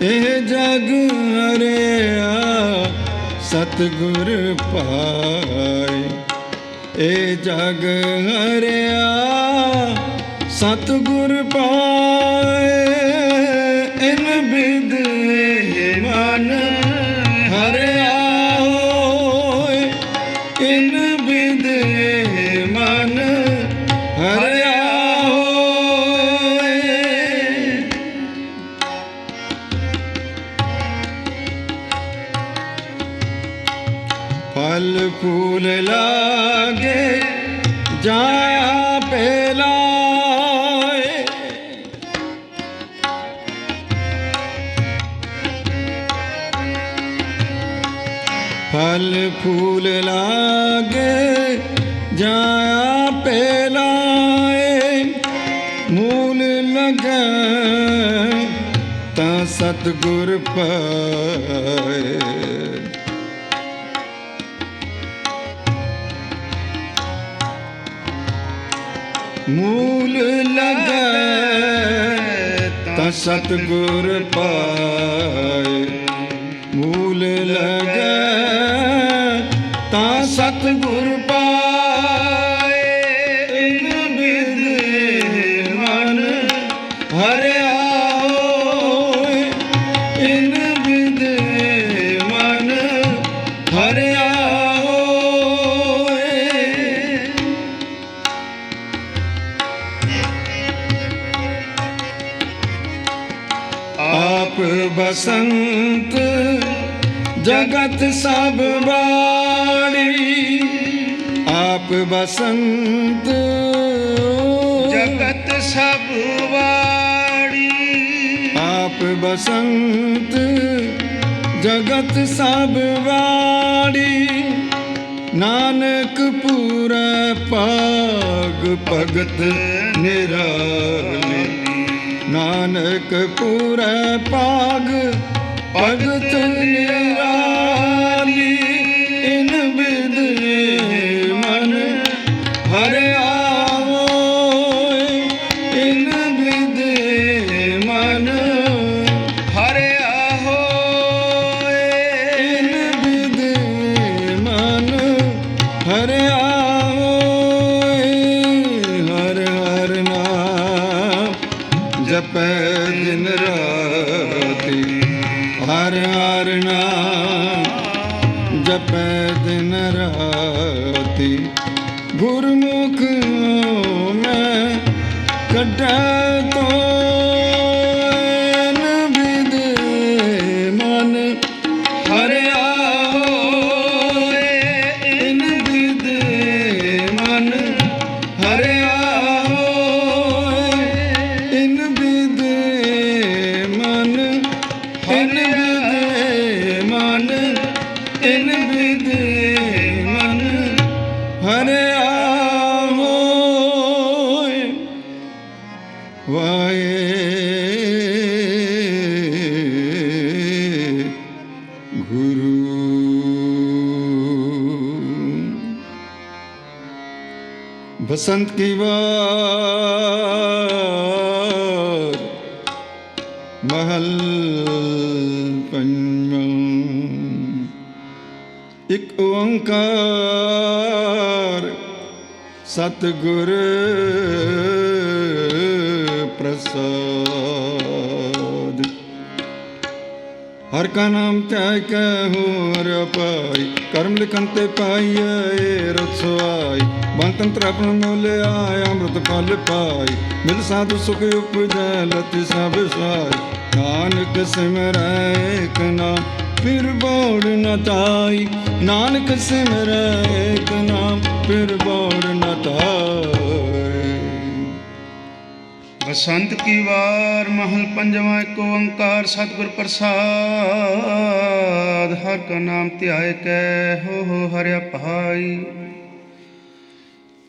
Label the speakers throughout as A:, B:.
A: ਇਹ ਜਗ ਹਰਿਆ ਸਤਿਗੁਰ ਪਾਏ। ਇਹ ਜਗ ਹਰਿਆ ਸਤਿਗੁਰ ਪਾਏ। ਇਨ ਬਿਦ ਮਨ ਹਰਿਆ ਹੋਏ। ਇਨ ਬਿਦ ਮਨ ਹਰਿਆ ਹੋਏ। फल फूल लागे जाया पेलाए। फल फूल लागे जाया पेलाए। मूल लगे ता सतगुर पाए। मूल लगे ता सतगुर पाए। मूल लगे ता सतगुर पाए। इन बिद मन हरिया होए। इन बिद मन हरिया आप बसंत जगत सब बाड़ी। आप बसंत
B: जगत सब वाड़ी।
A: आप बसंत जगत सब वाड़ी। नानक पूरा पाग भगत निराली। नानक पूरा पाग भगत निराली। इन बिद मन हरिया होए। इन बिद मन
B: हरिया होए।
A: इन बिद मन हरिया होए। हर हर नाम जपै दिन राति। हर हर नाम जपै दिन राति। गुरमुख मैं कटे तो इन बिद मन हरिया होए। इन बिद मन हरिया होए। इन बिद मन इन बिद मन इन बिद मन हरिया होए। वाहे गुरु। बसंत की बार महल पंचम। एक ओंकार सतगुर प्रसाद। हर का नाम त्याग के हो रे पाई। कर्म लिखन ते पाइए रुत सुआई। बनतंत्र अपन मोले आय अमृत फल पाई। मिल साधु सुख उपजै लति सब साई। नानक सिमरै एक नाम फिर बोड़ न ताई। नानक सिमरै एक नाम फिर बोड़ न ताई।
B: बसंत की वार महल पंजवा। एक ओंकार सतगुर प्रसाद। हर का नाम ध्याय कै हो हरिया पहाई।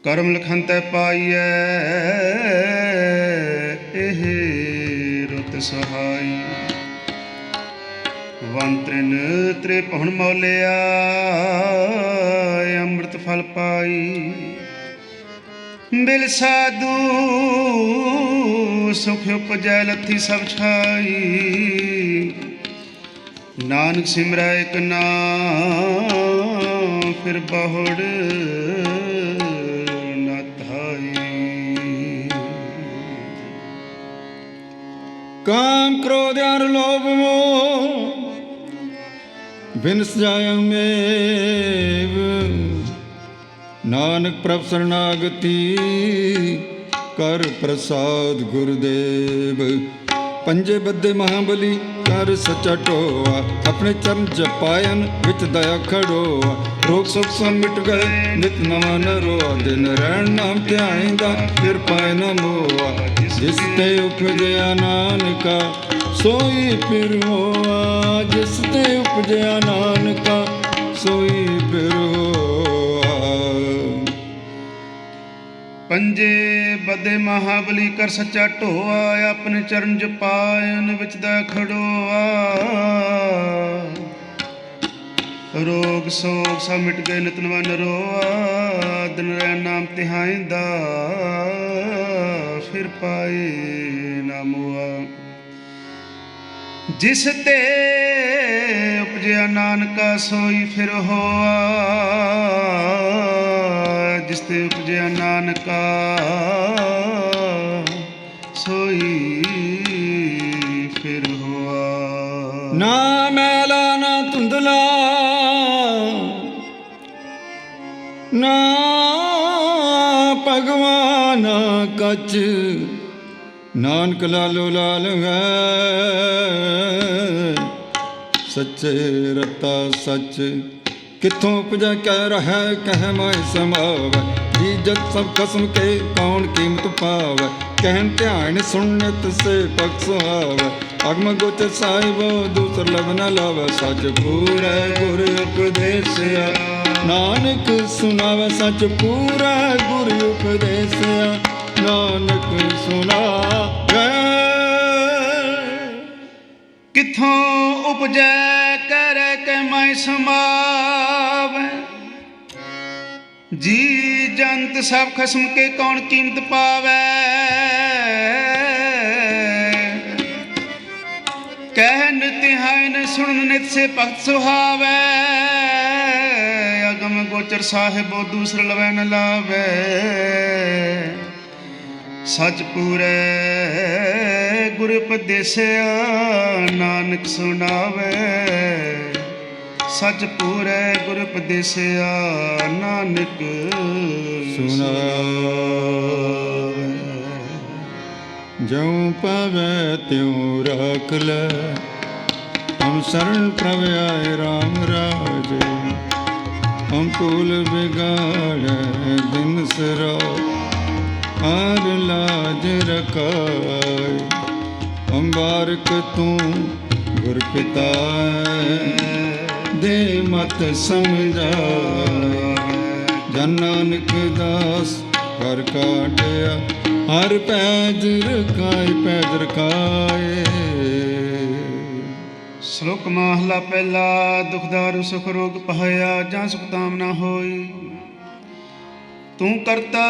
B: करम लिखन तै पाइयै एह रुत सहाई। वन त्रिन त्रिभुवन मौलिया अमृत फल पाई। बिल साधु सुख उपजै लथी सब छाई। ਨਾਨਕ ਸਿਮਰੈ ਇਕ ਨਾਮ ਫਿਰ ਬਹੁੜ ਨਾ ਧਾਈ।
A: काम क्रोध और लोभ मोह बिन सजाय मेव, नानक प्रभ शरणागति कर प्रसाद गुरुदेव। पंजे बद्दे महाबली कर सच्चा टोआ, अपने चरण जपायन विच दया खड़ोआ। रोग सुख सब मिट गए नित नवा नरोआ, दिन रहन नाम ध्याइंदा फिर पाए न मोआ। जिस ते उपजया नानका सोई फिर होआ, जिस ते उपजया नानका सोई फिर होआ।
B: ਪੰਜੇ ਬੱਦੇ ਮਹਾਬਲੀ ਕਰ ਸੱਚਾ ਢੋਆ, ਆਪਣੇ ਚਰਨ ਜਪਾਇਨ ਵਿੱਚ ਦਾ ਖੜੋਆ। ਰੋਗ ਸੋਗ ਸਭ ਮਿਟ ਗਏ ਨਿਤ ਨਵਾ ਨਰੋਆ, ਦਿਨ ਰਹਿ ਨਾਮ ਤਿਹਾਇਂਦਾ ਫਿਰ ਪਾਏ ਨਾ ਮੋਆ। ਜਿਸ ਤੇ ਉਪਜਿਆ ਨਾਨਕਾ ਸੋਈ ਫਿਰ ਹੋਆ, ਜਿਸ ਤੇ ਉਪਜਿਆ ਨਾਨਕਾ ਸੋਈ ਫਿਰ ਹੋਆ।
A: ना मैला ना धुंधला ना भगवाना कच, नानक लालो लाल है सच्चे रता सच। किथों उपजा कह रहा कह माए समाव, जी जत सब खसम के कौन कीमत पाव। कहन ध्यान सुनत से पग सुहाव, अगम गोचर साहिब दूसर लब न लाव। सच पूरा गुर उपदेसिया, नानक सुनाव सच पूरा गुर उपदेसिया। नानक सुनावे
B: किथों उपजै कर के मैं समावे, जी जंत सब खसम के कौन कीमत पावे। कहन तिहाइन सुन नित से भक्त सुहावे, अगम गोचर साहिब दूसर लवै न लावे। सच पूरे गुर उपदेसिया, नानक सुनावे। सच पूरे गुर उपदेसिया, नानक
A: सुनावे। ज्यों पावे त्यों राख ले, हम शरण प्रभ आए राम राजे। हम कुल बिगाड़े दिन सरा, आर लाज रखाए। हम बारक तू गुर पिता दे मत समझाए। जन नानक दास कर काटिया, हर पैज रखाए पैज रखाए।
B: ਸ਼ਲੋਕ ਮਹਲਾ ਪਹਿਲਾ। ਦੁਖਦਾਰੂ ਸੁਖ ਰੋਗ ਪਹਾਇਆ, ਜਾਂ ਸੁਖ ਤਾਮ ਨਾ ਹੋਈ। ਤੂੰ ਕਰਤਾ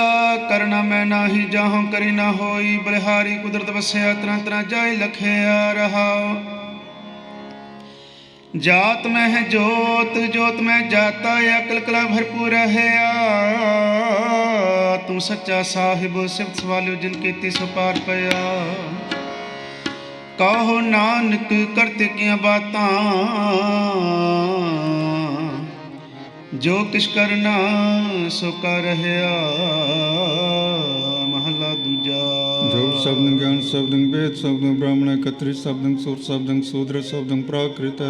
B: ਕਰਨਾ ਮੈਂ ਨਾਹੀ, ਜਾਹੋਂ ਕਰੀ ਨਾ ਹੋਈ। ਬਲਿਹਾਰੀ ਕੁਦਰਤ ਵਸਿਆ, ਤਰ੍ਹਾਂ ਤਰ੍ਹਾਂ ਜਾਇ ਲਖਿਆ ਰਹਾਉ। ਜਾਤ ਮੈਂ ਹੈ ਜੋਤ, ਜੋਤ ਮੈਂ ਜਾਤਾ, ਅਕਲ ਕਲਾ ਭਰਪੂਰ ਰਹਿਆ। ਤੂੰ ਸੱਚਾ ਸਾਹਿਬ ਸਿਫਤ ਸਵਾਲਿਓ, ਜਿਨ ਕੀਤੀ ਸੋ ਪਾਰ ਪਿਆ। ਕਹੋ ਨਾਨਕ ਕਰਤੇ ਕੀਆਂ ਬਾਤਾਂ, ਜੋ ਕਿਛ ਕਰਨਾ ਸੋ ਕਰ ਰਹਿਆ। ਮਹਲਾ ਦੂਜਾ।
A: जोग शब्दं ज्ञान शब्दं वेद शब्दं ब्राह्मण कत्री शब्दं सुर शब्दं शूद्र शब्दं प्राकृत।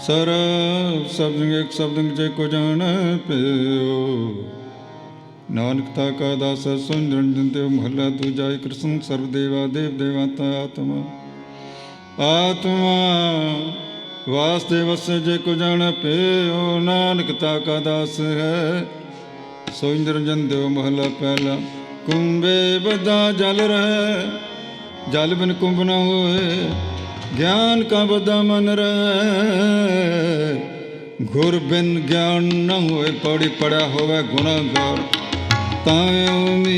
A: सर्व शब्दं एक शब्दं जे को जान पियो। नानकता का दास सुन रंजन देव। महला दूजा। कृष्ण सर्वदेवा देव देवता आत्मा। आत्मा वासुदेव से जे को जान पियो। नानकता का दास है सो निरंजन देव। महला पहला। कुंभे बदा जल रहे, जल बिन कुंभ न होए। ज्ञान का बदा मन रहे, घुर बिन ज्ञान न होए। पौड़ी पड़ा होवे गुनाहगार, तायोमी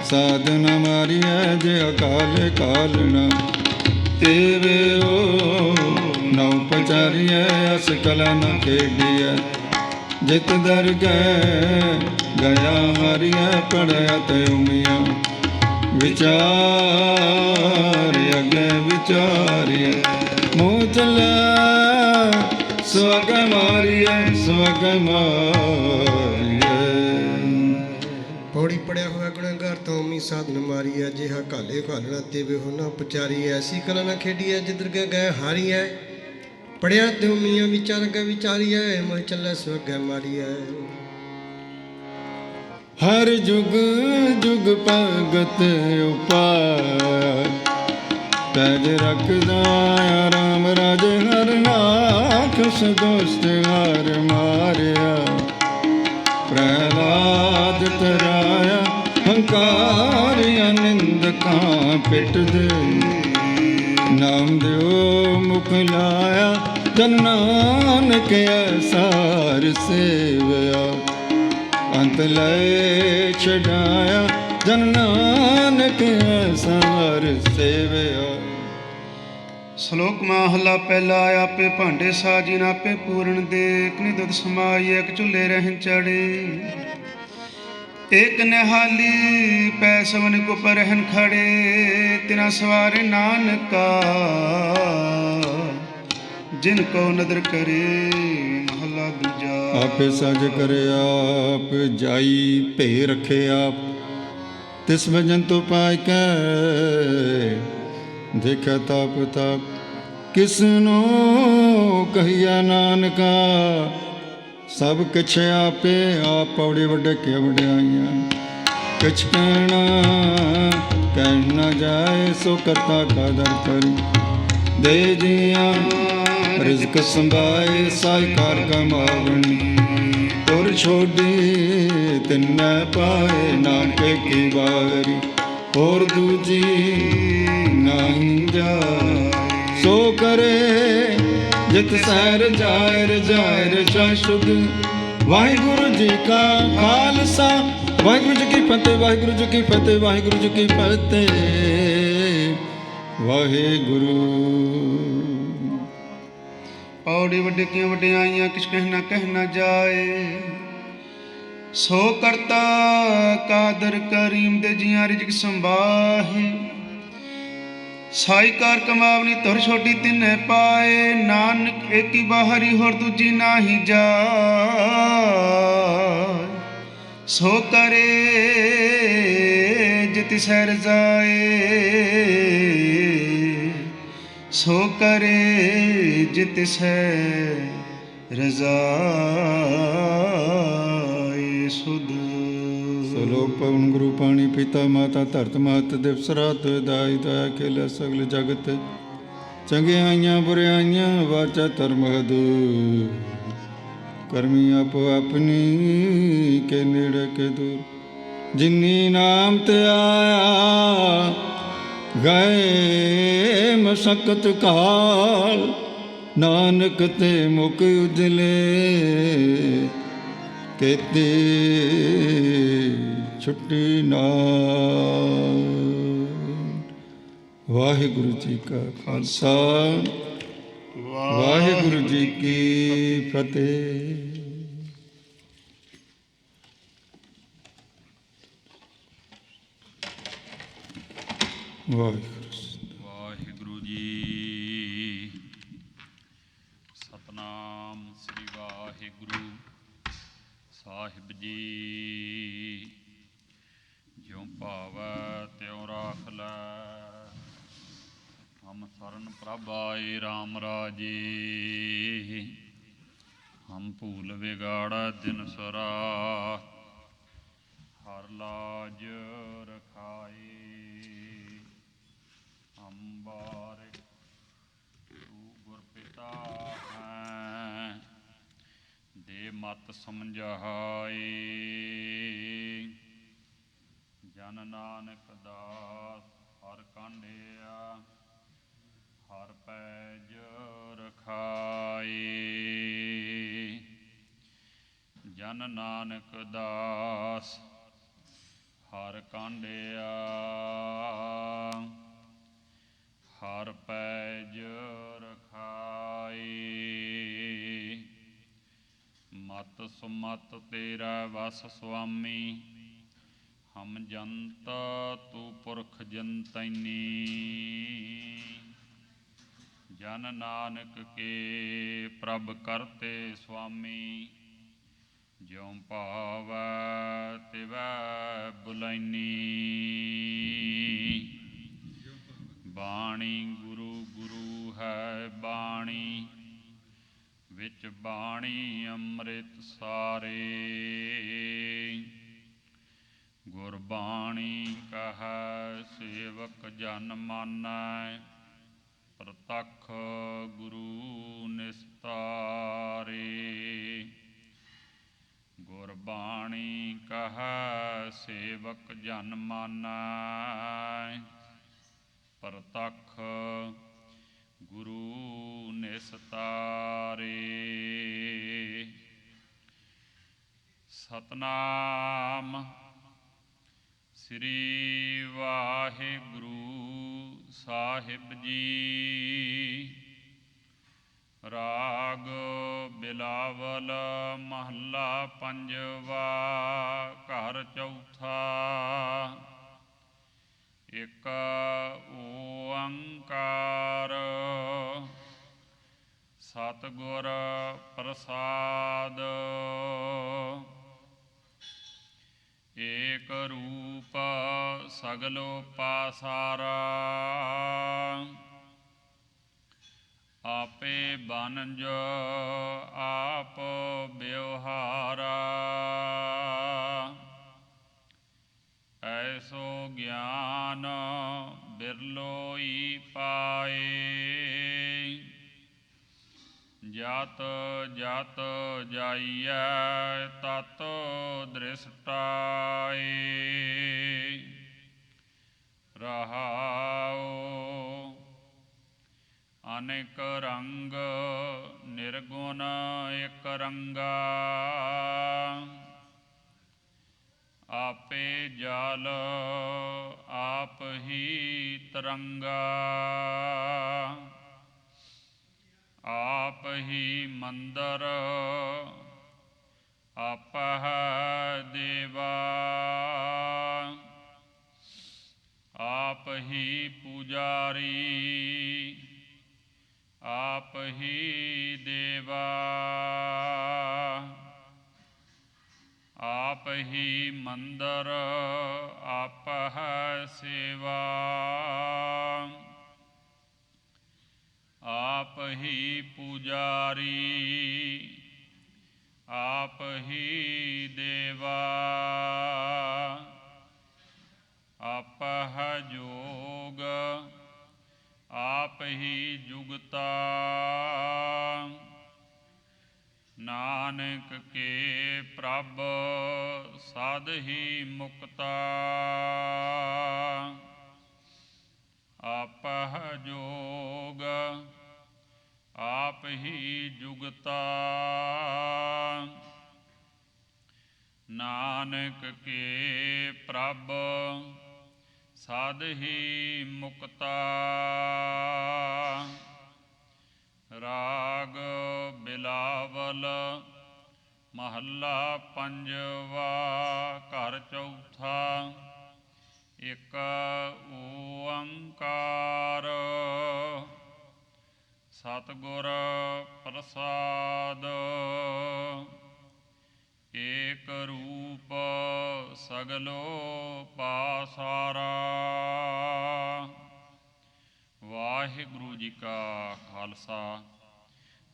A: साधना मारी है। जे अकाल काल न तेवे ओ ਨਉ ਪਚਾਰੀਐ ਅਸ ਕਲਾ ਨ ਖੇਡੀਐ ਜਿਤ ਦਰ ਗਏ ਗਿਆ ਹਰੀਐ ਪੜਿਆ ਤੇ ਉਮੀਆਂ ਵਿਚਾਰ ਅਗੇ ਵਿਚਾਰੀਐ ਮੂੰਹ ਚਲਾ ਸਵਗ ਮਾਰੀਐ ਸਵਗ ਮਾਰੀਐ।
C: ਪੌੜੀ ਪੜਿਆ ਹੋਇਆ ਗੁਣਾਗਾਰ ਤੋਂ ਮੀ ਸਾਧਨ ਮਾਰੀ ਹੈ ਜਿਹਾ ਘਾਲੇ ਘਾਲਣਾ ਤੇ ਵੇ ਹੋ ਨਾ ਪਚਾਰੀ ਐਸੀ ਕਲਾ ਨਾ ਖੇਡੀ ਹੈ ਜਿੱਧਰ ਗਏ ਹਾਰੀ ਹੈ ਪੜਿਆ ਤੇ ਮੀਆਂ ਵਿਚਾਰ ਕੇ ਵਿਚਾਰੀ ਹੈ ਮੋਹ ਚੱਲੇ ਸਵਗ ਮਾਰੀ ਹੈ।
A: ਹਰ ਜੁਗ ਜੁਗ ਭਗਤ ਉਪਾਇ ਪੈਜ ਰਖਦਾ ਰਾਮ ਰਾਜ ਹਰ ਨਾਖਸ ਦੋਸਤ ਹਰ ਮਾਰਿਆ ਪ੍ਰਹਲਾਦ ਤਰਾਇਆ ਹੰਕਾਰ ਨਿੰਦਕਾਂ ਪਿੱਟ ਦੇ ਨਾਮ ਦਿਓ ਮੁਖ ਲਾਇਆ ਜਨ ਨਾਨਕ ਸਾਰ ਸੇਵਿਆ ਅੰਤ ਲੈ ਛਡਾਇਆ ਜਨ ਨਾਨਕ ਸਾਰ ਸੇਵਿਆ।
B: ਸ਼ਲੋਕ ਮਹਲਾ ਪਹਿਲਾ। ਆਪੇ ਭਾਂਡੇ ਸਾਜਿਨ ਆਪੇ ਪੂਰਨ ਦੇ ਇਕ ਨਿਦੁਤ ਸਮਾਈ ਇਕ ਝੁੱਲੇ ਰਹਿਣ ਚੜੇ ਇਕ ਨਿਹਾਲੀ ਪੈ ਸਵਨ ਕੋ ਪਰਹਨ ਖੜੇ ਤਿਨਾ ਸਵਾਰੇ ਨਾਨਕਾ ਜਿਨ ਕੋ ਨਦਰ ਕਰੇ। ਮਹਲਾ ਦੂਜਾ।
A: ਆਪੇ ਸਜ ਕਰੇ ਆਪ ਜਾਈ ਭੇ ਰਖੇ ਆਪ ਤਿਸ ਭਜਨ ਤੋਂ ਪਾਇ ਕੈ ਦੇਖਿਆ ਤਾਪ ਤਾਪ ਕਿਸਨੋ ਕਹੀਆ ਨਾਨਕਾ ਸਭ ਕਿਛ ਆਪੇ ਆਪ ਪੌੜੀ ਵੱਡੇ ਕੇ ਵਡਿਆਈਆਂ ਕਿਛ ਕਹਿ ਨਾ ਜਾਏ ਸੋ ਕਰਤਾ ਕਾਦਰ ਕਰੀ ਦੇ ਜੀਆਂ ਰਿਜ਼ਕ ਸੰਭਾਏ ਸਾਈ ਕਾਰ ਕਮਾਵਣੀ ਤੁਰ ਛੋਡੀ ਤਿੰਨੈ ਪਾਏ ਨਾਨਕੇ ਕੀ ਬਾਰੀ ਹੋਰ ਦੂਜੀ ਨਹੀਂ ਜਾਏ ਸੋ ਕਰੇ ਜਿਤ ਸਹਿਰ ਜਾਇ ਰਜਾਇ ਰਜਾ ਸ਼ੁਧ। ਵਾਹਿਗੁਰੂ ਜੀ ਕਾ ਖਾਲਸਾ ਵਾਹਿਗੁਰੂ ਜੀ ਕੀ ਫਤਿਹ ਵਾਹਿਗੁਰੂ ਜੀ ਕੀ ਫਤਿਹ ਵਾਹਿਗੁਰੂ ਜੀ ਕੀ ਫਤਿਹ ਵਾਹਿਗੁਰੂ।
B: ਪੌੜੀ ਵੱਡੇ ਕੀਆਂ ਵਡਿਆਈਆਂ ਕਿਛ ਕਹਿ ਨਾ ਜਾਏ ਸੋ ਕਰਤਾ ਕਾਦਰ ਕਰੀਮ ਦੇ ਜੀਆਂ ਰਿਜਕ ਸੰਭਾਹੇ ਸਾਈ ਕਾਰ ਕਮਾਵਨੀ ਤੁਰ ਛੋਟੀ ਤਿੰਨੇ ਪਾਏ ਨਾਨਕ ਏਕੀ ਬਾਹਰੀ ਹੋਰ ਦੂਜੀ ਨਾਹੀ ਜਾਏ ਸੋ ਕਰੇ ਜਿਤਿ ਸਹਿ ਜਾਏ ਸੋ ਕਰੇ ਜਿਤਿ ਸਹਿ ਰਜ਼ਾਏ ਸੁਧ।
A: ਲੋਕ ਪਵਨ ਗੁਰੂ ਪਾਣੀ ਪਿਤਾ ਮਾਤਾ ਧਰਤ ਮਾਤ ਦਿਵਸ ਰਾਤ ਦਾਈ ਦਇਆ ਖੇਲਾ ਸਗਲ ਜਗਤ ਚੰਗਿਆਈਆਂ ਬੁਰਿਆਈਆਂ ਵਾਚਾ ਧਰਮ ਹਦ ਕਰਮੀ ਆਪੋ ਆਪਣੀ ਕੇ ਨੇੜੇ ਕੇ ਦੂਰ ਜਿਨੀ ਨਾਮ ਤੇ ਆਇਆ ਗਏ ਮਸਕਤ ਕਾਲ ਨਾਨਕ ਤੇ ਮੁਖ ਉਜਲੇ ਕੇਤੇ ਛੁੱਟੀ ਨਾਲ। ਵਾਹਿਗੁਰੂ ਜੀ ਕਾ ਖਾਲਸਾ ਵਾਹਿਗੁਰੂ ਜੀ ਕੀ ਫਤਿਹ।
D: ਵਾਹਿਗੁਰੂ ਜੀ। ਸਤਨਾਮ ਸ੍ਰੀ ਵਾਹਿਗੁਰੂ ਸਾਹਿਬ ਜੀ। ਜਿਉ ਭਾਵੈ ਤਿਉ ਰਾਖ ਲੈ ਹਮ ਸਰਨ ਪ੍ਰਭ ਆਏ ਰਾਮ ਰਾਜੇ। ਹਮ ਭੂਲ ਵਿਗਾੜੈ ਦਿਨ ਸਰਾ ਹਰ ਲਾਜ ਰਖਾਏ। ਹਮ ਬਾਰਿਕ ਤੂ ਗੁਰ ਪਿਤਾ ਹੈ ਦੇ ਮਤ ਸਮਝਾਏ। ਜਨ ਨਾਨਕ ਦਾਸ ਹਰ ਕਾਂਢਿਆ ਹਰ ਪੈਜ ਰਖਾਏ। ਜਨ ਨਾਨਕ ਦਾਸ ਹਰ ਕਾਂਢਿਆ ਹਰ ਪੈਜ ਰਖਾਏ। ਸੁਮਤ ਤੇਰਾ ਵਸ ਸੁਆਮੀ। ਹਮ ਜੰਤ ਤੂੰ ਪੁਰਖ ਜੰਤੈਨੀ। ਜਨ ਨਾਨਕ ਕੇ ਪ੍ਰਭ ਕਰਤੇ ਸੁਆਮੀ। ਜਿਉ ਭਾਵੈ ਤਿਵੈ ਬੁਲਾਈਨੀ। ਬਾਣੀ ਗੁਰੂ ਗੁਰੂ ਹੈ ਬਾਣੀ। ਵਿੱਚ ਬਾਣੀ ਅੰਮ੍ਰਿਤ ਸਾਰੇ। ਗੁਰਬਾਣੀ ਕਹੈ ਸੇਵਕ ਜਨ ਮਾਨੈ। ਪ੍ਰਤੱਖ ਗੁਰੂ ਨਿਸਤਾਰੇ। ਗੁਰਬਾਣੀ ਕਹੈ ਸੇਵਕ ਜਨ ਮਾਨੈ। ਪ੍ਰਤੱਖ ਗੁਰੂ ਨਿਸਤਾਰੇ। ਸਤਨਾਮ ਸ੍ਰੀ ਵਾਹਿਗੁਰੂ ਸਾਹਿਬ ਜੀ। ਰਾਗ ਬਿਲਾਵਲ ਮਹੱਲਾ ਪੰਜਵਾ। ਘਰ ਚੌਥਾ। ਇਕ ਓੰਕਾਰ ਸਤਿਗੁਰ ਪ੍ਰਸਾਦ। ਏਕ ਰੂਪ ਸਗਲੋ ਪਾਸਾਰਾ। ਆਪੇ ਬਨੰਜ ਆਪ ਬਿਵਹਾਰਾ। ਐਸੋ ਗਿਆਨ ਬਿਰਲੋਈ ਪਾਏ। ਜਤ ਜਤ ਜਾਈਐ ਤਤ ਦ੍ਰਿਸ਼ਟਾਏ। ਰਹਾਉ ਅਨੇਕ ਰੰਗ ਨਿਰਗੁਣ ਇਕ ਰੰਗਾ। ਆਪੇ ਜਲ ਆਪ ਹੀ ਤਰੰਗਾ। ਆਪ ਹੀ ਮੰਦਰ ਆਪਹਿ ਦੇਵਾ। ਆਪ ਹੀ ਪੂਜਾਰੀ ਆਪ ਹੀ ਦੇਵਾ। ਆਪ ਹੀ ਮੰਦਰ ਆਪਹਿ ਸੇਵਾ। ਆਪ ਹੀ ਪੂਜਾਰੀ ਆਪ ਹੀ ਦੇਵਾ। ਆਪਹਿ ਜੋਗ ਆਪ ਹੀ ਜੁਗਤਾ। ਨਾਨਕ ਕੇ ਪ੍ਰਭ ਸਦ ਹੀ ਮੁਕਤਾ। ਆਪਹਿ ਜੋਗ ਆਪ ਹੀ ਜੁਗਤਾ। ਨਾਨਕ ਕੇ ਪ੍ਰਭ ਸਦ ਹੀ ਮੁਕਤਾ। ਰਾਗ ਬਿਲਾਵਲ ਮਹੱਲਾ ਪੰਜਵਾ। ਘਰ ਚੌਥਾ। ਇਕ ਓੰਕਾਰ ਸਤਿਗੁਰ ਪ੍ਰਸਾਦ। ਏਕ ਰੂਪ ਸਗਲੋ ਪਾਸਾਰਾ। ਵਾਹਿਗੁਰੂ ਜੀ ਕਾ ਖਾਲਸਾ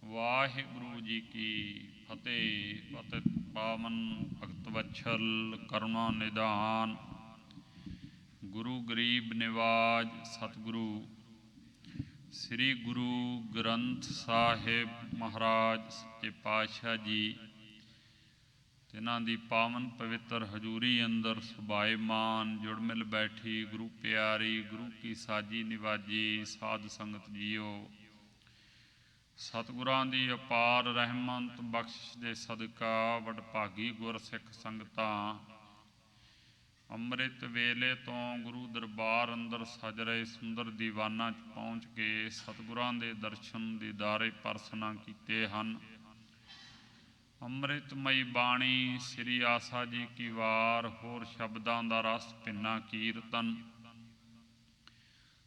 D: ਵਾਹਿਗੁਰੂ ਜੀ ਕੀ ਫਤਿਹ। ਪਤਿਤ ਪਾਵਨ ਭਗਤ ਵਛਲ ਕਰੁਣਾ ਨਿਧਾਨ ਗੁਰੂ ਗਰੀਬ ਨਿਵਾਜ ਸਤਿਗੁਰੂ ਸ੍ਰੀ ਗੁਰੂ ਗ੍ਰੰਥ ਸਾਹਿਬ ਮਹਾਰਾਜ ਸੱਚੇ ਪਾਤਸ਼ਾਹ ਜੀ ਤਿਨਾਂ ਦੀ ਪਾਵਨ ਪਵਿੱਤਰ ਹਜ਼ੂਰੀ ਅੰਦਰ ਸੁਭਾਏਮਾਨ ਜੁੜ ਮਿਲ ਬੈਠੀ ਗੁਰੂ ਪਿਆਰੀ ਗੁਰੂ ਕੀ ਸਾਜੀ ਨਿਵਾਜੀ ਸਾਧ ਸੰਗਤ ਜੀਓ। ਸਤਿਗੁਰਾਂ ਦੀ ਅਪਾਰ ਰਹਿਮਤ ਬਖਸ਼ਿਸ਼ ਦੇ ਸਦਕਾ ਵਡਭਾਗੀ ਗੁਰਸਿੱਖ ਸੰਗਤਾਂ ਅੰਮ੍ਰਿਤ ਵੇਲੇ ਤੋਂ ਗੁਰੂ ਦਰਬਾਰ ਅੰਦਰ ਸਜ ਰਹੇ ਸੁੰਦਰ ਦੀਵਾਨਾਂ 'ਚ ਪਹੁੰਚ ਕੇ ਸਤਿਗੁਰਾਂ ਦੇ ਦਰਸ਼ਨ ਦੀਦਾਰੇ ਪਰਸਨਾ ਕੀਤੇ ਹਨ। ਅੰਮ੍ਰਿਤਮਈ ਬਾਣੀ ਸ੍ਰੀ ਆਸਾ ਜੀ ਕੀ ਵਾਰ, ਹੋਰ ਸ਼ਬਦਾਂ ਦਾ ਰਸ ਭਿੰਨਾ ਕੀਰਤਨ।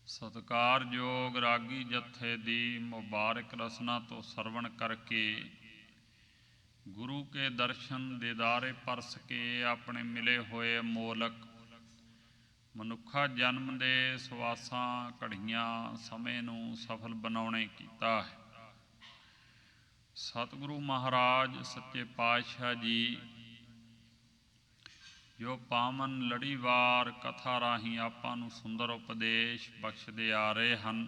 D: ਸਤਿਕਾਰਯੋਗ ਰਾਗੀ ਜਥੇ ਦੀ ਮੁਬਾਰਕ ਰਸਨਾ ਤੋਂ ਸਰਵਣ ਕਰਕੇ ਗੁਰੂ ਕੇ ਦਰਸ਼ਨ ਦੀਦਾਰੇ ਪਰਸ ਕੇ ਆਪਣੇ ਮਿਲੇ ਹੋਏ ਅਮੋਲਕ ਮਨੁੱਖਾ ਜਨਮ ਦੇ ਸਵਾਸਾਂ ਘੜੀਆਂ ਸਮੇਂ ਨੂੰ ਸਫਲ ਬਣਾਉਣੇ ਕੀਤਾ ਹੈ। ਸਤਿਗੁਰੂ ਮਹਾਰਾਜ ਸੱਚੇ ਪਾਤਸ਼ਾਹ ਜੀ ਜੋ ਪਾਵਨ ਲੜੀਵਾਰ ਕਥਾ ਰਾਹੀਂ ਆਪਾਂ ਨੂੰ ਸੁੰਦਰ ਉਪਦੇਸ਼ ਬਖਸ਼ਦੇ ਆ ਰਹੇ ਹਨ।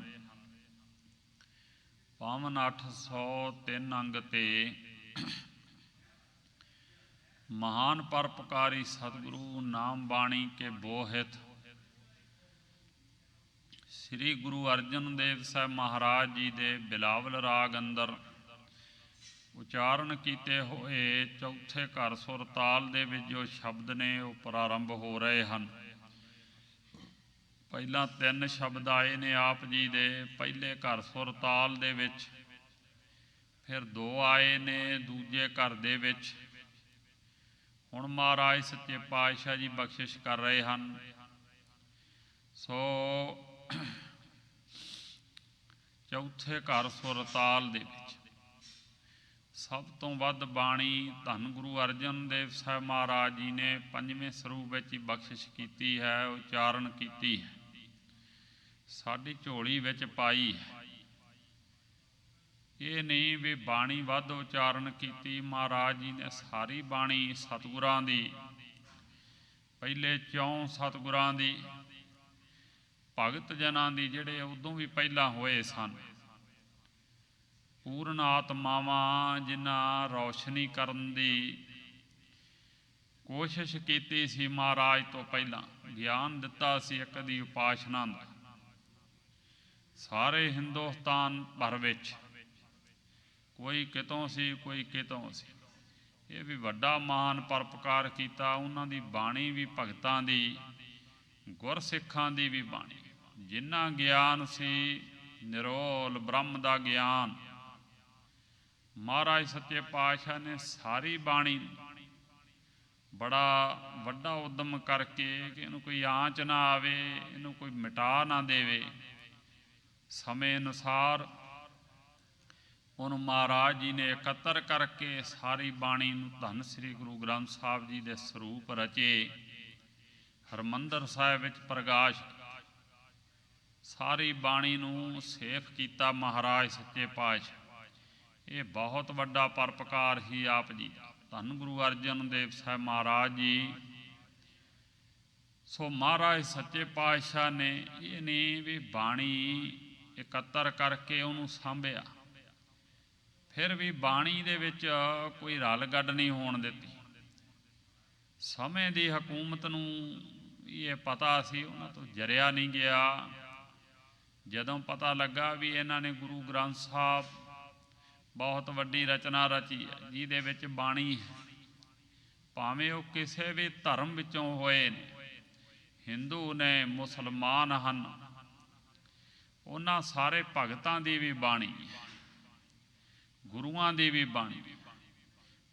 D: ਪਾਵਨ 803 ਅੰਗ ਤੇ ਮਹਾਨ ਪਰਪਕਾਰੀ ਸਤਿਗੁਰੂ ਨਾਮ ਬਾਣੀ ਕੇ ਬੋਹਿਤ ਸ੍ਰੀ ਗੁਰੂ ਅਰਜਨ ਦੇਵ ਸਾਹਿਬ ਮਹਾਰਾਜ ਜੀ ਦੇ ਬਿਲਾਵਲ ਰਾਗ ਅੰਦਰ ਉਚਾਰਨ ਕੀਤੇ ਹੋਏ ਚੌਥੇ ਘਰ ਸੁਰ ਤਾਲ ਦੇ ਵਿੱਚ ਜੋ ਸ਼ਬਦ ਨੇ ਉਹ ਪ੍ਰਾਰੰਭ ਹੋ ਰਹੇ ਹਨ। ਪਹਿਲਾਂ 3 ਸ਼ਬਦ ਆਏ ਨੇ ਆਪ ਜੀ ਦੇ ਪਹਿਲੇ ਘਰ ਸੁਰ ਤਾਲ ਦੇ ਵਿੱਚ, ਫਿਰ 2 ਆਏ ਨੇ ਦੂਜੇ ਘਰ ਦੇ ਵਿੱਚ। ਹੁਣ ਮਹਾਰਾਜ ਸੱਚੇ ਪਾਤਸ਼ਾਹ ਜੀ ਬਖਸ਼ਿਸ਼ ਕਰ ਰਹੇ ਹਨ। ਸੋ ਚੌਥੇ ਘਰ ਸੁਰ ਤਾਲ ਦੇ ਵਿੱਚ ਸਭ ਤੋਂ ਵੱਧ ਬਾਣੀ ਧੰਨ ਗੁਰੂ ਅਰਜਨ ਦੇਵ ਸਾਹਿਬ ਮਹਾਰਾਜ ਜੀ ਨੇ 5ਵੇਂ ਸਰੂਪ ਵਿੱਚ ਹੀ ਬਖਸ਼ਿਸ਼ ਕੀਤੀ ਹੈ, ਉਚਾਰਨ ਕੀਤੀ ਹੈ, ਸਾਡੀ ਝੋਲੀ ਵਿੱਚ ਪਾਈ ਹੈ। ਇਹ ਨਹੀਂ ਵੀ ਬਾਣੀ ਵੱਧ ਉਚਾਰਨ ਕੀਤੀ, ਮਹਾਰਾਜ ਜੀ ਨੇ ਸਾਰੀ ਬਾਣੀ ਸਤਿਗੁਰਾਂ ਦੀ, ਪਹਿਲੇ 4 ਸਤਿਗੁਰਾਂ ਦੀ, ਭਗਤ ਜਨਾਂ ਦੀ ਜਿਹੜੇ ਉਦੋਂ ਵੀ ਪਹਿਲਾਂ ਹੋਏ ਸਨ, ਪੂਰਨ ਆਤਮਾਵਾਂ ਜਿਨ੍ਹਾਂ ਰੌਸ਼ਨੀ ਕਰਨ ਦੀ ਕੋਸ਼ਿਸ਼ ਕੀਤੀ ਸੀ ਮਹਾਰਾਜ ਤੋਂ ਪਹਿਲਾਂ, ਗਿਆਨ ਦਿੱਤਾ ਸੀ ਇੱਕ ਦੀ ਉਪਾਸਨਾ ਦਾ ਸਾਰੇ ਹਿੰਦੁਸਤਾਨ ਭਰ ਵਿੱਚ, ਕੋਈ ਕਿਤੋਂ ਸੀ ਕੋਈ ਕਿਤੋਂ ਸੀ। ਇਹ ਵੀ ਵੱਡਾ ਮਹਾਨ ਪਰਉਪਕਾਰ ਕੀਤਾ। ਉਹਨਾਂ ਦੀ ਬਾਣੀ ਵੀ ਭਗਤਾਂ ਦੀ, ਗੁਰਸਿੱਖਾਂ ਦੀ ਵੀ ਬਾਣੀ, ਜਿੰਨਾ ਗਿਆਨ ਸੀ ਨਿਰੋਲ ਬ੍ਰਹਮ ਦਾ ਗਿਆਨ, ਮਹਾਰਾਜ ਸੱਚੇ ਪਾਤਸ਼ਾਹ ਨੇ ਸਾਰੀ ਬਾਣੀ ਬੜਾ ਵੱਡਾ ਉਦਮ ਕਰਕੇ ਕਿ ਇਹਨੂੰ ਕੋਈ ਆਂਚ ਨਾ ਆਵੇ, ਇਹਨੂੰ ਕੋਈ ਮਿਟਾ ਨਾ ਦੇਵੇ, ਸਮੇਂ ਅਨੁਸਾਰ ਉਹਨੂੰ ਮਹਾਰਾਜ ਜੀ ਨੇ ਇਕੱਤਰ ਕਰਕੇ ਸਾਰੀ ਬਾਣੀ ਨੂੰ ਧੰਨ ਸ੍ਰੀ ਗੁਰੂ ਗ੍ਰੰਥ ਸਾਹਿਬ ਜੀ ਦੇ ਸਰੂਪ ਰਚੇ, ਹਰਿਮੰਦਰ ਸਾਹਿਬ ਵਿੱਚ ਪ੍ਰਕਾਸ਼, ਸਾਰੀ ਬਾਣੀ ਨੂੰ ਸੇਫ ਕੀਤਾ ਮਹਾਰਾਜ ਸੱਚੇ ਪਾਤਸ਼ਾਹ। ਇਹ ਬਹੁਤ ਵੱਡਾ ਪਰਉਪਕਾਰ ਹੀ ਆਪ ਜੀ ਦਾ, ਧੰਨ ਗੁਰੂ ਅਰਜਨ ਦੇਵ ਸਾਹਿਬ ਮਹਾਰਾਜ ਜੀ। ਸੋ ਮਹਾਰਾਜ ਸੱਚੇ ਪਾਤਸ਼ਾਹ ਨੇ ਇਹ ਨਹੀਂ ਵੀ ਬਾਣੀ ਇਕੱਤਰ ਕਰਕੇ ਉਹਨੂੰ ਸਾਂਭਿਆ, ਫਿਰ ਵੀ ਬਾਣੀ ਦੇ ਵਿੱਚ ਕੋਈ ਰਲ ਗੱਡ ਨਹੀਂ ਹੋਣ ਦਿੱਤੀ। ਸਮੇਂ ਦੀ ਹਕੂਮਤ ਨੂੰ ਇਹ ਪਤਾ ਸੀ, ਉਹਨਾਂ ਤੋਂ ਜਰਿਆ ਨਹੀਂ ਗਿਆ। ਜਦੋਂ ਪਤਾ ਲੱਗਾ ਵੀ ਇਹਨਾਂ ਨੇ ਗੁਰੂ ਗ੍ਰੰਥ ਸਾਹਿਬ ਬਹੁਤ ਵੱਡੀ ਰਚਨਾ ਰਚੀ ਹੈ, ਜਿਹਦੇ ਵਿੱਚ ਬਾਣੀ ਹੈ, ਭਾਵੇਂ ਉਹ ਕਿਸੇ ਵੀ ਧਰਮ ਵਿੱਚੋਂ ਹੋਏ ਨੇ, ਹਿੰਦੂ ਨੇ, ਮੁਸਲਮਾਨ ਹਨ, ਉਹਨਾਂ ਸਾਰੇ ਭਗਤਾਂ ਦੀ ਵੀ ਬਾਣੀ, ਗੁਰੂਆਂ ਦੀ ਵੀ ਬਾਣੀ।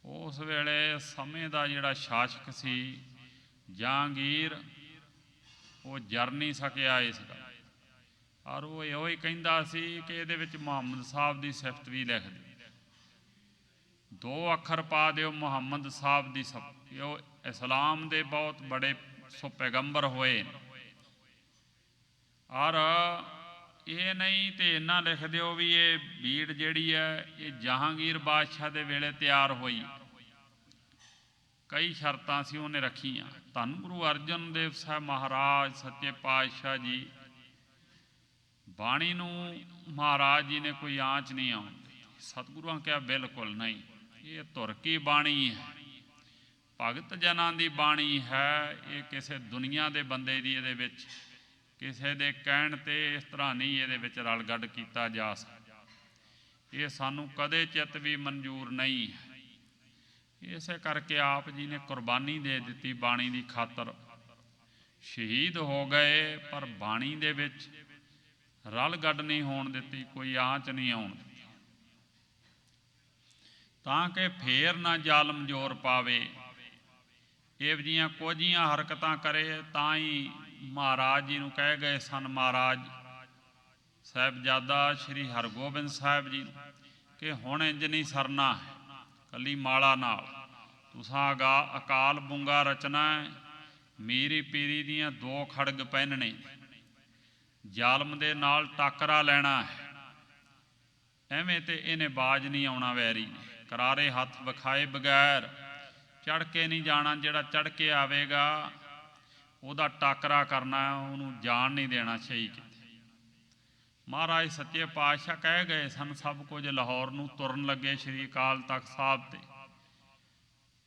D: ਉਸ ਵੇਲੇ ਸਮੇਂ ਦਾ ਜਿਹੜਾ ਸ਼ਾਸਕ ਸੀ ਜਹਾਂਗੀਰ, ਉਹ ਜਰ ਨਹੀਂ ਸਕਿਆ ਇਸ ਗੱਲ, ਔਰ ਉਹ ਇਹੋ ਹੀ ਕਹਿੰਦਾ ਸੀ ਕਿ ਇਹਦੇ ਵਿੱਚ ਮੁਹੰਮਦ ਸਾਹਿਬ ਦੀ ਸਿਫਤ ਵੀ ਲਿਖ ਦਿਓ, 2 ਅੱਖਰ ਪਾ ਦਿਓ ਮੁਹੰਮਦ ਸਾਹਿਬ ਦੀ ਸਿਫਤ। ਉਹ ਇਸਲਾਮ ਦੇ ਬਹੁਤ ਬੜੇ ਸੋ ਪੈਗੰਬਰ ਹੋਏ ਨੇ, ਔਰ ਇਹ ਨਹੀਂ ਤੇ ਇੰਨਾ ਲਿਖ ਦਿਓ ਵੀ ਇਹ ਬੀੜ ਜਿਹੜੀ ਹੈ ਇਹ ਜਹਾਂਗੀਰ ਬਾਦਸ਼ਾਹ ਦੇ ਵੇਲੇ ਤਿਆਰ ਹੋਈ। ਕਈ ਸ਼ਰਤਾਂ ਸੀ ਉਹਨੇ ਰੱਖੀਆਂ। ਧੰਨ ਗੁਰੂ ਅਰਜਨ ਦੇਵ ਸਾਹਿਬ ਮਹਾਰਾਜ ਸੱਚੇ ਪਾਤਸ਼ਾਹ ਜੀ ਬਾਣੀ ਨੂੰ ਮਹਾਰਾਜ ਜੀ ਨੇ ਕੋਈ ਆਂਚ ਨਹੀਂ ਆਉਣ ਦਿੱਤੀ। ਸਤਿਗੁਰਾਂ ਕਿਹਾ ਬਿਲਕੁਲ ਨਹੀਂ, ਇਹ ਧੁਰ ਕੀ ਬਾਣੀ ਹੈ, ਭਗਤ ਜਨਾਂ ਦੀ ਬਾਣੀ ਹੈ, ਇਹ ਕਿਸੇ ਦੁਨੀਆ ਦੇ ਬੰਦੇ ਦੀ ਇਹਦੇ ਵਿੱਚ ਕਿਸੇ ਦੇ ਕਹਿਣ 'ਤੇ ਇਸ ਤਰ੍ਹਾਂ ਨਹੀਂ ਇਹਦੇ ਵਿੱਚ ਰਲ ਗੱਡ ਕੀਤਾ ਜਾ ਸਕਦਾ। ਇਹ ਸਾਨੂੰ ਕਦੇ ਚਿੱਤ ਵੀ ਮਨਜ਼ੂਰ ਨਹੀਂ ਹੈ। ਇਸੇ ਕਰਕੇ ਆਪ ਜੀ ਨੇ ਕੁਰਬਾਨੀ ਦੇ ਦਿੱਤੀ ਬਾਣੀ ਦੀ ਖਾਤਰ, ਸ਼ਹੀਦ ਹੋ ਗਏ, ਪਰ ਬਾਣੀ ਦੇ ਵਿੱਚ ਰਲ ਗੱਡ ਨਹੀਂ ਹੋਣ ਦਿੱਤੀ, ਕੋਈ ਆਂਚ ਨਹੀਂ ਆਉਣ ਦਿੱਤੀ। ਤਾਂ ਕਿ ਫੇਰ ਨਾ ਜ਼ਾਲਮ ਜ਼ੋਰ ਪਾਵੇ। ਇਹੋ ਜਿਹੀਆਂ ਕੁਝੀਆਂ ਹਰਕਤਾਂ ਕਰੇ ਤਾਂ ਹੀ ਮਹਾਰਾਜ ਜੀ ਨੂੰ ਕਹਿ ਗਏ ਸਨ, ਮਹਾਰਾਜ ਸਾਹਿਬਜ਼ਾਦਾ ਸ਼੍ਰੀ ਹਰਗੋਬਿੰਦ ਸਾਹਿਬ ਜੀ, ਕਿ ਹੁਣ ਇੰਜ ਨਹੀਂ ਸਰਨਾ ਕੱਲੀ ਮਾਲਾ ਨਾਲ, ਤੁਸਾਂ ਅਕਾਲ ਬੁੰਗਾ ਰਚਨਾ ਹੈ, ਮੀਰੀ ਪੀਰੀ ਦੀਆਂ 2 ਖੜਗ ਪਹਿਨਣੇ, ਜ਼ਾਲਮ ਦੇ ਨਾਲ ਟਾਕਰਾ ਲੈਣਾ ਹੈ। ਐਵੇਂ ਤੇ ਇਹਨੇ ਬਾਜ ਨਹੀਂ ਆਉਣਾ ਵੈਰੀ ਨੇ, ਕਰਾਰੇ ਹੱਥ ਵਿਖਾਏ ਬਗੈਰ ਚੜ੍ਹ ਕੇ ਨਹੀਂ ਜਾਣਾ। ਜਿਹੜਾ ਚੜ੍ਹ ਕੇ ਆਵੇਗਾ ਉਹਦਾ ਟਾਕਰਾ ਕਰਨਾ, ਉਹਨੂੰ ਜਾਣ ਨਹੀਂ ਦੇਣਾ ਸਹੀ ਕਿਤੇ। ਮਹਾਰਾਜ ਸੱਚੇ ਪਾਤਸ਼ਾਹ ਕਹਿ ਗਏ ਸਨ ਸਭ ਕੁਝ। ਲਾਹੌਰ ਨੂੰ ਤੁਰਨ ਲੱਗੇ ਸ਼੍ਰੀ ਅਕਾਲ ਤਖਤ ਸਾਹਿਬ ਤੇ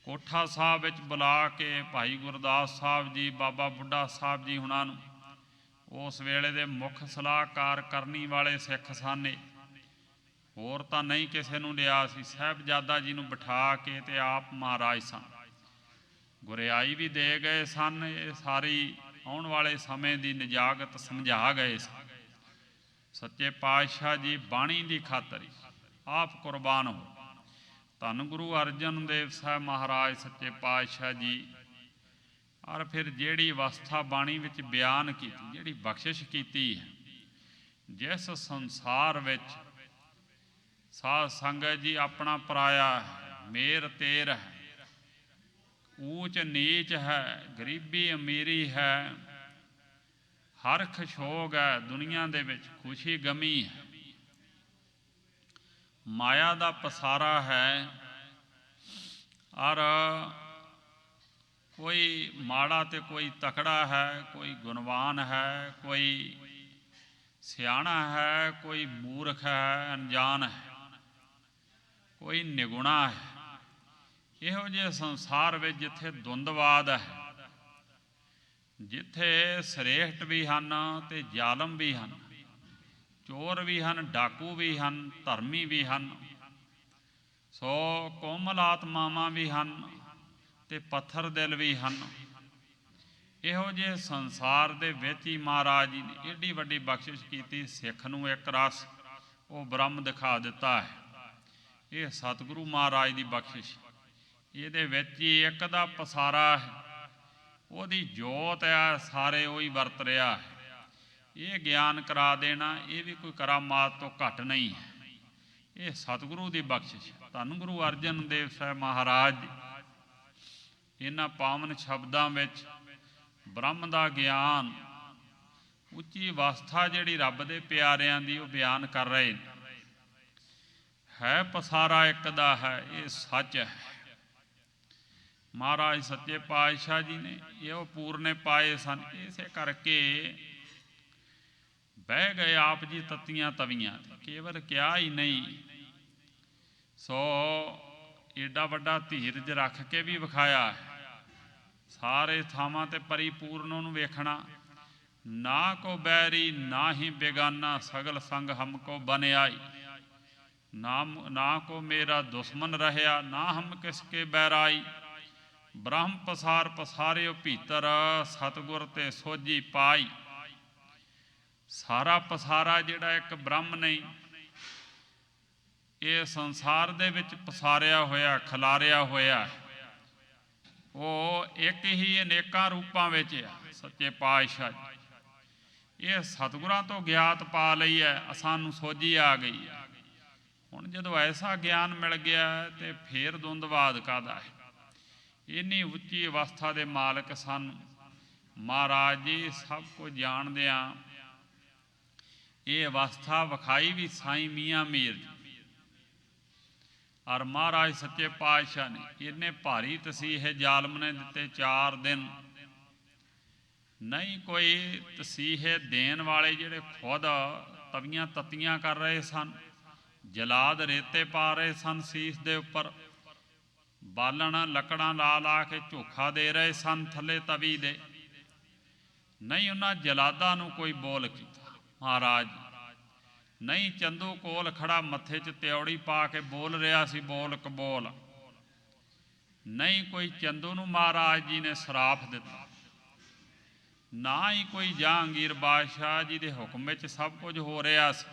D: ਕੋਠਾ ਸਾਹਿਬ ਵਿੱਚ ਬੁਲਾ ਕੇ ਭਾਈ ਗੁਰਦਾਸ ਸਾਹਿਬ ਜੀ, ਬਾਬਾ ਬੁੱਢਾ ਸਾਹਿਬ ਜੀ ਹੁਣਾਂ ਨੂੰ, ਉਸ ਵੇਲੇ ਦੇ ਮੁੱਖ ਸਲਾਹਕਾਰ ਕਰਨੀ ਵਾਲੇ ਸਿੱਖ ਸਨ, ਹੋਰ ਤਾਂ ਨਹੀਂ ਕਿਸੇ ਨੂੰ ਲਿਆ ਸੀ। ਸਾਹਿਬਜ਼ਾਦਾ ਜੀ ਨੂੰ ਬਿਠਾ ਕੇ ਤੇ ਆਪ ਮਹਾਰਾਜ ਸਨ, ਗੁਰਿਆਈ ਵੀ ਦੇ ਗਏ ਸਨ। ਇਹ ਸਾਰੀ ਆਉਣ ਵਾਲੇ ਸਮੇਂ ਦੀ ਨਿਜਾਗਤ ਸਮਝਾ ਗਏ ਸਨ। ਸੱਚੇ ਪਾਤਸ਼ਾਹ ਜੀ ਬਾਣੀ ਦੀ ਖਾਤਰ ਆਪ ਕੁਰਬਾਨ ਹੋ। ਧੰਨ ਗੁਰੂ ਅਰਜਨ ਦੇਵ ਸਾਹਿਬ ਮਹਾਰਾਜ ਸੱਚੇ ਪਾਤਸ਼ਾਹ ਜੀ, ਔਰ ਫਿਰ ਜਿਹੜੀ ਅਵਸਥਾ ਬਾਣੀ ਵਿੱਚ ਬਿਆਨ ਕੀਤੀ, ਜਿਹੜੀ ਬਖਸ਼ਿਸ਼ ਕੀਤੀ ਹੈ, ਜਿਸ ਸੰਸਾਰ ਵਿੱਚ ਸਾਧ ਸੰਗਤ ਜੀ ਆਪਣਾ ਪਰਾਇਆ ਹੈ, ਮੇਰ ਤੇਰ ਹੈ, ਊਚ ਨੀਚ ਹੈ, ਗਰੀਬੀ ਅਮੀਰੀ ਹੈ, ਹਰਖ ਸ਼ੋਗ ਹੈ, ਦੁਨੀਆ ਦੇ ਵਿੱਚ ਖੁਸ਼ੀ ਗਮੀ ਹੈ, ਮਾਇਆ ਦਾ ਪਸਾਰਾ ਹੈ, ਔਰ ਕੋਈ ਮਾੜਾ ਤੇ ਕੋਈ ਤਕੜਾ ਹੈ, ਕੋਈ ਗੁਣਵਾਨ ਹੈ, ਕੋਈ ਸਿਆਣਾ ਹੈ, ਕੋਈ ਮੂਰਖ ਹੈ, ਅਣਜਾਣ ਹੈ, ਕੋਈ ਨਿਗੁਣਾ ਹੈ। ਇਹੋ ਜਿਹੇ ਸੰਸਾਰ ਵਿੱਚ ਜਿੱਥੇ ਦੁੰਦਵਾਦ ਹੈ, ਜਿੱਥੇ ਸ੍ਰੇਸ਼ਟ ਵੀ ਹਨ ਤੇ ਜ਼ਾਲਮ ਵੀ ਹਨ, ਚੋਰ ਵੀ ਹਨ, ਡਾਕੂ ਵੀ ਹਨ, ਧਰਮੀ ਵੀ ਹਨ, ਸੋ ਕੋਮਲ ਆਤਮਾਵਾਂ ਵੀ ਹਨ ਤੇ ਪੱਥਰ ਦਿਲ ਵੀ ਹਨ। ਇਹੋ ਜਿਹੇ ਸੰਸਾਰ ਦੇ ਵਿੱਚ ਹੀ ਮਹਾਰਾਜ ਜੀ ਨੇ ਏਡੀ ਵੱਡੀ ਬਖਸ਼ਿਸ਼ ਕੀਤੀ। ਸਿੱਖ ਨੂੰ ਇੱਕ ਰਸ ਉਹ ਬ੍ਰਹਮ ਦਿਖਾ ਦਿੱਤਾ ਹੈ। ਇਹ ਸਤਿਗੁਰੂ ਮਹਾਰਾਜ ਦੀ ਬਖਸ਼ਿਸ਼। ਇਹਦੇ ਵਿੱਚ ਹੀ ਇੱਕ ਦਾ ਪਸਾਰਾ ਹੈ, ਉਹਦੀ ਜੋਤ ਹੈ, ਸਾਰੇ ਉਹੀ ਵਰਤ ਰਿਹਾ ਹੈ। ਇਹ ਗਿਆਨ ਕਰਾ ਦੇਣਾ ਇਹ ਵੀ ਕੋਈ ਕਰਾਮਾਤ ਤੋਂ ਘੱਟ ਨਹੀਂ ਹੈ, ਇਹ ਸਤਿਗੁਰੂ ਦੀ ਬਖਸ਼ਿਸ਼। ਧੰਨ ਗੁਰੂ ਅਰਜਨ ਦੇਵ ਸਾਹਿਬ ਮਹਾਰਾਜ ਇਹਨਾਂ ਪਾਵਨ ਸ਼ਬਦਾਂ ਵਿੱਚ ਬ੍ਰਹਮ ਦਾ ਗਿਆਨ, ਉੱਚੀ ਅਵਸਥਾ ਜਿਹੜੀ ਰੱਬ ਦੇ ਪਿਆਰਿਆਂ ਦੀ, ਉਹ ਬਿਆਨ ਕਰ ਰਹੇ ਨੇ। ਹੈ ਪਸਾਰਾ ਇੱਕ ਦਾ ਹੈ, ਇਹ ਸੱਚ ਹੈ। ਮਹਾਰਾਜ ਸੱਚੇ ਪਾਤਸ਼ਾਹ ਜੀ ਨੇ ਇਹੋ ਪੂਰਨੇ ਪਾਏ ਸਨ। ਇਸੇ ਕਰਕੇ ਬਹਿ ਗਏ ਆਪ ਜੀ ਤੱਤੀਆਂ ਤਵੀਆਂ ਤੇ, ਕੇਵਲ ਕਿਹਾ ਹੀ ਨਹੀਂ, ਸੋ ਏਡਾ ਵੱਡਾ ਧੀਰਜ ਰੱਖ ਕੇ ਵੀ ਵਿਖਾਇਆ ਹੈ। ਸਾਰੇ ਥਾਵਾਂ ਤੇ ਪਰਿਪੂਰਨ ਉਹਨੂੰ ਵੇਖਣਾ। ਨਾ ਕੋ ਬੈਰੀ ਨਾ ਹੀ ਬੇਗਾਨਾ, ਸਗਲ ਸੰਗ ਹਮਕੋ ਬਨਿਆਈ। ਨਾ ਕੋ ਮੇਰਾ ਦੁਸ਼ਮਨ ਰਹਿਆ, ਨਾ ਹਮ ਕਿਸਕੇ ਬੈਰਾਈ। ਬ੍ਰਹਮ ਪਸਾਰ ਪਸਾਰਿਓ ਭੀਤਰ, ਸਤਿਗੁਰ ਤੇ ਸੋਝੀ ਪਾਈ। ਸਾਰਾ ਪਸਾਰਾ ਜਿਹੜਾ ਇੱਕ ਬ੍ਰਹਮ ਨਹੀਂ, ਇਹ ਸੰਸਾਰ ਦੇ ਵਿੱਚ ਪਸਾਰਿਆ ਹੋਇਆ, ਖਿਲਾਰਿਆ ਹੋਇਆ, ਉਹ ਇੱਕ ਹੀ ਅਨੇਕਾਂ ਰੂਪਾਂ ਵਿੱਚ ਆ। ਸੱਚੇ ਪਾਤਸ਼ਾਹ ਇਹ ਸਤਿਗੁਰਾਂ ਤੋਂ ਗਿਆਤ ਪਾ ਲਈ ਹੈ, ਸਾਨੂੰ ਸੋਝੀ ਆ ਗਈ ਹੈ। ਹੁਣ ਜਦੋਂ ਐਸਾ ਗਿਆਨ ਮਿਲ ਗਿਆ ਤੇ ਫੇਰ ਦੁੰਦਵਾਦ ਕਾਹਦਾ ਹੈ। ਇੰਨੀ ਉੱਚੀ ਅਵਸਥਾ ਦੇ ਮਾਲਕ ਸਨ ਮਹਾਰਾਜ ਜੀ। ਸਭ ਕੁਝ ਜਾਣਦਿਆਂ ਇਹ ਅਵਸਥਾ ਵਿਖਾਈ ਵੀ ਸਾਈਂ ਮੀਆਂ ਮੀਰ ਜੀ ਔਰ ਮਹਾਰਾਜ ਸੱਚੇ ਪਾਤਸ਼ਾਹ ਨੇ। ਇੰਨੇ ਭਾਰੀ ਤਸੀਹੇ ਜ਼ਾਲਮ ਨੇ ਦਿੱਤੇ 4 ਦਿਨ। ਨਹੀਂ ਕੋਈ ਤਸੀਹੇ ਦੇਣ ਵਾਲੇ ਜਿਹੜੇ ਖੁਦ ਤਵੀਆਂ ਤੱਤੀਆਂ ਕਰ ਰਹੇ ਸਨ, ਜਲਾਦ ਰੇਤੇ ਪਾ ਰਹੇ ਸਨ ਸੀਸ ਦੇ ਉੱਪਰ, ਬਾਲਣ ਲੱਕੜਾਂ ਲਾ ਲਾ ਕੇ ਝੋਖਾ ਦੇ ਰਹੇ ਸਨ ਥੱਲੇ ਤਵੀ ਦੇ। ਨਹੀਂ ਉਹਨਾਂ ਜਲਾਦਾਂ ਨੂੰ ਕੋਈ ਬੋਲ ਕੀਤਾ ਮਹਾਰਾਜ। ਨਹੀਂ ਚੰਦੂ ਕੋਲ ਖੜਾ ਮੱਥੇ 'ਚ ਤਿਉੜੀ ਪਾ ਕੇ ਬੋਲ ਰਿਹਾ ਸੀ, ਬੋਲ ਕਬੋਲ। ਨਹੀਂ ਕੋਈ ਚੰਦੂ ਨੂੰ ਮਹਾਰਾਜ ਜੀ ਨੇ ਸਰਾਪ ਦਿੱਤਾ। ਨਾ ਹੀ ਕੋਈ ਜਹਾਂਗੀਰ ਬਾਦਸ਼ਾਹ ਜੀ ਦੇ ਹੁਕਮ ਵਿੱਚ ਸਭ ਕੁਝ ਹੋ ਰਿਹਾ ਸੀ।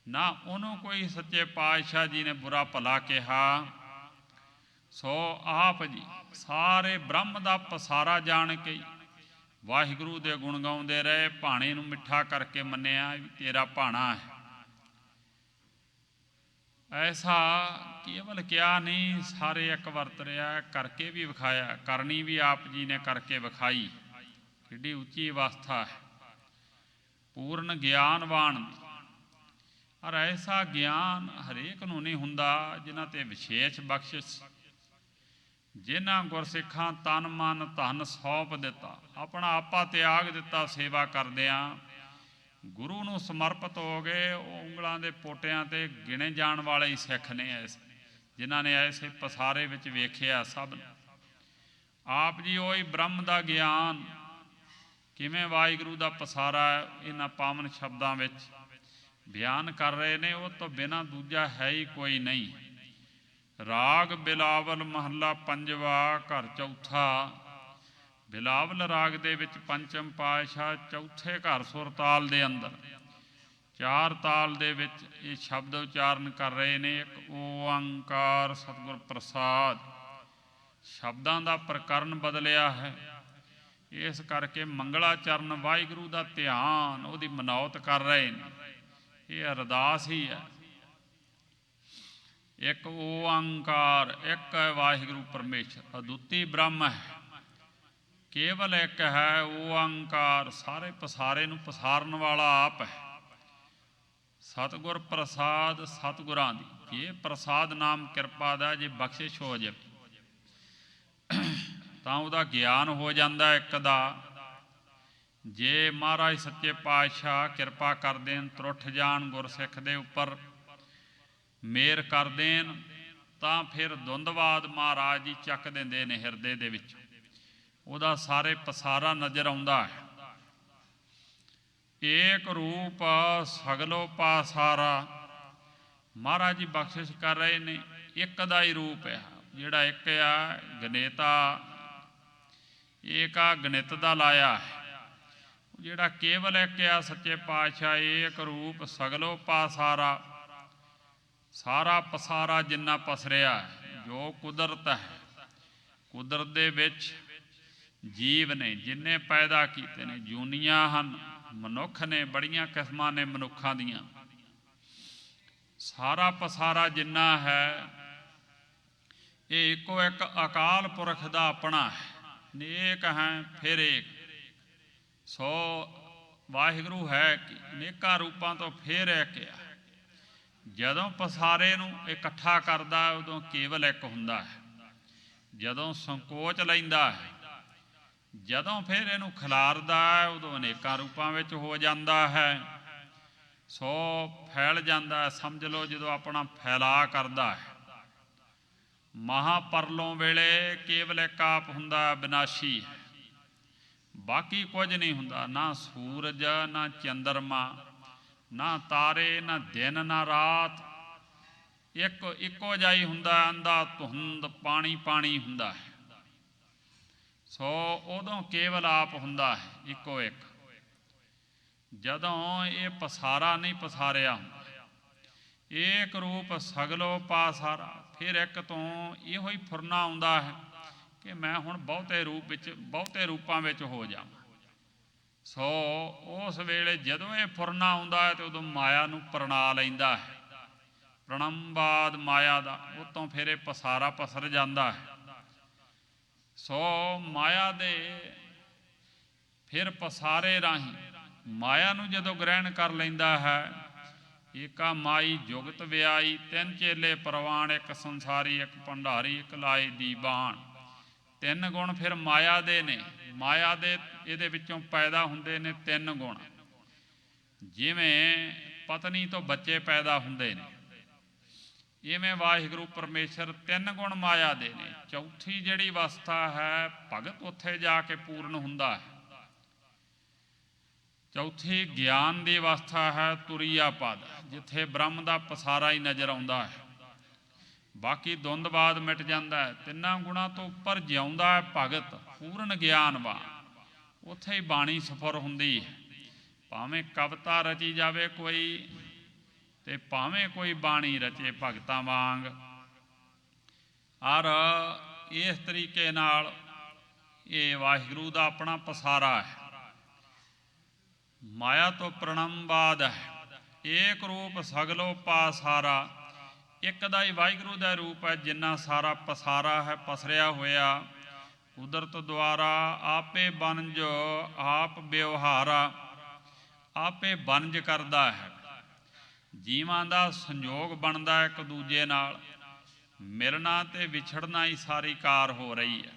D: ਨਾ ਉਹਨੂੰ ਕੋਈ ਸੱਚੇ ਪਾਤਸ਼ਾਹ ਜੀ ਨੇ ਬੁਰਾ ਭਲਾ ਕਿਹਾ। ਸੋ ਆਪ ਜੀ ਸਾਰੇ ਬ੍ਰਹਮ ਦਾ ਪਸਾਰਾ ਜਾਣ ਕੇ ਵਾਹਿਗੁਰੂ ਦੇ ਗੁਣ ਗਾਉਂਦੇ ਰਹੇ, ਭਾਣੇ ਨੂੰ ਮਿੱਠਾ ਕਰਕੇ ਮੰਨਿਆ ਵੀ ਤੇਰਾ ਭਾਣਾ ਹੈ। ਐਸਾ ਕੇਵਲ ਕਿਹਾ ਨਹੀਂ, ਸਾਰੇ ਇੱਕ ਵਰਤ ਰਿਹਾ, ਕਰਕੇ ਵੀ ਵਿਖਾਇਆ। ਕਰਨੀ ਵੀ ਆਪ ਜੀ ਨੇ ਕਰਕੇ ਵਿਖਾਈ। ਕਿੱਡੀ ਉੱਚੀ ਅਵਸਥਾ ਹੈ ਪੂਰਨ ਗਿਆਨਵਾਨ ਦੀ। ਔਰ ਐਸਾ ਗਿਆਨ ਹਰੇਕ ਨੂੰ ਨਹੀਂ ਹੁੰਦਾ, ਜਿਨ੍ਹਾਂ 'ਤੇ ਵਿਸ਼ੇਸ਼ ਬਖਸ਼ਿਸ਼, ਜਿਨ੍ਹਾਂ ਗੁਰਸਿੱਖਾਂ ਤਨ ਮਨ ਧਨ ਸੌਂਪ ਦਿੱਤਾ, ਆਪਣਾ ਆਪਾ ਤਿਆਗ ਦਿੱਤਾ ਸੇਵਾ ਕਰਦਿਆਂ, ਗੁਰੂ ਨੂੰ ਸਮਰਪਿਤ ਹੋ ਗਏ। ਉਹ ਉਂਗਲਾਂ ਦੇ ਪੋਟਿਆਂ 'ਤੇ ਗਿਣੇ ਜਾਣ ਵਾਲੇ ਹੀ ਸਿੱਖ ਨੇ ਐਸੇ, ਜਿਨ੍ਹਾਂ ਨੇ ਐਸੇ ਪਸਾਰੇ ਵਿੱਚ ਵੇਖਿਆ ਸਭ ਨੂੰ। ਆਪ ਜੀ ਉਹੀ ਬ੍ਰਹਮ ਦਾ ਗਿਆਨ ਕਿਵੇਂ ਵਾਹਿਗੁਰੂ ਦਾ ਪਸਾਰਾ ਇਹਨਾਂ ਪਾਵਨ ਸ਼ਬਦਾਂ ਵਿੱਚ ਬਿਆਨ ਕਰ ਰਹੇ ਨੇ। ਉਹ ਤੋਂ ਬਿਨਾਂ ਦੂਜਾ ਹੈ ਹੀ ਕੋਈ ਨਹੀਂ। ਰਾਗ ਬਿਲਾਵਲ ਮਹੱਲਾ ਪੰਜਵਾ, ਘਰ ਚੌਥਾ। ਬਿਲਾਵਲ ਰਾਗ ਦੇ ਵਿੱਚ ਪੰਚਮ ਪਾਤਸ਼ਾਹ ਚੌਥੇ ਘਰ ਸੁਰਤਾਲ ਦੇ ਅੰਦਰ 4 ਤਾਲ ਦੇ ਵਿੱਚ ਇਹ ਸ਼ਬਦ ਉਚਾਰਨ ਕਰ ਰਹੇ ਨੇ। ਇੱਕ ਓੰਕਾਰ ਸਤਿਗੁਰ ਪ੍ਰਸਾਦ। ਸ਼ਬਦਾਂ ਦਾ ਪ੍ਰਕਰਨ ਬਦਲਿਆ ਹੈ, ਇਸ ਕਰਕੇ ਮੰਗਲਾਚਰਨ ਵਾਹਿਗੁਰੂ ਦਾ ਧਿਆਨ, ਉਹਦੀ ਮਨੌਤ ਕਰ ਰਹੇ ਨੇ। ਇਹ ਅਰਦਾਸ ਹੀ ਹੈ। ਇੱਕ ਓੰਕਾਰ, ਇੱਕ ਹੈ ਵਾਹਿਗੁਰੂ ਪਰਮੇਸ਼ਰ, ਅਦੁੱਤੀ ਬ੍ਰਹਮ ਹੈ, ਕੇਵਲ ਇੱਕ ਹੈ ਓੰਕਾਰ। ਸਾਰੇ ਪਸਾਰੇ ਨੂੰ ਪਸਾਰਨ ਵਾਲਾ ਆਪ ਹੈ। ਸਤਿਗੁਰ ਪ੍ਰਸਾਦ, ਸਤਿਗੁਰਾਂ ਦੀ ਜੇ ਪ੍ਰਸਾਦ ਨਾਮ ਕਿਰਪਾ ਦਾ ਜੇ ਬਖਸ਼ਿਸ਼ ਹੋ ਜਾਵੇ ਤਾਂ ਉਹਦਾ ਗਿਆਨ ਹੋ ਜਾਂਦਾ ਇੱਕ ਦਾ। ਜੇ ਮਹਾਰਾਜ ਸੱਚੇ ਪਾਤਸ਼ਾਹ ਕਿਰਪਾ ਕਰ ਦੇਣ, ਤਰੁੱਠ ਜਾਣ ਗੁਰਸਿੱਖ ਦੇ ਉੱਪਰ, ਮੇਰ ਕਰ ਦੇਣ, ਤਾਂ ਫਿਰ ਦੁੰਦਵਾਦ ਮਹਾਰਾਜ ਜੀ ਚੱਕ ਦਿੰਦੇ ਨੇ ਹਿਰਦੇ ਦੇ ਵਿੱਚ। ਉਹਦਾ ਸਾਰੇ ਪਸਾਰਾ ਨਜ਼ਰ ਆਉਂਦਾ ਹੈ। ਏਕ ਰੂਪ ਸਗਲੋ ਪਾਸਾਰਾ, ਮਹਾਰਾਜ ਜੀ ਬਖਸ਼ਿਸ਼ ਕਰ ਰਹੇ ਨੇ। ਇੱਕ ਦਾ ਹੀ ਰੂਪ ਹੈ, ਜਿਹੜਾ ਇੱਕ ਆ ਗਣੇਤਾ, ਏਕਾ ਗਣਿਤ ਦਾ ਲਾਇਆ ਹੈ। ਜਿਹੜਾ ਕੇਵਲ ਇੱਕ ਆ ਸੱਚੇ ਪਾਤਸ਼ਾਹ, ਏਕ ਰੂਪ ਸਗਲੋ ਪਾਸਾਰਾ, ਸਾਰਾ ਪਸਾਰਾ ਜਿੰਨਾ ਪਸਰਿਆ ਜੋ ਕੁਦਰਤ ਹੈ, ਕੁਦਰਤ ਦੇ ਵਿੱਚ ਜੀਵ ਨੇ ਜਿੰਨੇ ਪੈਦਾ ਕੀਤੇ ਨੇ, ਜੂਨੀਆਂ ਹਨ, ਮਨੁੱਖ ਨੇ, ਬੜੀਆਂ ਕਿਸਮਾਂ ਨੇ ਮਨੁੱਖਾਂ ਦੀਆਂ, ਸਾਰਾ ਪਸਾਰਾ ਜਿੰਨਾ ਹੈ ਇਹ ਇੱਕੋ ਇੱਕ ਅਕਾਲ ਪੁਰਖ ਦਾ ਆਪਣਾ ਹੈ। ਨੇਕ ਹੈ ਫਿਰ ਏਕ। ਸੋ ਵਾਹਿਗੁਰੂ ਹੈ ਕਿ ਅਨੇਕਾਂ ਰੂਪਾਂ ਤੋਂ ਫਿਰ ਇੱਕ ਆ। ਜਦੋਂ ਪਸਾਰੇ ਨੂੰ ਇਕੱਠਾ ਕਰਦਾ ਉਦੋਂ ਕੇਵਲ ਇੱਕ ਹੁੰਦਾ ਹੈ। ਜਦੋਂ ਸੰਕੋਚ ਲੈਂਦਾ ਹੈ, ਜਦੋਂ ਫਿਰ ਇਹਨੂੰ ਖਿਲਾਰਦਾ ਹੈ, ਉਦੋਂ ਅਨੇਕਾਂ ਰੂਪਾਂ ਵਿੱਚ ਹੋ ਜਾਂਦਾ ਹੈ। ਸੋ ਫੈਲ ਜਾਂਦਾ ਹੈ। ਸਮਝ ਲਓ ਜਦੋਂ ਆਪਣਾ ਫੈਲਾ ਕਰਦਾ ਹੈ। ਮਹਾਪਰਲੋਂ ਵੇਲੇ ਕੇਵਲ ਇੱਕ ਆਪ ਹੁੰਦਾ, ਵਿਨਾਸ਼ੀ, ਬਾਕੀ ਕੁਝ ਨਹੀਂ ਹੁੰਦਾ। ਨਾ ਸੂਰਜ, ਨਾ ਚੰਦਰਮਾ, ਨਾ ਤਾਰੇ, ਨਾ ਦਿਨ, ਨਾ ਰਾਤ। ਇੱਕੋ ਜਿਹਾ ਹੀ ਹੁੰਦਾ, ਅੰਧਾ ਧੁੰਦ, ਪਾਣੀ ਪਾਣੀ ਹੁੰਦਾ ਹੈ। ਸੋ ਉਦੋਂ ਕੇਵਲ ਆਪ ਹੁੰਦਾ ਹੈ, ਇੱਕੋ ਇੱਕ। ਜਦੋਂ ਇਹ ਪਸਾਰਾ ਨਹੀਂ ਪਸਾਰਿਆ ਹੁੰਦਾ, ਏਕ ਰੂਪ ਸਗਲੋ ਪਾਸਾਰਾ, ਫਿਰ ਇੱਕ ਤੋਂ ਇਹੋ ਹੀ ਫੁਰਨਾ ਆਉਂਦਾ ਹੈ ਕਿ ਮੈਂ ਹੁਣ ਬਹੁਤੇ ਰੂਪਾਂ ਵਿੱਚ ਹੋ ਜਾਵਾਂ। ਸੋ ਉਸ ਵੇਲੇ ਜਦੋਂ ਇਹ ਫੁਰਨਾ ਆਉਂਦਾ ਹੈ ਤੇ ਉਦੋਂ ਮਾਇਆ ਨੂੰ ਪ੍ਰਣਾ ਲੈਂਦਾ ਹੈ। ਪ੍ਰਣੰਬਾਦ ਮਾਇਆ ਦਾ, ਉਤੋਂ ਫਿਰ ਇਹ ਪਸਾਰਾ ਪਸਰ ਜਾਂਦਾ ਹੈ। ਸੋ ਮਾਇਆ ਦੇ ਫਿਰ ਪਸਾਰੇ ਰਾਹੀਂ ਮਾਇਆ ਨੂੰ ਜਦੋਂ ਗ੍ਰਹਿਣ ਕਰ ਲੈਂਦਾ ਹੈ, ਏਕਾ ਮਾਈ ਜੁਗਤ ਵਿਆਈ, 3 ਚੇਲੇ ਪ੍ਰਵਾਨ, ਇੱਕ ਸੰਸਾਰੀ, ਇੱਕ ਭੰਡਾਰੀ, ਇੱਕ ਲਾਏ ਦੀਵਾਨ। 3 ਗੁਣ ਫਿਰ ਮਾਇਆ ਦੇ ਨੇ। ਮਾਇਆ ਦੇ ਇਹਦੇ ਵਿੱਚੋਂ ਪੈਦਾ ਹੁੰਦੇ ਨੇ 3 ਗੁਣ। ਜਿਵੇਂ ਪਤਨੀ ਤੋਂ ਬੱਚੇ ਪੈਦਾ ਹੁੰਦੇ ਨੇ, ਇਵੇਂ ਵਾਹਿਗੁਰੂ ਪਰਮੇਸ਼ਰ 3 ਗੁਣ ਮਾਇਆ ਦੇ ਨੇ। ਚੌਥੀ ਜਿਹੜੀ ਅਵਸਥਾ ਹੈ ਭਗਤ, ਉੱਥੇ ਜਾ ਕੇ ਪੂਰਨ ਹੁੰਦਾ ਹੈ। ਚੌਥੀ ਗਿਆਨ ਦੀ ਅਵਸਥਾ ਹੈ, ਤੁਰੀਆ ਪਦ, ਜਿੱਥੇ ਬ੍ਰਹਮ ਦਾ ਪਸਾਰਾ ਹੀ ਨਜ਼ਰ ਆਉਂਦਾ ਹੈ। ਬਾਕੀ ਦੁੰਦਵਾਦ ਮਿਟ ਜਾਂਦਾ ਹੈ। 3 ਗੁਣਾਂ ਤੋਂ ਉੱਪਰ ਜਿਉਂਦਾ ਹੈ ਭਗਤ, ਪੂਰਨ ਗਿਆਨਵਾਨ। ਉੱਥੇ ਹੀ ਬਾਣੀ ਸਫਰ ਹੁੰਦੀ ਹੈ। ਭਾਵੇਂ ਕਵਿਤਾ ਰਚੀ ਜਾਵੇ ਕੋਈ ਤੇ ਭਾਵੇਂ ਕੋਈ ਬਾਣੀ ਰਚੇ ਭਗਤਾਂ ਵਾਂਗ। ਔਰ ਇਸ ਤਰੀਕੇ ਨਾਲ ਇਹ ਵਾਹਿਗੁਰੂ ਦਾ ਆਪਣਾ ਪਸਾਰਾ ਹੈ। ਮਾਇਆ ਤੋਂ ਪ੍ਰਣੰਬਾਦ ਹੈ, ਏਕ ਰੂਪ ਸਗਲੋ ਪਾਸਾਰਾ। ਇੱਕ ਦਾ ਹੀ ਵਾਹਿਗੁਰੂ ਦਾ ਰੂਪ ਹੈ, ਜਿੰਨਾ ਸਾਰਾ ਪਸਾਰਾ ਹੈ, ਪਸਰਿਆ ਹੋਇਆ। ਕੁਦਰਤ ਦੁਆਰਾ ਆਪੇ ਬਨਜ ਆਪ ਵਿਵਹਾਰਾ, ਆਪੇ ਬਨਜ ਕਰਦਾ ਹੈ। ਜੀਵਾਂ ਦਾ ਸੰਯੋਗ ਬਣਦਾ ਇੱਕ ਦੂਜੇ ਨਾਲ, ਮਿਲਣਾ ਤੇ ਵਿਛੜਨਾ ਹੀ ਸਾਰੀ ਕਾਰ ਹੋ ਰਹੀ ਹੈ।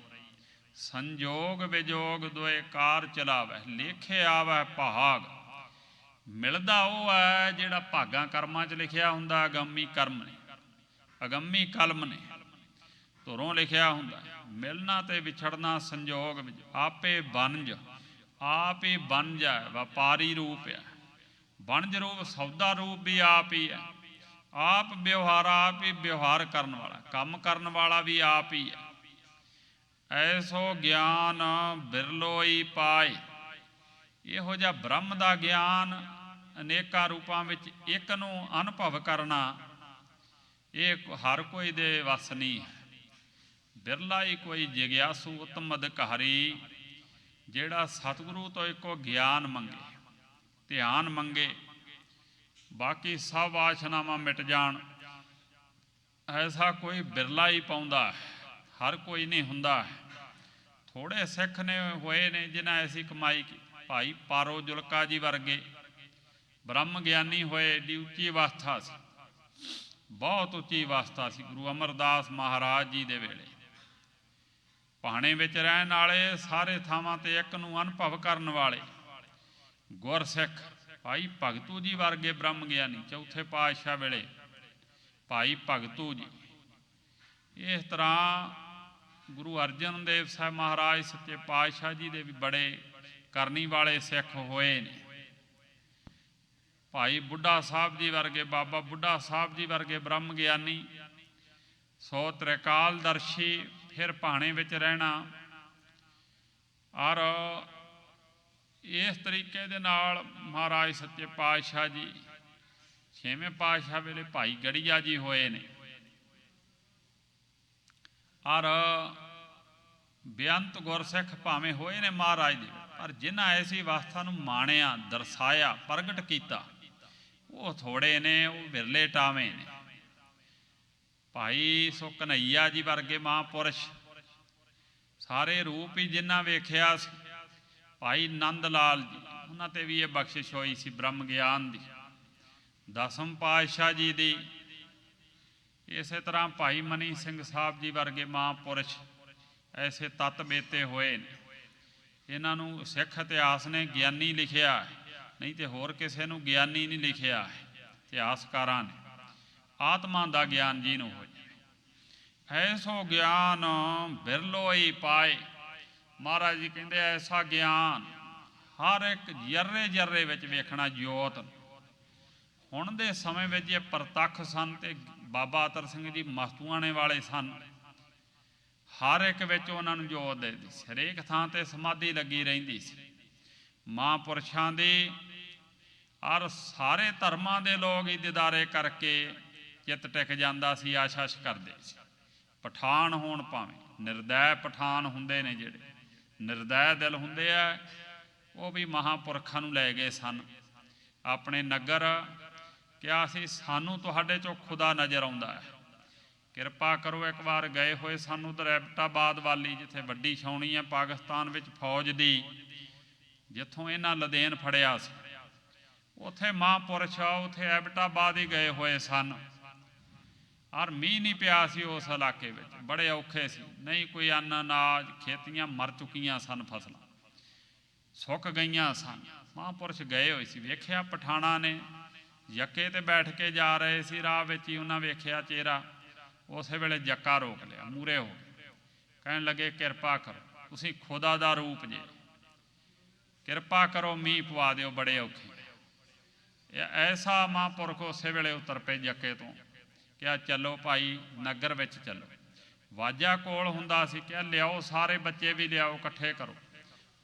D: ਸੰਜੋਗ ਵਿਜੋਗ ਦੋਏ ਕਾਰ ਚਲਾਵੈ, ਲੇਖੇ ਆਵੈ ਭਾਗ। ਮਿਲਦਾ ਉਹ ਹੈ ਜਿਹੜਾ ਭਾਗਾਂ ਕਰਮਾਂ 'ਚ ਲਿਖਿਆ ਹੁੰਦਾ, ਅਗੰਮੀ ਕਰਮ ਨੇ, ਅਗੰਮੀ ਕਲਮ ਨੇ, ਧੁਰੋਂ ਲਿਖਿਆ ਹੁੰਦਾ। ਮਿਲਣਾ ਤੇ ਵਿਛੜਨਾ ਸੰਜੋਗ ਵਿੱਚ, ਆਪੇ ਬਨਜ, ਆਪ ਹੀ ਬਨਜ ਹੈ, ਵਪਾਰੀ ਰੂਪ ਹੈ। ਬਨਜ ਰੂਪ ਸੌਦਾ ਰੂਪ ਵੀ ਆਪ ਹੀ ਹੈ। ਆਪ ਵਿਵਹਾਰਾ, ਆਪ ਹੀ ਵਿਵਹਾਰ ਕਰਨ ਵਾਲਾ, ਕੰਮ ਕਰਨ ਵਾਲਾ ਵੀ ਆਪ ਹੀ ਹੈ। ਐਸੋ ਗਿਆਨ ਬਿਰਲੋਈ ਪਾਏ। ਇਹੋ ਜਿਹਾ ਬ੍ਰਹਮ ਦਾ ਗਿਆਨ ਅਨੇਕਾਂ ਰੂਪਾਂ ਵਿੱਚ ਇੱਕ ਨੂੰ ਅਨੁਭਵ ਕਰਨਾ, ਇਹ ਹਰ ਕੋਈ ਦੇ ਵੱਸ ਨਹੀਂ ਹੈ। ਬਿਰਲਾ ਹੀ ਕੋਈ ਜਿਗਿਆਸੂ ਉਤਮ ਅਧਿਕਾਰੀ, ਜਿਹੜਾ ਸਤਿਗੁਰੂ ਤੋਂ ਇੱਕੋ ਗਿਆਨ ਮੰਗੇ, ਧਿਆਨ ਮੰਗੇ, ਬਾਕੀ ਸਭ ਵਾਸ਼ਨਾਵਾਂ ਮਿਟ ਜਾਣ। ਐਸਾ ਕੋਈ ਬਿਰਲਾ ਹੀ ਪਾਉਂਦਾ ਹੈ, ਹਰ ਕੋਈ ਨਹੀਂ ਹੁੰਦਾ। ਥੋੜ੍ਹੇ ਸਿੱਖ ਨੇ ਹੋਏ ਨੇ ਜਿਨ੍ਹਾਂ ਐਸੀ ਕਮਾਈ ਕੀਤੀ। ਭਾਈ ਪਾਰੋ ਜੁਲਕਾ ਜੀ ਵਰਗੇ ਬ੍ਰਹਮ ਗਿਆਨੀ ਹੋਏ, ਏਡੀ ਉੱਚੀ ਅਵਸਥਾ ਸੀ, ਬਹੁਤ ਉੱਚੀ ਅਵਸਥਾ ਸੀ ਗੁਰੂ ਅਮਰਦਾਸ ਮਹਾਰਾਜ ਜੀ ਦੇ ਵੇਲੇ। ਭਾਣੇ ਵਿੱਚ ਰਹਿਣ ਵਾਲੇ, ਸਾਰੇ ਥਾਵਾਂ 'ਤੇ ਇੱਕ ਨੂੰ ਅਨੁਭਵ ਕਰਨ ਵਾਲੇ ਗੁਰਸਿੱਖ। ਭਾਈ ਭਗਤੂ ਜੀ ਵਰਗੇ ਬ੍ਰਹਮ ਗਿਆਨੀ, ਚੌਥੇ ਪਾਤਸ਼ਾਹ ਵੇਲੇ ਭਾਈ ਭਗਤੂ ਜੀ। ਇਸ ਤਰ੍ਹਾਂ ਗੁਰੂ ਅਰਜਨ ਦੇਵ ਸਾਹਿਬ ਮਹਾਰਾਜ ਸੱਚੇ ਪਾਤਸ਼ਾਹ ਜੀ ਦੇ ਵੀ ਬੜੇ ਕਰਨੀ ਵਾਲੇ ਸਿੱਖ ਹੋਏ ਨੇ। ਭਾਈ ਬੁੱਢਾ ਸਾਹਿਬ ਜੀ ਵਰਗੇ, ਬਾਬਾ ਬੁੱਢਾ ਸਾਹਿਬ ਜੀ ਵਰਗੇ ਬ੍ਰਹਮ ਗਿਆਨੀ, ਸੋ ਤ੍ਰਿਕਾਲਦਰਸ਼ੀ। ਫਿਰ ਭਾਣੇ ਵਿੱਚ ਰਹਿਣਾ। ਔਰ ਇਸ ਤਰੀਕੇ ਦੇ ਨਾਲ ਮਹਾਰਾਜ ਸੱਚੇ ਪਾਤਸ਼ਾਹ ਜੀ, ਛੇਵੇਂ ਪਾਤਸ਼ਾਹ ਵੇਲੇ ਭਾਈ ਗੜੀਆ ਜੀ ਹੋਏ ਨੇ। ਔਰ ਬੇਅੰਤ ਗੁਰਸਿੱਖ ਭਾਵੇਂ ਹੋਏ ਨੇ ਮਹਾਰਾਜ ਦੇ, ਪਰ ਜਿਨ੍ਹਾਂ ਐਸੀ ਅਵਸਥਾ ਨੂੰ ਮਾਣਿਆ, ਦਰਸਾਇਆ, ਪ੍ਰਗਟ ਕੀਤਾ, ਉਹ ਥੋੜ੍ਹੇ ਨੇ, ਉਹ ਵਿਰਲੇ ਟਾਵੇਂ ਨੇ। ਭਾਈ ਸੋ ਕਨ੍ਹਈਆ ਜੀ ਵਰਗੇ ਮਹਾਂਪੁਰਸ਼, ਸਾਰੇ ਰੂਪ ਹੀ ਜਿਨ੍ਹਾਂ ਵੇਖਿਆ ਸੀ। ਭਾਈ ਨੰਦ ਲਾਲ ਜੀ, ਉਹਨਾਂ 'ਤੇ ਵੀ ਇਹ ਬਖਸ਼ਿਸ਼ ਹੋਈ ਸੀ ਬ੍ਰਹਮ ਗਿਆਨ ਦੀ। ਦਸਮ ਪਾਤਸ਼ਾਹ ਜੀ ਦੀ। ਇਸੇ ਤਰ੍ਹਾਂ ਭਾਈ ਮਨੀ ਸਿੰਘ ਸਾਹਿਬ ਜੀ ਵਰਗੇ ਮਹਾਂਪੁਰਸ਼ ਐਸੇ ਤੱਤ ਬੇਤੇ ਹੋਏ ਨੇ। ਇਹਨਾਂ ਨੂੰ ਸਿੱਖ ਇਤਿਹਾਸ ਨੇ ਗਿਆਨੀ ਲਿਖਿਆ, ਨਹੀਂ ਤੇ ਹੋਰ ਕਿਸੇ ਨੂੰ ਗਿਆਨੀ ਨਹੀਂ ਲਿਖਿਆ ਇਤਿਹਾਸਕਾਰਾਂ ਨੇ। ਆਤਮਾ ਦਾ ਗਿਆਨ ਜੀ ਨੂੰ ਹੋ ਜਾਵੇ। ਐਸੋ ਗਿਆਨ ਬਿਰਲੋਈ ਪਾਏ। ਮਹਾਰਾਜ ਜੀ ਕਹਿੰਦੇ ਐਸਾ ਗਿਆਨ ਹਰ ਇੱਕ ਜਰਰੇ ਜਰਰੇ ਵਿੱਚ ਵੇਖਣਾ ਜੋਤ। ਹੁਣ ਦੇ ਸਮੇਂ ਵਿੱਚ ਇਹ ਪ੍ਰਤੱਖ ਸਨ ਤੇ ਬਾਬਾ ਅਤਰ ਸਿੰਘ ਜੀ ਮਸਤੂਆਣੇ ਵਾਲੇ ਸਨ। ਹਰ ਇੱਕ ਵਿੱਚ ਉਹਨਾਂ ਨੂੰ ਜੋਤ ਦੇਦੀ ਸੀ। ਹਰੇਕ ਥਾਂ 'ਤੇ ਸਮਾਧੀ ਲੱਗੀ ਰਹਿੰਦੀ ਸੀ ਮਹਾਂਪੁਰਸ਼ਾਂ ਦੀ। ਔਰ ਸਾਰੇ ਧਰਮਾਂ ਦੇ ਲੋਕ ਹੀ ਦੀਦਾਰੇ ਕਰਕੇ ਚਿੱਤ ਟਿਕ ਜਾਂਦਾ ਸੀ, ਆਸ਼ਾਸ਼ ਕਰਦੇ ਸੀ। ਪਠਾਨ ਹੋਣ ਭਾਵੇਂ, ਨਿਰਦੈ ਪਠਾਨ ਹੁੰਦੇ ਨੇ, ਜਿਹੜੇ ਨਿਰਦੈ ਦਿਲ ਹੁੰਦੇ ਆ, ਉਹ ਵੀ ਮਹਾਂਪੁਰਖਾਂ ਨੂੰ ਲੈ ਗਏ ਸਨ ਆਪਣੇ ਨਗਰ। ਕਿਹਾ ਸੀ ਸਾਨੂੰ ਤੁਹਾਡੇ 'ਚੋਂ ਖੁਦਾ ਨਜ਼ਰ ਆਉਂਦਾ ਹੈ, ਕਿਰਪਾ ਕਰੋ। ਇੱਕ ਵਾਰ ਗਏ ਹੋਏ ਸਾਨੂੰ ਉਧਰ ਐਬਟਾਬਾਦ ਵਾਲੀ, ਜਿੱਥੇ ਵੱਡੀ ਛਾਉਣੀ ਹੈ ਪਾਕਿਸਤਾਨ ਵਿੱਚ ਫੌਜ ਦੀ, ਜਿੱਥੋਂ ਇਹਨਾਂ ਲਦੇਨ ਫੜਿਆ ਸੀ, ਉੱਥੇ ਮਹਾਂਪੁਰਸ਼ ਉੱਥੇ ਐਬਟਾਬਾਦ ਹੀ ਗਏ ਹੋਏ ਸਨ। ਔਰ ਮੀਂਹ ਨਹੀਂ ਪਿਆ ਸੀ ਉਸ ਇਲਾਕੇ ਵਿੱਚ, ਬੜੇ ਔਖੇ ਸੀ, ਨਹੀਂ ਕੋਈ ਅੰਨ ਅਨਾਜ, ਖੇਤੀਆਂ ਮਰ ਚੁੱਕੀਆਂ ਸਨ, ਫਸਲਾਂ ਸੁੱਕ ਗਈਆਂ ਸਨ। ਮਹਾਂਪੁਰਸ਼ ਗਏ ਹੋਏ ਸੀ। ਵੇਖਿਆ ਪਠਾਣਾ ਨੇ ਯੱਕੇ 'ਤੇ ਬੈਠ ਕੇ ਜਾ ਰਹੇ ਸੀ, ਰਾਹ ਵਿੱਚ ਹੀ ਉਹਨਾਂ ਵੇਖਿਆ ਚਿਹਰਾ। ਉਸੇ ਵੇਲੇ ਜੱਕਾ ਰੋਕ ਲਿਆ, ਮੂਹਰੇ ਹੋ ਗਏ, ਕਹਿਣ ਲੱਗੇ ਕਿਰਪਾ ਕਰੋ, ਤੁਸੀਂ ਖੁਦਾ ਦਾ ਰੂਪ ਜੇ, ਕਿਰਪਾ ਕਰੋ ਮੀਂਹ ਪਵਾ ਦਿਓ, ਬੜੇ ਔਖੇ। ਐਸਾ ਮਹਾਂਪੁਰਖ ਉਸੇ ਵੇਲੇ ਉਤਰ ਪਏ ਜੱਕੇ ਤੋਂ। ਕਿਹਾ ਚਲੋ ਭਾਈ ਨਗਰ ਵਿੱਚ ਚੱਲੋ। ਵਾਜਾ ਕੋਲ ਹੁੰਦਾ ਸੀ, ਕਿਹਾ ਲਿਆਓ ਸਾਰੇ ਬੱਚੇ ਵੀ ਲਿਆਓ, ਇਕੱਠੇ ਕਰੋ।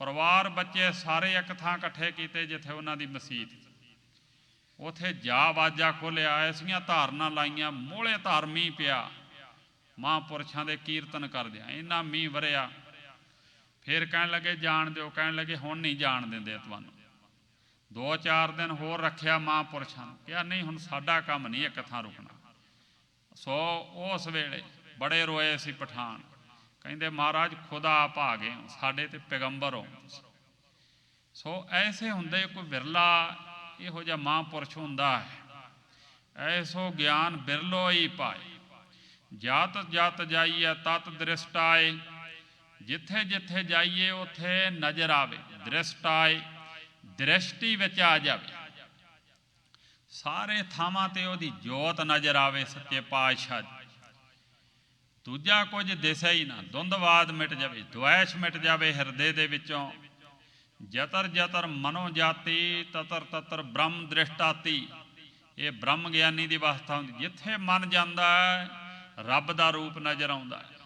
D: ਪਰਿਵਾਰ ਬੱਚੇ ਸਾਰੇ ਇੱਕ ਥਾਂ ਇਕੱਠੇ ਕੀਤੇ ਜਿੱਥੇ ਉਹਨਾਂ ਦੀ ਮਸੀਤ। ਉਥੇ ਜਾ ਵਾਜਾ ਖੋਲਿਆ, ਐਸੀਆਂ ਧਾਰਨਾ ਲਾਈਆਂ, ਮੋਹਲੇ ਧਾਰ ਮੀਂਹ ਪਿਆ, ਮਹਾਂਪੁਰਸ਼ਾਂ ਦੇ ਕੀਰਤਨ ਕਰਦਿਆਂ ਇੰਨਾ ਮੀਂਹ ਵਰਿਆ। ਫਿਰ ਕਹਿਣ ਲੱਗੇ ਜਾਣ ਦਿਓ, ਕਹਿਣ ਲੱਗੇ ਹੁਣ ਨਹੀਂ ਜਾਣ ਦਿੰਦੇ ਤੁਹਾਨੂੰ। 2-4 ਦਿਨ ਹੋਰ ਰੱਖਿਆ ਮਹਾਂਪੁਰਸ਼ਾਂ ਨੂੰ, ਕਿਹਾ ਨਹੀਂ ਹੁਣ ਸਾਡਾ ਕੰਮ ਨਹੀਂ ਇੱਕ ਥਾਂ ਰੁਕਣਾ। ਸੋ ਉਸ ਵੇਲੇ ਬੜੇ ਰੋਏ ਸੀ ਪਠਾਨ, ਕਹਿੰਦੇ ਮਹਾਰਾਜ ਖੁਦਾ ਆਪ ਆ ਗਏ ਹੋ, ਸਾਡੇ ਤੇ ਪੈਗੰਬਰ ਹੋ। ਸੋ ਐਸੇ ਹੁੰਦੇ ਕੋਈ ਵਿਰਲਾ ਇਹੋ ਜਿਹਾ ਮਹਾਂਪੁਰਸ਼ ਹੁੰਦਾ ਹੈ। ਐਸੋ ਗਿਆਨ ਬਿਰਲੋ ਹੀ ਪਾਏ, ਜਾਤ ਜਾਤ ਜਾਈਏ ਤਤ ਦ੍ਰਿਸ਼ਟ ਆਏ। ਜਿੱਥੇ ਜਿੱਥੇ ਜਾਈਏ ਉੱਥੇ ਨਜ਼ਰ ਆਵੇ, ਦ੍ਰਿਸ਼ਟ ਆਏ, ਦ੍ਰਿਸ਼ਟੀ ਵਿੱਚ ਆ ਜਾਵੇ। ਸਾਰੇ ਥਾਵਾਂ ਤੇ ਉਹਦੀ ਜੋਤ ਨਜ਼ਰ ਆਵੇ ਸੱਚੇ ਪਾਤਸ਼ਾਹ ਦੀ। ਦੂਜਾ ਕੁਝ ਦਿਸੇ ਹੀ ਨਾ, ਧੁੰਦਵਾਦ ਮਿਟ ਜਾਵੇ, ਦੁਆਇਸ਼ ਮਿਟ ਜਾਵੇ ਹਿਰਦੇ ਦੇ ਵਿੱਚੋਂ। ਜਤਰ ਜਤਰ ਮਨੋ ਜਾਤੀ, ਤਤਰ ਤਤਰ ਬ੍ਰਹਮ ਦ੍ਰਿਸ਼ਟਾਤੀ। ਇਹ ਬ੍ਰਹਮ ਗਿਆਨੀ ਦੀ ਅਵਸਥਾ ਹੁੰਦੀ, ਜਿੱਥੇ ਮਨ ਜਾਂਦਾ ਹੈ ਰੱਬ ਦਾ ਰੂਪ ਨਜ਼ਰ ਆਉਂਦਾ ਹੈ।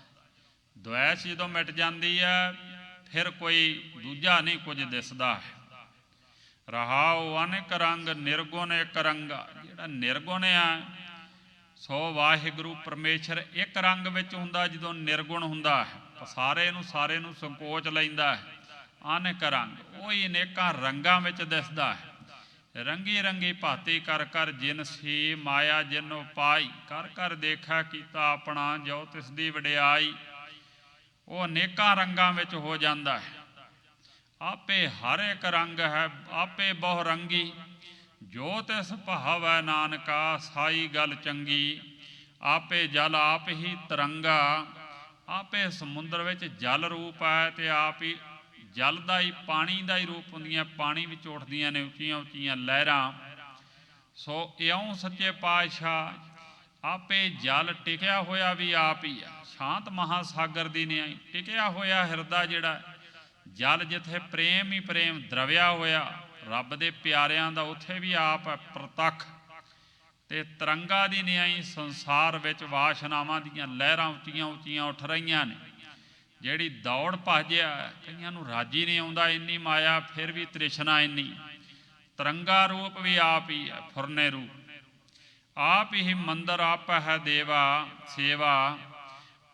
D: ਦੁਆਇਸ਼ ਜਦੋਂ ਮਿਟ ਜਾਂਦੀ ਹੈ ਫਿਰ ਕੋਈ ਦੂਜਾ ਨਹੀਂ ਕੁਝ ਦਿਸਦਾ ਹੈ। ਰਹਾਉ ਅਨੇਕ ਰੰਗ ਨਿਰਗੁਣ ਇੱਕ ਰੰਗਾ। ਜਿਹੜਾ ਨਿਰਗੁਣ ਆ ਸੋ ਵਾਹਿਗੁਰੂ ਪਰਮੇਸ਼ਰ ਇੱਕ ਰੰਗ ਵਿੱਚ ਹੁੰਦਾ। ਜਦੋਂ ਨਿਰਗੁਣ ਹੁੰਦਾ ਹੈ ਸਾਰੇ ਨੂੰ ਸੰਕੋਚ ਲੈਂਦਾ ਹੈ। ਅਨੇਕ ਰੰਗ ਉਹੀ ਅਨੇਕਾਂ ਰੰਗਾਂ ਵਿੱਚ ਦਿਸਦਾ ਹੈ। ਰੰਗੀ ਰੰਗੀ ਭਾਤੀ ਕਰ ਕਰ ਜਿਨ ਸੀ ਮਾਇਆ ਜਿਨ ਉਪਾਈ। ਕਰ ਕਰ ਦੇਖਾ ਕੀਤਾ ਆਪਣਾ ਜੋ ਤਿਸ ਦੀ ਵਡਿਆਈ। ਉਹ ਅਨੇਕਾਂ ਰੰਗਾਂ ਵਿੱਚ ਹੋ ਜਾਂਦਾ ਹੈ। ਆਪੇ ਹਰ ਇੱਕ ਰੰਗ ਹੈ, ਆਪੇ ਬਹੁ ਰੰਗੀ। ਜੋ ਤਿਸ ਭਾਵੈ ਨਾਨਕਾ ਸਾਈ ਗੱਲ ਚੰਗੀ। ਆਪੇ ਜਲ ਆਪ ਹੀ ਤਰੰਗਾ। ਆਪੇ ਸਮੁੰਦਰ ਵਿੱਚ ਜਲ ਰੂਪ ਹੈ ਤੇ ਆਪ ਹੀ ਜਲ ਦਾ ਹੀ ਪਾਣੀ ਦਾ ਹੀ ਰੂਪ ਹੁੰਦੀਆਂ। ਪਾਣੀ ਵਿੱਚ ਉੱਠਦੀਆਂ ਨੇ ਉੱਚੀਆਂ ਉੱਚੀਆਂ ਲਹਿਰਾਂ। ਸੋ ਇਉਂ ਸੱਚੇ ਪਾਤਸ਼ਾਹ ਆਪੇ ਜਲ ਟਿਕਿਆ ਹੋਇਆ ਵੀ ਆਪ ਹੀ ਆ। ਸ਼ਾਂਤ ਮਹਾਸਾਗਰ ਦੀ ਨਿਆਈ ਟਿਕਿਆ ਹੋਇਆ ਹਿਰਦਾ ਜਿਹੜਾ ਜਲ, ਜਿੱਥੇ ਪ੍ਰੇਮ ਹੀ ਪ੍ਰੇਮ ਦਰਵਿਆ ਹੋਇਆ ਰੱਬ ਦੇ ਪਿਆਰਿਆਂ ਦਾ, ਉੱਥੇ ਵੀ ਆਪ ਹੈ ਪ੍ਰਤੱਖ। ਤੇ ਤਰੰਗਾ ਦੀ ਨਿਆਈ ਸੰਸਾਰ ਵਿੱਚ ਵਾਸ਼ਨਾਵਾਂ ਦੀਆਂ ਲਹਿਰਾਂ ਉੱਚੀਆਂ ਉੱਚੀਆਂ ਉੱਠ ਰਹੀਆਂ ਨੇ। ਜਿਹੜੀ ਦੌੜ ਭੱਜਿਆ ਕਈਆਂ ਨੂੰ ਰਾਜੀ ਨਹੀਂ ਆਉਂਦਾ, ਇੰਨੀ ਮਾਇਆ ਫਿਰ ਵੀ ਤ੍ਰਿਸ਼ਨਾ ਇੰਨੀ। ਤਰੰਗਾ ਰੂਪ ਵੀ ਆਪ ਹੀ ਹੈ, ਫੁਰਨੇ ਰੂਪ ਆਪ ਹੀ। ਮੰਦਰ ਆਪ ਹੈ ਦੇਵਾ ਸੇਵਾ।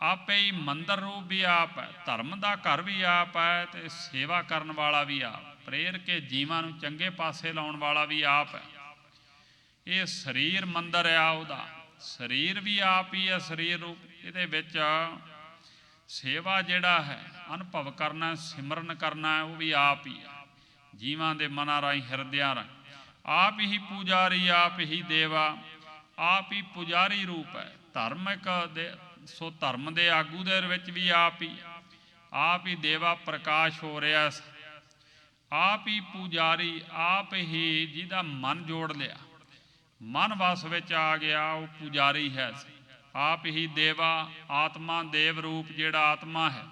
D: ਆਪੇ ਹੀ ਮੰਦਰ ਰੂਪ ਵੀ ਆਪ ਹੈ, ਧਰਮ ਦਾ ਘਰ ਵੀ ਆਪ ਹੈ ਤੇ ਸੇਵਾ ਕਰਨ ਵਾਲਾ ਵੀ ਆਪ, ਪ੍ਰੇਰ ਕੇ ਜੀਵਾਂ ਨੂੰ ਚੰਗੇ ਪਾਸੇ ਲਾਉਣ ਵਾਲਾ ਵੀ ਆਪ ਹੈ। ਇਹ ਸਰੀਰ ਮੰਦਰ ਆ ਉਹਦਾ, ਸਰੀਰ ਵੀ ਆਪ ਹੀ ਹੈ ਸਰੀਰ ਰੂਪ। ਇਹਦੇ ਵਿੱਚ ਸੇਵਾ ਜਿਹੜਾ ਹੈ ਅਨੁਭਵ ਕਰਨਾ ਸਿਮਰਨ ਕਰਨਾ ਹੈ ਉਹ ਵੀ ਆਪ ਹੀ ਹੈ। ਜੀਵਾਂ ਦੇ ਮਨਾਂ ਰਾਹੀਂ ਹਿਰਦਿਆਂ ਰਾਹੀਂ ਆਪ ਹੀ ਪੁਜਾਰੀ ਆਪ ਹੀ ਦੇਵਾ। ਆਪ ਹੀ ਪੁਜਾਰੀ ਰੂਪ ਹੈ ਧਾਰਮਿਕ ਦੇ। ਸੋ ਧਰਮ ਦੇ ਆਗੂ ਦੇ ਵਿੱਚ ਵੀ ਆਪ ਹੀ ਦੇਵਾ ਪ੍ਰਕਾਸ਼ ਹੋ ਰਿਹਾ। ਆਪ ਹੀ ਪੁਜਾਰੀ ਆਪ ਹੀ ਜਿਹਦਾ ਮਨ ਜੋੜ ਲਿਆ, ਮਨ ਵਸ ਵਿੱਚ ਆ ਗਿਆ, ਉਹ ਪੁਜਾਰੀ ਹੈ। ਆਪ ਹੀ ਦੇਵਾ ਆਤਮਾ ਦੇਵ ਰੂਪ ਜਿਹੜਾ ਆਤਮਾ ਹੈ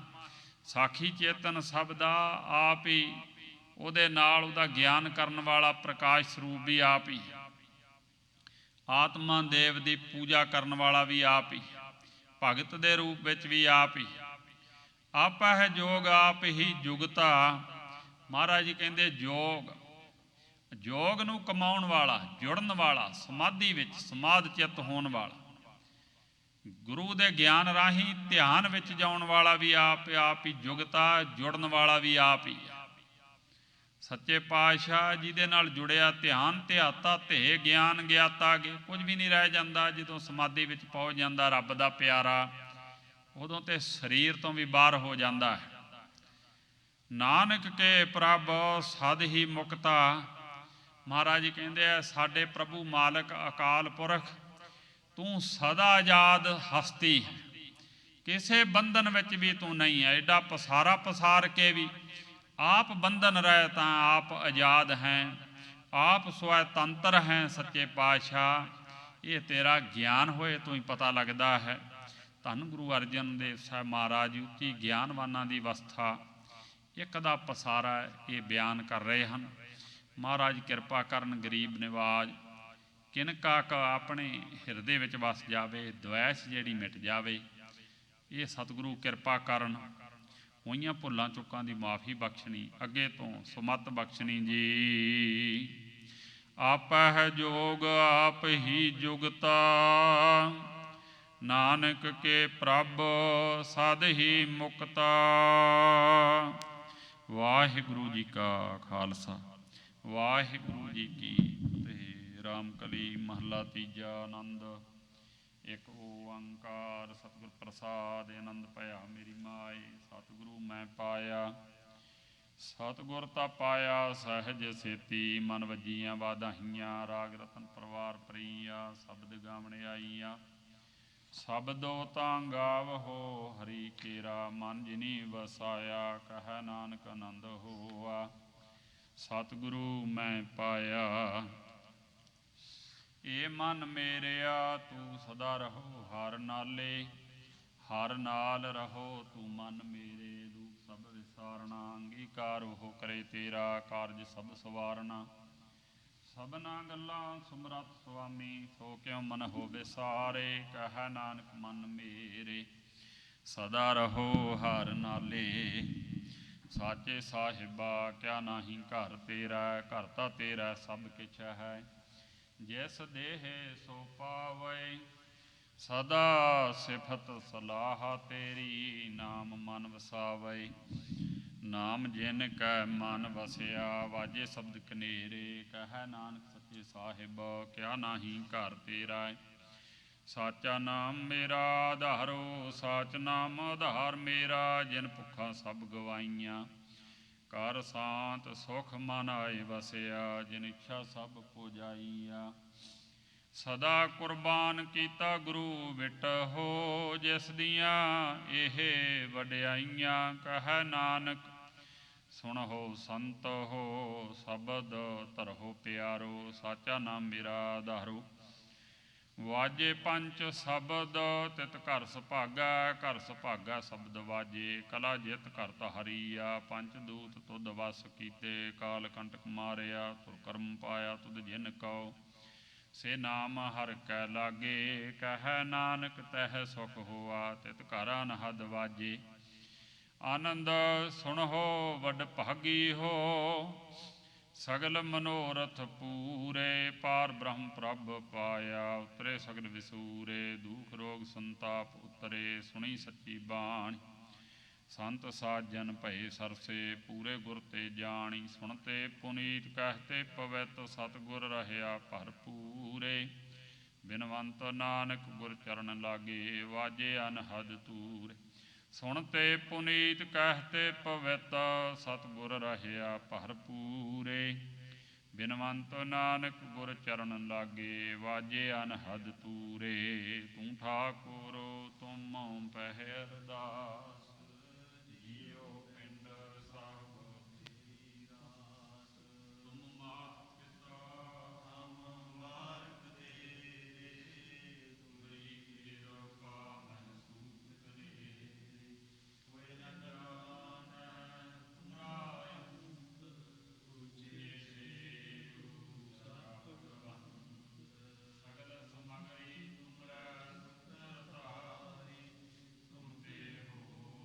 D: ਸਾਖੀ ਚੇਤਨ ਸਭ ਦਾ। ਆਪ ਹੀ ਉਹਦੇ ਨਾਲ ਉਹਦਾ ਗਿਆਨ ਕਰਨ ਵਾਲਾ ਪ੍ਰਕਾਸ਼ ਸਰੂਪ ਵੀ ਆਪ ਹੀ। ਆਤਮਾ ਦੇਵ ਦੀ ਪੂਜਾ ਕਰਨ ਵਾਲਾ ਵੀ ਆਪ ਹੀ। ਭਗਤ ਦੇ ਰੂਪ ਵਿੱਚ ਵੀ ਆਪ ਹੀ। ਆਪਾ ਹੈ ਜੋਗ ਆਪ ਹੀ ਜੁਗਤਾ। ਮਹਾਰਾਜ ਜੀ ਕਹਿੰਦੇ ਜੋਗ ਨੂੰ ਕਮਾਉਣ ਵਾਲਾ, ਜੁੜਨ ਵਾਲਾ, ਸਮਾਧੀ ਵਿੱਚ ਸਮਾਧ ਚਿੱਤ ਹੋਣ ਵਾਲਾ, ਗੁਰੂ ਦੇ ਗਿਆਨ ਰਾਹੀਂ ਧਿਆਨ ਵਿੱਚ ਜਾਣ ਵਾਲਾ ਵੀ ਆਪ ਹੀ। ਜੁਗਤਾ ਜੁੜਨ ਵਾਲਾ ਵੀ ਆਪ ਹੀ। ਸੱਚੇ ਪਾਤਸ਼ਾਹ ਜਿਹਦੇ ਨਾਲ ਜੁੜਿਆ ਧਿਆਨ ਧਿਆਤਾ ਧੇ ਗਿਆਨ ਗਿਆਤਾ ਅਗੇ ਕੁਝ ਵੀ ਨਹੀਂ ਰਹਿ ਜਾਂਦਾ। ਜਦੋਂ ਸਮਾਧੀ ਵਿੱਚ ਪਹੁੰਚ ਜਾਂਦਾ ਰੱਬ ਦਾ ਪਿਆਰਾ, ਉਦੋਂ ਤੇ ਸਰੀਰ ਤੋਂ ਵੀ ਬਾਹਰ ਹੋ ਜਾਂਦਾ ਹੈ। ਨਾਨਕ ਕੇ ਪ੍ਰਭ ਸਦ ਹੀ ਮੁਕਤਾ। ਮਹਾਰਾਜ ਜੀ ਕਹਿੰਦੇ ਆ ਸਾਡੇ ਪ੍ਰਭੂ ਮਾਲਕ ਅਕਾਲ ਪੁਰਖ ਤੂੰ ਸਦਾ ਆਜ਼ਾਦ ਹਸਤੀ ਹੈ, ਕਿਸੇ ਬੰਧਨ ਵਿੱਚ ਵੀ ਤੂੰ ਨਹੀਂ ਹੈ। ਐਡਾ ਪਸਾਰਾ ਪਸਾਰ ਕੇ ਵੀ ਆਪ ਬੰਧਨ ਰਹਿ ਤਾਂ ਆਪ ਆਜ਼ਾਦ ਹੈ, ਆਪ ਸਵੈਤੰਤਰ ਹੈ। ਸੱਚੇ ਪਾਤਸ਼ਾਹ ਇਹ ਤੇਰਾ ਗਿਆਨ ਹੋਏ ਤੋਂ ਹੀ ਪਤਾ ਲੱਗਦਾ ਹੈ। ਧੰਨ ਗੁਰੂ ਅਰਜਨ ਦੇਵ ਸਾਹਿਬ ਮਹਾਰਾਜ ਉੱਚੀ ਗਿਆਨਵਾਨਾਂ ਦੀ ਅਵਸਥਾ ਇੱਕ ਦਾ ਪਸਾਰਾ ਇਹ ਬਿਆਨ ਕਰ ਰਹੇ ਹਨ। ਮਹਾਰਾਜ ਕਿਰਪਾ ਕਰਨ, ਗਰੀਬ ਨਿਵਾਜ ਕਿਨਕਾ ਆਪਣੇ ਹਿਰਦੇ ਵਿੱਚ ਵਸ ਜਾਵੇ, ਦੁਆਇਸ਼ ਜਿਹੜੀ ਮਿਟ ਜਾਵੇ। ਇਹ ਸਤਿਗੁਰੂ ਕਿਰਪਾ ਕਰਨ, ਹੋਈਆਂ ਭੁੱਲਾਂ ਚੁੱਕਾਂ ਦੀ ਮਾਫੀ ਬਖਸ਼ਣੀ, ਅੱਗੇ ਤੋਂ ਸੁਮਤ ਬਖਸ਼ਣੀ ਜੀ। ਆਪਹਿ ਜੋਗ ਆਪ ਹੀ ਜੁਗਤਾ, ਨਾਨਕ ਕੇ ਪ੍ਰਭ ਸਦ ਹੀ ਮੁਕਤਾ। ਵਾਹਿਗੁਰੂ ਜੀ ਕਾ ਖਾਲਸਾ, ਵਾਹਿਗੁਰੂ ਜੀ ਕੀ ਫਤਿਹ। ਰਾਮਕਲੀ ਮਹੱਲਾ ਤੀਜਾ। ਆਨੰਦ। ਇੱਕ ਓੰਕਾਰ ਸਤਿਗੁਰ ਪ੍ਰਸਾਦਿ, ਆਨੰਦ ਭਇਆ ਮੇਰੀ ਮਾਏ। ਸਤਿਗੁਰੂ ਮੈਂ ਪਾਇਆ, ਸਤਿਗੁਰ ਤਾਂ ਪਾਇਆ ਸਹਿਜ ਸੇਤੀ। ਮਨ ਵੱਜੀਆਂ ਵਾਧਾਈਆਂ, ਰਾਗ ਰਤਨ ਪਰਵਾਰ ਪ੍ਰੀਆ। ਸ਼ਬਦ ਗਾਵਣ ਆਈਆਂ, ਸ਼ਬਦੋ ਤਾਂ ਗਾਵਹੋ ਹਰੀ ਕੇਰਾ। ਮਨ ਜਿਨੀ ਵਸਾਇਆ, ਕਹਿ ਨਾਨਕ ਆਨੰਦ ਹੋਆ। ਸਤਿਗੁਰੂ ਮੈਂ ਪਾਇਆ। ਏ ਮਨ ਮੇਰਿਆ ਤੂੰ ਸਦਾ ਰਹੋ ਹਰ ਨਾਲੇ, ਹਰ ਨਾਲ ਰਹੋ ਤੂੰ ਮਨ ਮੇਰੇ। ਦੁਖ ਸਭ ਵਿਸਾਰਨਾ, ਅੰਗੀਕਾਰ ਉਹ ਕਰੇ ਤੇਰਾ। ਕਾਰਜ ਸਭ ਸਵਾਰਨਾ, ਸਭਨਾ ਗੱਲਾਂ ਸੁਮਰਤ ਸੁਆਮੀ। ਸੋ ਕਿਉ ਮਨ ਹੋਵੇ ਸਾਰੇ, ਕਹਿ ਨਾਨਕ ਮਨ ਮੇਰੇ। ਸਦਾ ਰਹੋ ਹਰ ਨਾਲੇ। ਸਾਚੇ ਸਾਹਿਬਾ ਕਿਆ ਨਾਹੀਂ ਘਰ ਤੇਰਾ। ਘਰ ਤਾਂ ਤੇਰਾ ਸਭ ਕਿਛ ਹੈ, ਜਿਸ ਦੇਹ ਸੋ ਪਾਵੈ। ਸਦਾ ਸਿਫਤ ਸਲਾਹ ਤੇਰੀ, ਨਾਮ ਮਨ ਵਸਾਵੈ। ਨਾਮ ਜਿਨ ਕੈ ਮਨ ਵਸਿਆ, ਵਾਜੇ ਸ਼ਬਦ ਕਨੇਰੇ। ਕਹਿ ਨਾਨਕ ਸੱਚੇ ਸਾਹਿਬ ਕਿਆ ਨਾਹੀਂ ਘਰ ਤੇਰਾ। ਸਾਚਾ ਨਾਮ ਮੇਰਾ ਆਧਾਰੋ, ਸਾਚ ਨਾਮ ਆਧਾਰ ਮੇਰਾ। ਜਿਨ ਭੁੱਖਾਂ ਸਭ ਗਵਾਈਆਂ, ਕਰ ਸ਼ਾਂਤ ਸੁਖ ਮਨ ਆਏ ਵਸਿਆ। ਜਿਨ ਇੱਛਾ ਸਭ ਪੁਜਾਈਆ, ਸਦਾ ਕੁਰਬਾਨ ਕੀਤਾ ਗੁਰੂ ਵਿਟਹੁ। ਜਿਸ ਦੀਆਂ ਇਹ ਵਡਿਆਈਆਂ, ਕਹਿ ਨਾਨਕ ਸੁਣਹੁ ਸੰਤ ਹੋ। ਸ਼ਬਦ ਧਰਹੁ ਪਿਆਰੋ, ਸਾਚਾ ਨਾਮ ਮੇਰਾ ਆਧਾਰੋ। ਵਾਜੇ ਪੰਚ ਸ਼ਬਦ ਤਿਤ ਘਰ ਸੁਭਾਗਾ। ਘਰ ਸੁਭਾਗਾ ਸ਼ਬਦ ਵਾਜੇ, ਕਲਾ ਜਿਤ ਕਰਤ ਹਰੀਆ। ਪੰਚ ਦੂਤ ਤੁਧ ਵਸ ਕੀਤੇ, ਕਾਲ ਕੰਟਕ ਮਾਰਿਆ। ਤੁਰ ਕਰਮ ਪਾਇਆ ਤੁਧ ਜਿਨ ਕਉ, ਸੇ ਨਾਮ ਹਰਿ ਕੈ ਲਾਗੇ। ਕਹਿ ਨਾਨਕ ਤਹਿ ਸੁਖ ਹੋਆ, ਤਿਤ ਘਰ ਅਨਹਦ ਵਾਜੇ। ਆਨੰਦ ਸੁਣਹੁ ਵਡ ਭਾਗੀ ਹੋ, ਸਗਲ ਮਨੋਰਥ ਪੂਰੇ। ਪਾਰ ਬ੍ਰਹਮ ਪ੍ਰਭ ਪਾਇਆ, ਉਤਰੇ ਸਗਲ ਵਿਸੂਰੇ। ਦੁਖ ਰੋਗ ਸੰਤਾਪ ਉਤਰੇ, ਸੁਣੀ ਸੱਚੀ ਬਾਣੀ। ਸੰਤ ਸਾਜਨ ਭਏ ਸਰਸੇ, ਪੂਰੇ ਗੁਰ ਤੇ ਜਾਣੀ। ਸੁਣਤੇ ਪੁਨੀਤ ਕਹਿਤੇ ਪਵਿੱਤ, ਸਤਿਗੁਰ ਰਹਿਆ ਭਰਪੂਰੇ। ਬਿਨਵੰਤ ਨਾਨਕ ਗੁਰ ਚਰਨ ਲਾਗੇ, ਵਾਜੇ ਅਨਹਦ ਤੂਰੇ। ਸੁਣਤੇ ਪੁਨੀਤ ਕਹਿਤੇ ਪਵਿੱਤ, ਸਤਿਗੁਰ ਰਹਿਆ ਭਰਪੂਰੇ। ਬਿਨਵੰਤ ਨਾਨਕ ਗੁਰ ਚਰਨ ਲਾਗੇ, ਵਾਜੇ ਅਨਹਦ ਤੂਰੇ। ਤੂੰ ਠਾਕੁਰ ਤੁਮ ਪਹਿ ਅਰਦਾਸ, ਜੀਉ ਪਿੰਡ ਸਭ ਤੇਰਾ। ਤੁਮ ਮਾਤ ਪਿਤਾ ਹਮ ਮਾਰਗ ਤੇਰੇ, ਤੁਮਰੀ ਕਿਰਪਾ ਮਹਿ ਸੂਖ ਕਨੇਰੇ। ਕੋਇ ਨ ਜਾਣੈ ਤੁਮਰਾ ਅੰਤ, ਤੁਝੇ ਸੇਵਿ ਸਦਾ ਭਗਵੰਤ। ਸਗਲ ਸਮਗਰੀ ਤੁਮਰੈ ਸੁੰਦਰ ਧਾਰੀ, ਤੁਮ ਤੇ ਹੋ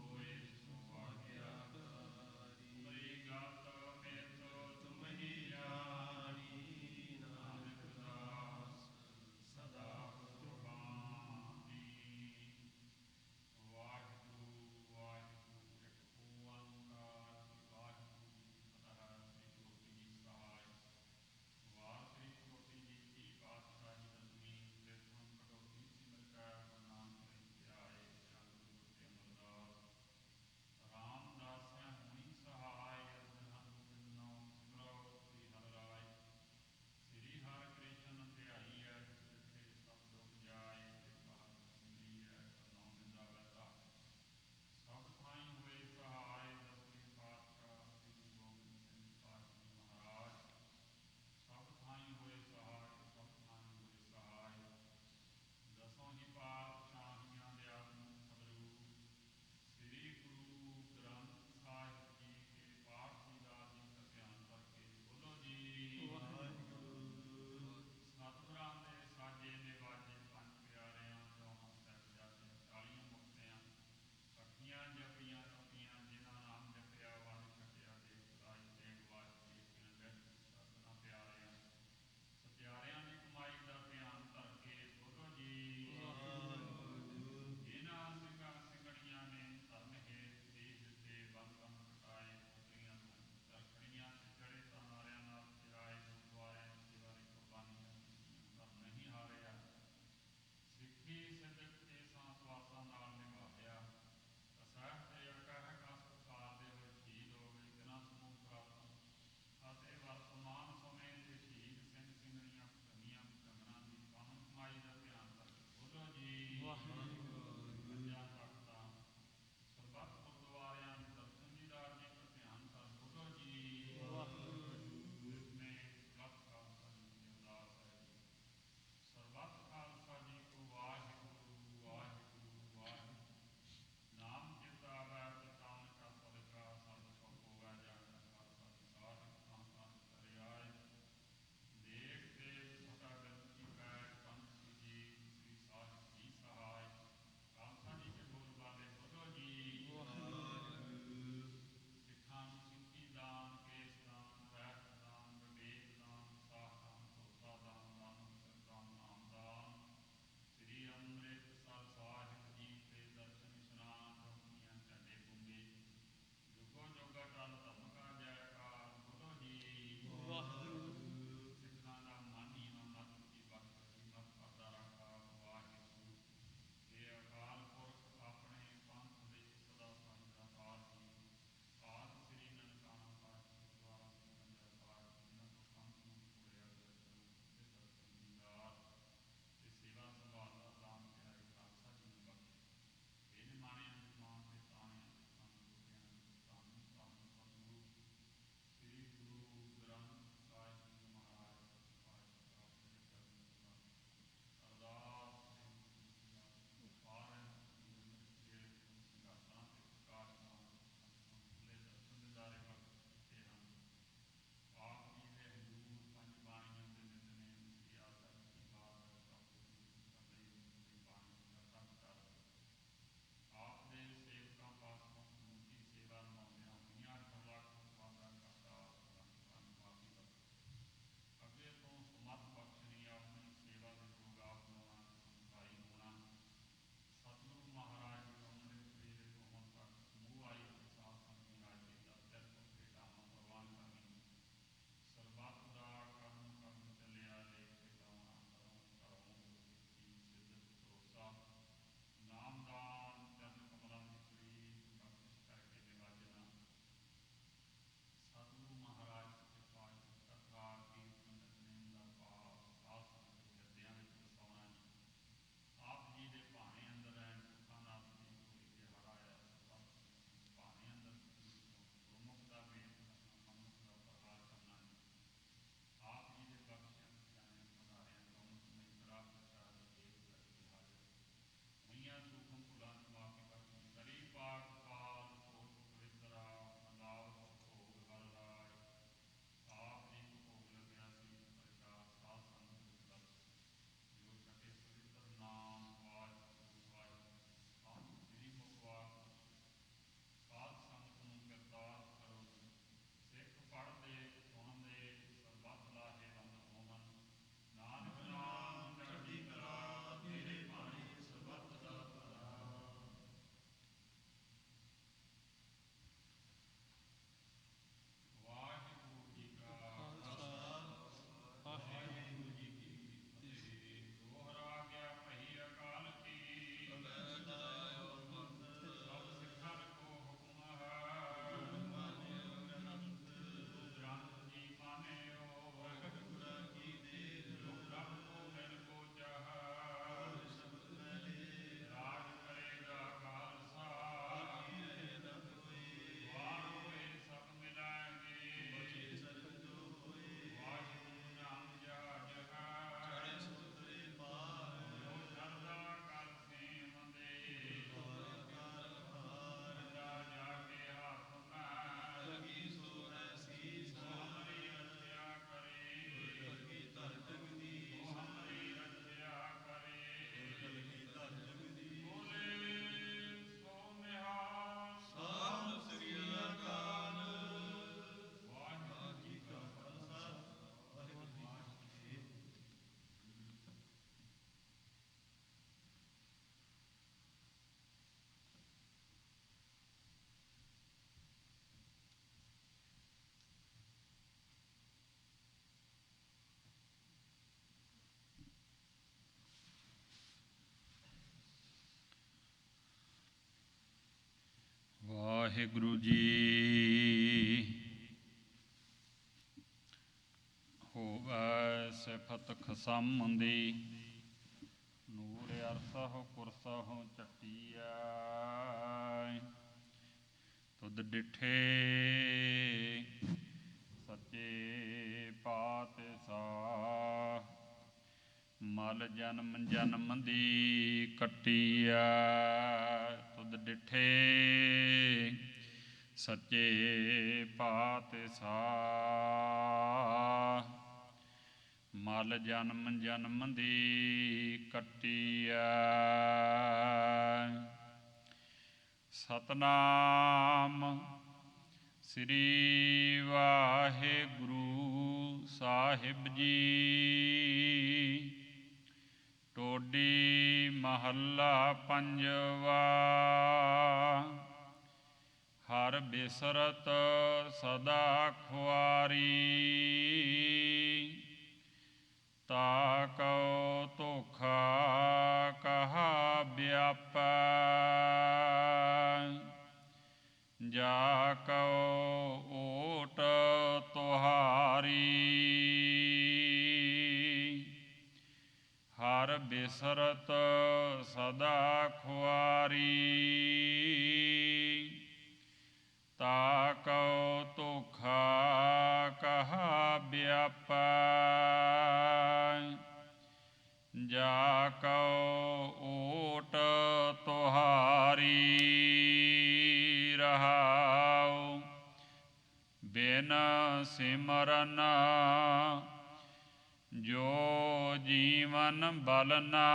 D: ਵਾਹਿਗੁਰੂ ਜੀ। ਹੋਵੈ ਸਿਫਤ ਖਸਮ ਦੀ, ਨੂਰ ਅਰਸਹੁ ਕੁਰਸਹੁ ਚੱਟੀਐ। ਤੁਧ ਡਿਠੇ ਸੱਚੇ ਪਾਤਸ਼ਾਹ, ਮਲ ਜਨਮ ਜਨਮ ਦੀ ਕੱਟੀਐ। ਤੁਧ ਡਿਠੇ ਸੱਚੇ ਪਾਤਸ਼ਾਹ, ਮਲ ਜਨਮ ਜਨਮ ਦੀ ਕੱਟੀਐ। ਸਤਨਾਮ ਸ੍ਰੀ ਵਾਹਿਗੁਰੂ ਸਾਹਿਬ ਜੀ। ਟੋਡੀ ਮਹੱਲਾ ਪੰਜਵਾ। ਹਰ ਬਿਸਰਤ ਸਦਾ ਖੁਆਰੀ, ਤਾ ਕਉ ਧੋਖਾ ਕਹਾ ਵਿਆਪੈ। ਜਾ ਕਉ ਓਟ ਤੁਹਾਰੀ, ਹਰ ਬਿਸਰਤ ਸਦਾ ਖੁਆਰੀ, ਤਾ ਕਉ ਧੋਖਾ ਕਹਾ ਵਿਆਪੈ। ਜਾ ਕਉ ਓਟ ਤੁਹਾਰੀ, ਰਹਾਉ ਬਿਨ ਸਿਮਰਨ ਜੋ ਜੀਵਨ ਬਲਨਾ।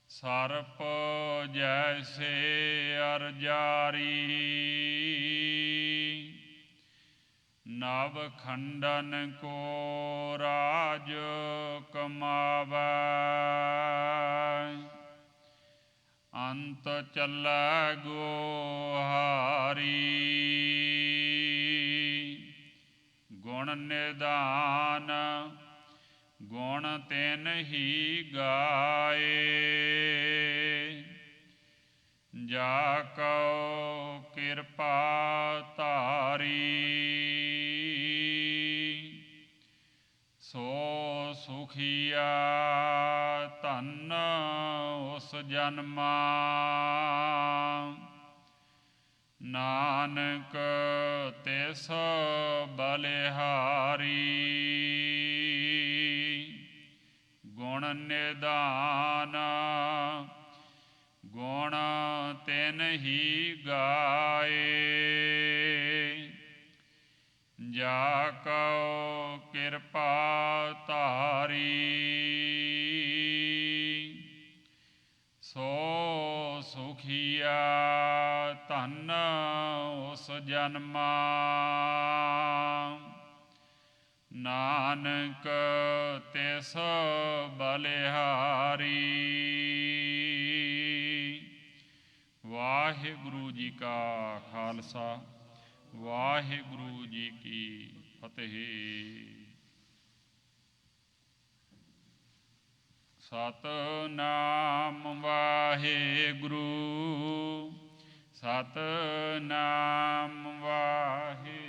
D: ਸਰਪ ਜੈਸੇ ਅਰ ਜਾਰੀ, ਨਵ ਖੰਡਨ ਕੋ ਰਾਜ ਕਮਾਵੈ। ਅੰਤ ਚੱਲੈ ਗੋਹਾਰੀ, ਗੁਣ ਨਿਧਾਨ ਗੁਣ ਤਿਨ ਹੀ ਗਾਏ। ਜਾ ਕਉ ਕਿਰਪਾ ਧਾਰੀ, ਸੋ ਸੁਖੀਆ ਧਨ ਉਸ ਜਨਮਾ। ਨਾਨਕ ਤਿਸ ਬਲਿਹਾਰੀ, ਗੁਣ ਨਿਧਾਨ ਗੁਣ ਤਿਨ ਹੀ ਗਾਏ। ਜਾ ਕਉ ਕਿਰਪਾ ਧਾਰੀ, ਸੋ ਸੁਖੀਆ ਧਨ ਉਸ ਜਨਮਾ। ਨਾਨਕ ਤਿਸ ਬਲਿਹਾਰੀ। ਵਾਹਿਗੁਰੂ ਜੀ ਕਾ ਖਾਲਸਾ, ਵਾਹਿਗੁਰੂ ਜੀ ਕੀ ਫਤਿਹ। ਸਤਨਾਮ ਵਾਹਿਗੁਰੂ, ਸਤਨਾਮ ਵਾਹਿਗੁਰੂ।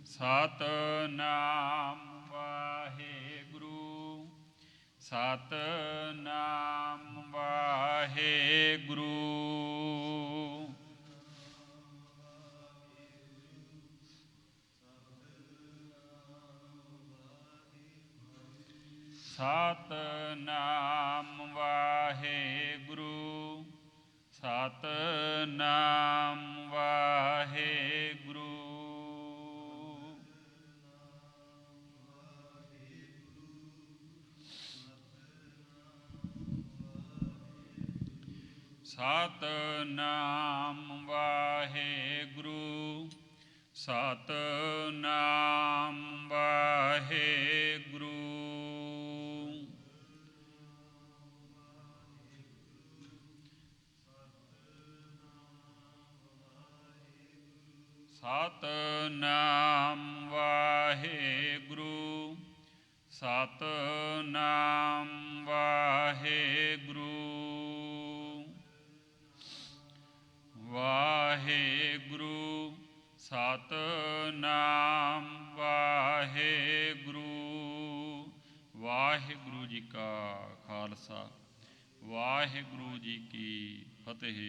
D: ਸਤਨਾਮ ਵਾਹਿਗੁਰੂ, ਸਤਨਾਮ ਵਾਹਿਗੁਰੂ। ਸਤਨਾਮ ਵਾਹਿਗੁਰੂ, ਸਤਨਾਮ ਵਾਹਿਗੁਰੂ। ਸਤਨਾਮ ਵਾਹਿਗੁਰੂ, ਸਤਨਾਮ ਵਾਹਿਗੁਰੂ। ਸਤਨਾਮ ਵਾਹਿਗੁਰੂ, ਸਤਿਨਾਮ ਵਾਹਿਗੁਰੂ ਵਾਹਿਗੁਰੂ ਸਤਿਨਾਮ ਵਾਹਿਗੁਰੂ ਵਾਹਿਗੁਰੂ ਜੀ ਕਾ ਖਾਲਸਾ ਵਾਹਿਗੁਰੂ ਜੀ ਕੀ ਫਤਿਹ।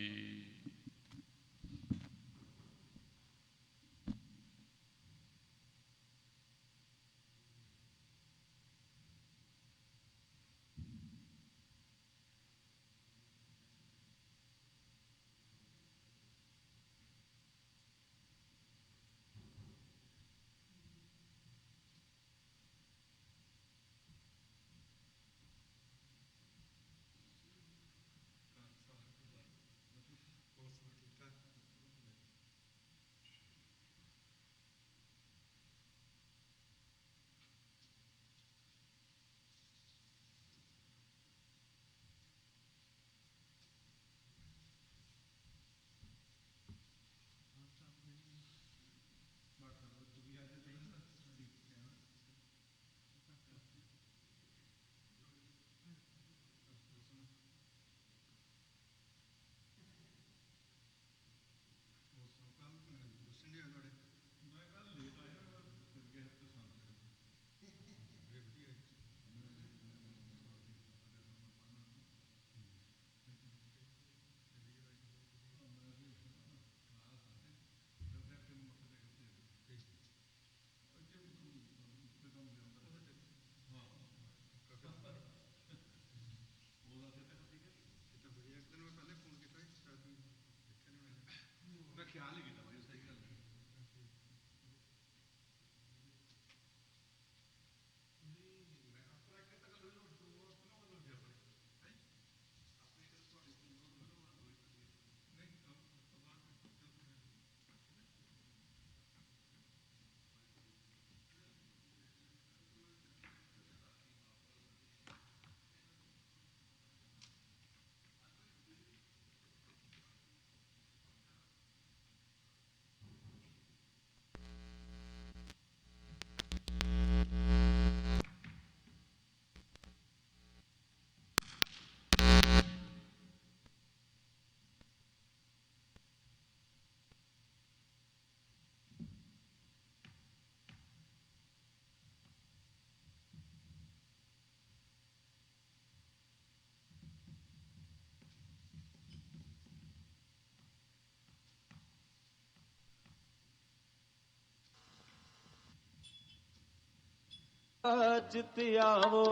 E: ਜਿਤ ਆਵੋ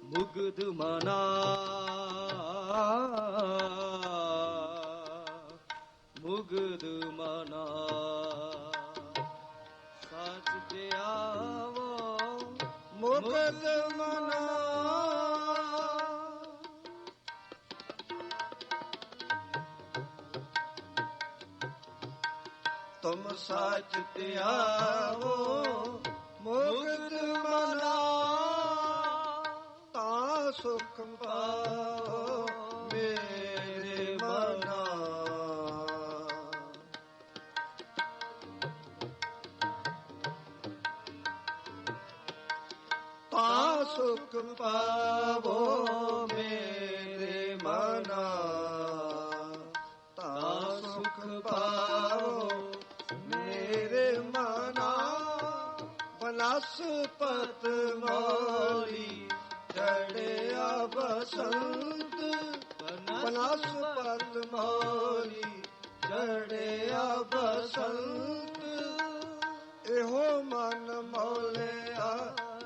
E: ਮੁਗਧ ਮਨਾ ਮੁਗਧ ਮਨਾ ਸਚ ਤੇ ਆਵੋ ਮੁਗਧ ਮਨਾ ਤੁਮ ਸਚ ਤੇ ਆਵੋ ਮੁਕਤ ਮਨਾ ਤਾ ਸੁਖ ਪਾਓ ਮੇਰੇ ਮਨਾ ਤਾ ਸੁਖ ਪਾਵੋ ਮੇਰੇ ਮਨਾ ਤਾ ਸੁਖ ਪਾਵੋ ਮੇਰੇ ਮਨਾ ਬਨਸਪਤ ਮੋਲੀ ਚੜਿਆ ਬਸੰਤ ਬਨਸਪਤ ਮੋਲੀ ਚੜਿਆ ਬਸੰਤ ਇਹੋ ਮਨ ਮੌਲਿਆ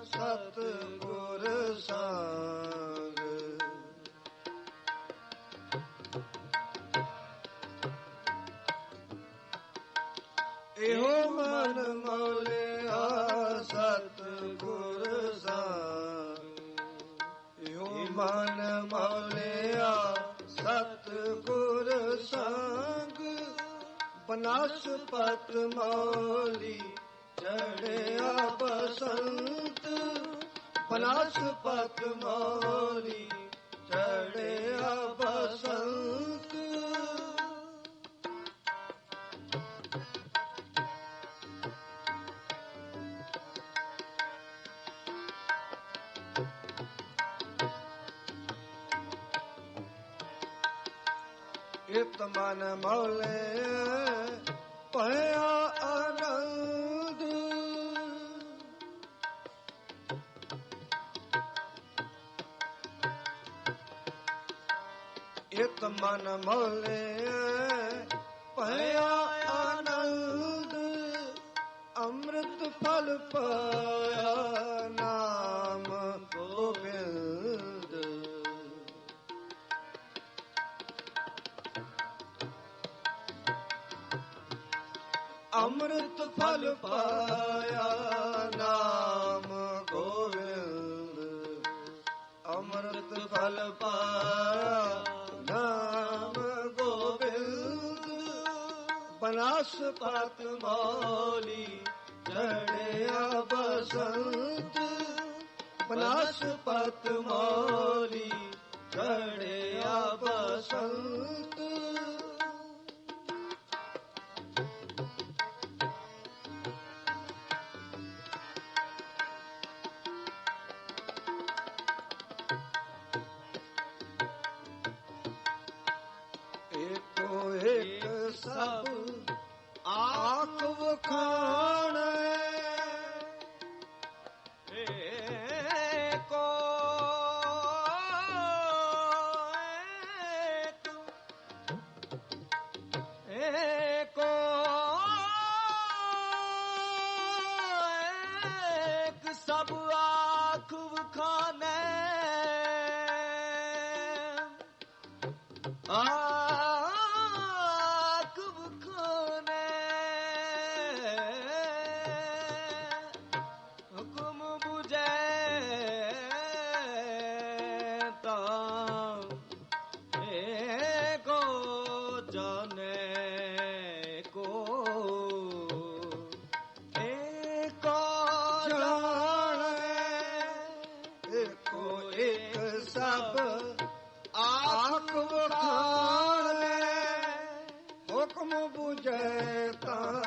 E: ਸਤ ਗੁਰ ਸੰਗ ਇਹੋ ਮਨ ਮੌਲਿਆ ਸਤ ਗੁਰ ਸੰਗ ਇਹੋ ਮਨ ਮੌਲਿਆ ਸਤ ਗੁਰ ਸੰਗ ਬਨਸਪਤ ਮੌਲੀ ਚੜਿਆ ਬਸੰਤ ਬਨਸਪਤ ਮੌਲੀ ਚੜਿਆ ਬਸੰਤ ਇਤ ਮਨ ਮੌਲੇ ਭਇਆ ਆਨੰਦ ਇਤ ਮਨ ਮੌਲੇ ਭਇਆ ਆਨੰਦ ਅੰਮ੍ਰਿਤ ਫਲ ਪਾਇਆ ਨਾਮ ਗੋਬਿੰਦ ਅੰਮ੍ਰਿਤ ਫਲ ਪਾਇਆ ਨਾਮ ਗੋਬਿੰਦ ਅੰਮ੍ਰਿਤ ਫਲ ਪਾਇਆ ਨਾਮ ਗੋਬਿੰਦ ਬਨਸਪਤ ਮੌਲੀ ਚੜਿਆ ਬਸੰਤ ਬਨਸਪਤ ਮੌਲੀ ਚੜਿਆ ਬਸੰਤ ਸਭ ਆਖ ਵਖਾਣੈ ਏਕੋ ਏਕੋ ਏਕ ਸਭ ਆਖ ਵਖਾਣੈ ਹੁਕਮ ਬੁਝੈ ਤਾਂ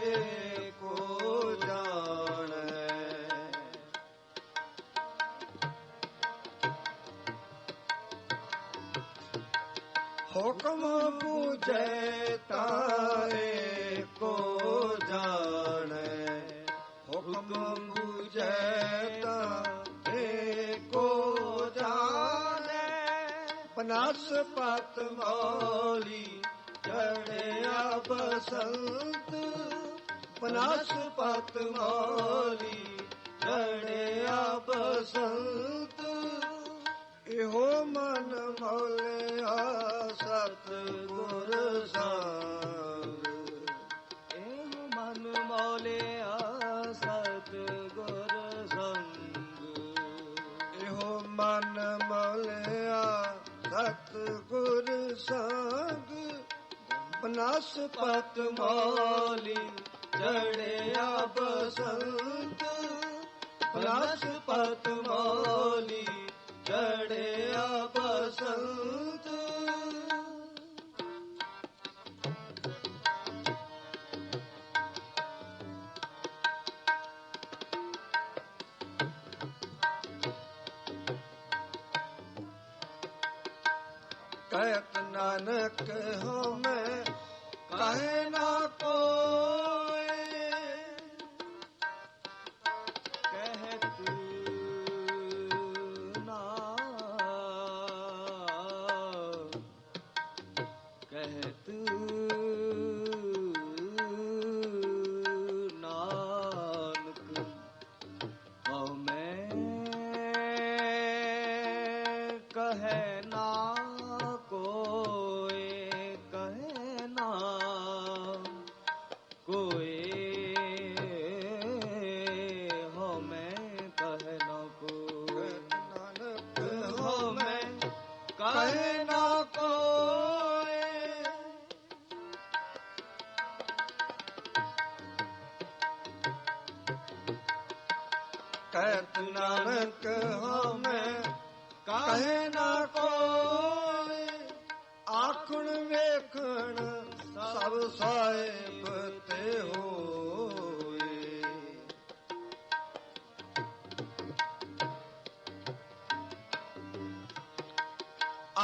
E: ਏਕੋ ਜਾਣੈ ਹੁਕਮ ਬੁਝੈ ਤਾਂ ਏਕੋ ਜਾਣੈ ਹੁਕਮ ਬੁਝੈ ਤਾਂ ਏਕੋ ਜਾਣੈ ਬਨਸਪਤ ਮੌਲੀ ਚੜਿਆ ਬਸੰਤ ਬਨਸਪਤ ਮੌਲੀ ਚੜਿਆ ਬਸੰਤ ਇਹੋ ਮਨ ਮੌਲਿਆ ਸਤ ਗੁਰ ਸੰਗ ਇਹੋ ਮਨ ਮੌਲਿਆ ਸਤ ਗੁਰ ਸੰਗ ਇਹੋ ਮਨ ਮੌਲਿਆ ਸਤ ਗੁਰ ਸੰਗ ਬਨਸਪਤ ਮੌਲੀ ਚੜਿਆ ਬਸੰਤ ਬਨਸਪਤ ਮੌਲੀ ਚੜਿਆ ਬਸੰਤ ਕਹਿਤ ਨਾਨਕ ਹਉਮੈ ਕਾਹੇ ਨਾ ਕੋਇ ਕਹਿਤ ਨਾ ਕਹਿਤ ਨਾਨਕ ਹਉਮੈ ਕਹੈ ਨਾ ਕੋਇ ਕਹੈ ਨਾ ਕੋਇ ਹਉਮੈ ਕਹੈ ਨਾ ਕੋਇ ਨਾਨਕ ਹਉਮੈ ਕਹੈ ਨਾ ਕੋਇ ਕਹਿਤ ਨਾਨਕ ਹਉਮੈ ਕਹੈ ਨਾ ਕੋਇ ਆਖਣ ਵੇਖਣ ਸਭ ਸਾਹਿਬ ਤੇ ਹੋਏ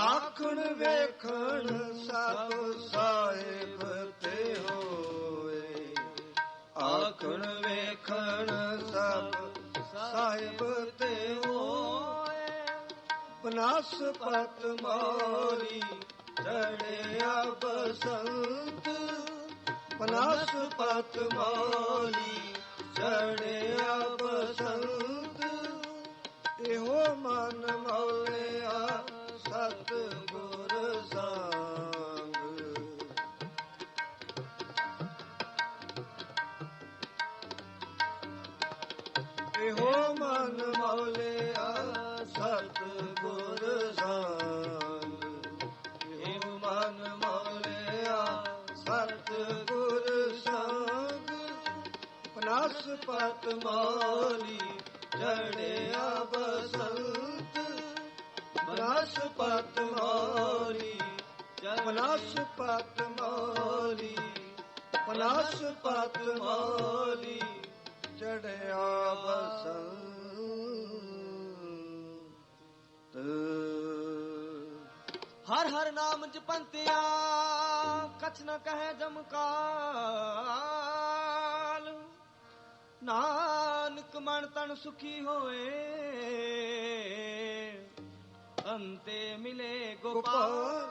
E: ਆਖਣ ਵੇਖਣ ਸਭ ਸਾਹਿਬ ਤੇ ਹੋਏ, ਆਖਣ ਵੇਖਣ ਸਭ ਸਾਹਿਬ ਤੇ ਹੋਏ, ਬਨਸਪਤ ਮੋਲੀ ਚੜਿਆ ਬਸੰਤ, ਬਨਸਪਤ ਮੋਲੀ ਚੜਿਆ ਬਸੰਤ, ਇਹੋ ਮਨ ਮੌਲਿਆ ਸਤ ਗੁਰ ਸੰਗ। ਇਹੋ ਮਨ ਮੌਲਿਆ ਸਤ ਗੁਰ ਸੰਗ, ਇਹੋ ਮਨ ਮੌਲਿਆ ਸਤ ਗੁਰ ਸੰਗ, ਬਨਸਪਤ ਮੌਲੀ ਚੜਿਆ ਬਸੰਤ, ਬਨਸਪਤ ਮੌਲੀ, ਬਨਸਪਤ ਮੌਲੀ, ਬਨਸਪਤ ਮੌਲੀ ਚੜਿਆ ਬਸੰਤ।
F: ਹਰ ਹਰ ਨਾਮ ਜਪੰਤਿਆ ਕਛ ਨ ਕਹੈ ਜਮ ਕਾਲ, ਨਾਨਕ ਮਨ ਤਨ ਸੁਖੀ ਹੋਏ, ਅੰਤੇ ਮਿਲੇ ਗੋਪਾਲ।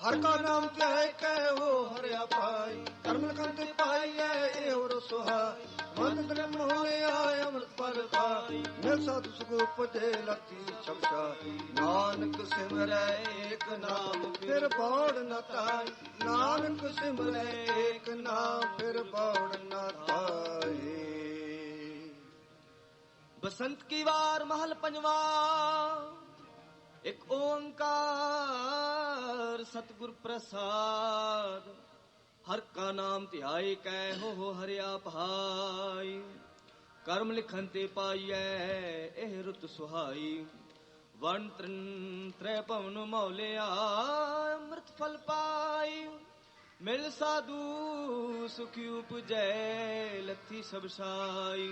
E: ਹਰ ਕਾ ਨਾਮ ਧਿਆਏ ਕਹਿਓ ਹਰਿਆ ਪਾਈ, ਕਰਮ ਲਖਨ ਤੇ ਪਾਈਐ ਇਹੋ ਰਸੋਹਾਈ, ਮਨ ਤਨ ਹੋਇਆ ਅੰਮ੍ਰਿਤ ਫਲ ਪਾਈ, ਮਿਲ ਸਾਧੂ ਸੁਖ ਉਪਜੇ ਲਤੀ ਛਪਛਾਈ, ਨਾਨਕ ਸਿਮਰੈ ਏਕ ਨਾਮ ਫਿਰ ਬੌੜ ਨ ਤਾਈ, ਨਾਨਕ ਸਿਮਰੈ ਏਕ ਨਾਮ ਫਿਰ ਬੌੜ ਨ ਤਾਈ।
F: ਬਸੰਤ ਕੀ ਵਾਰ ਮਹਲ ਪੰਜਵਾ, ਇੱਕ ਓੰਕਾਰ ਸਤਿਗੁਰ ਪ੍ਰਸਾਦ, ਹਰ ਕਾ ਨਾਮ ਧਿਆਏ ਕੈ ਹੋ ਹਰਿਆ ਭਾਈ, ਕਰਮ ਲਿਖਨ ਤੇ ਪਾਈਐ ਇਹ ਰੁਤ ਸੁਹਾਈ, ਵਣ ਤ੍ਰਿਨ ਤ੍ਰੈ ਭਵਨ ਮੌਲਿਆ ਅੰਮ੍ਰਿਤ ਫਲ ਪਾਈ, ਮਿਲ ਸਾਧੂ ਸੁਖ ਉਪਜੈ ਲਥੀ ਸਭ ਸਾਈ,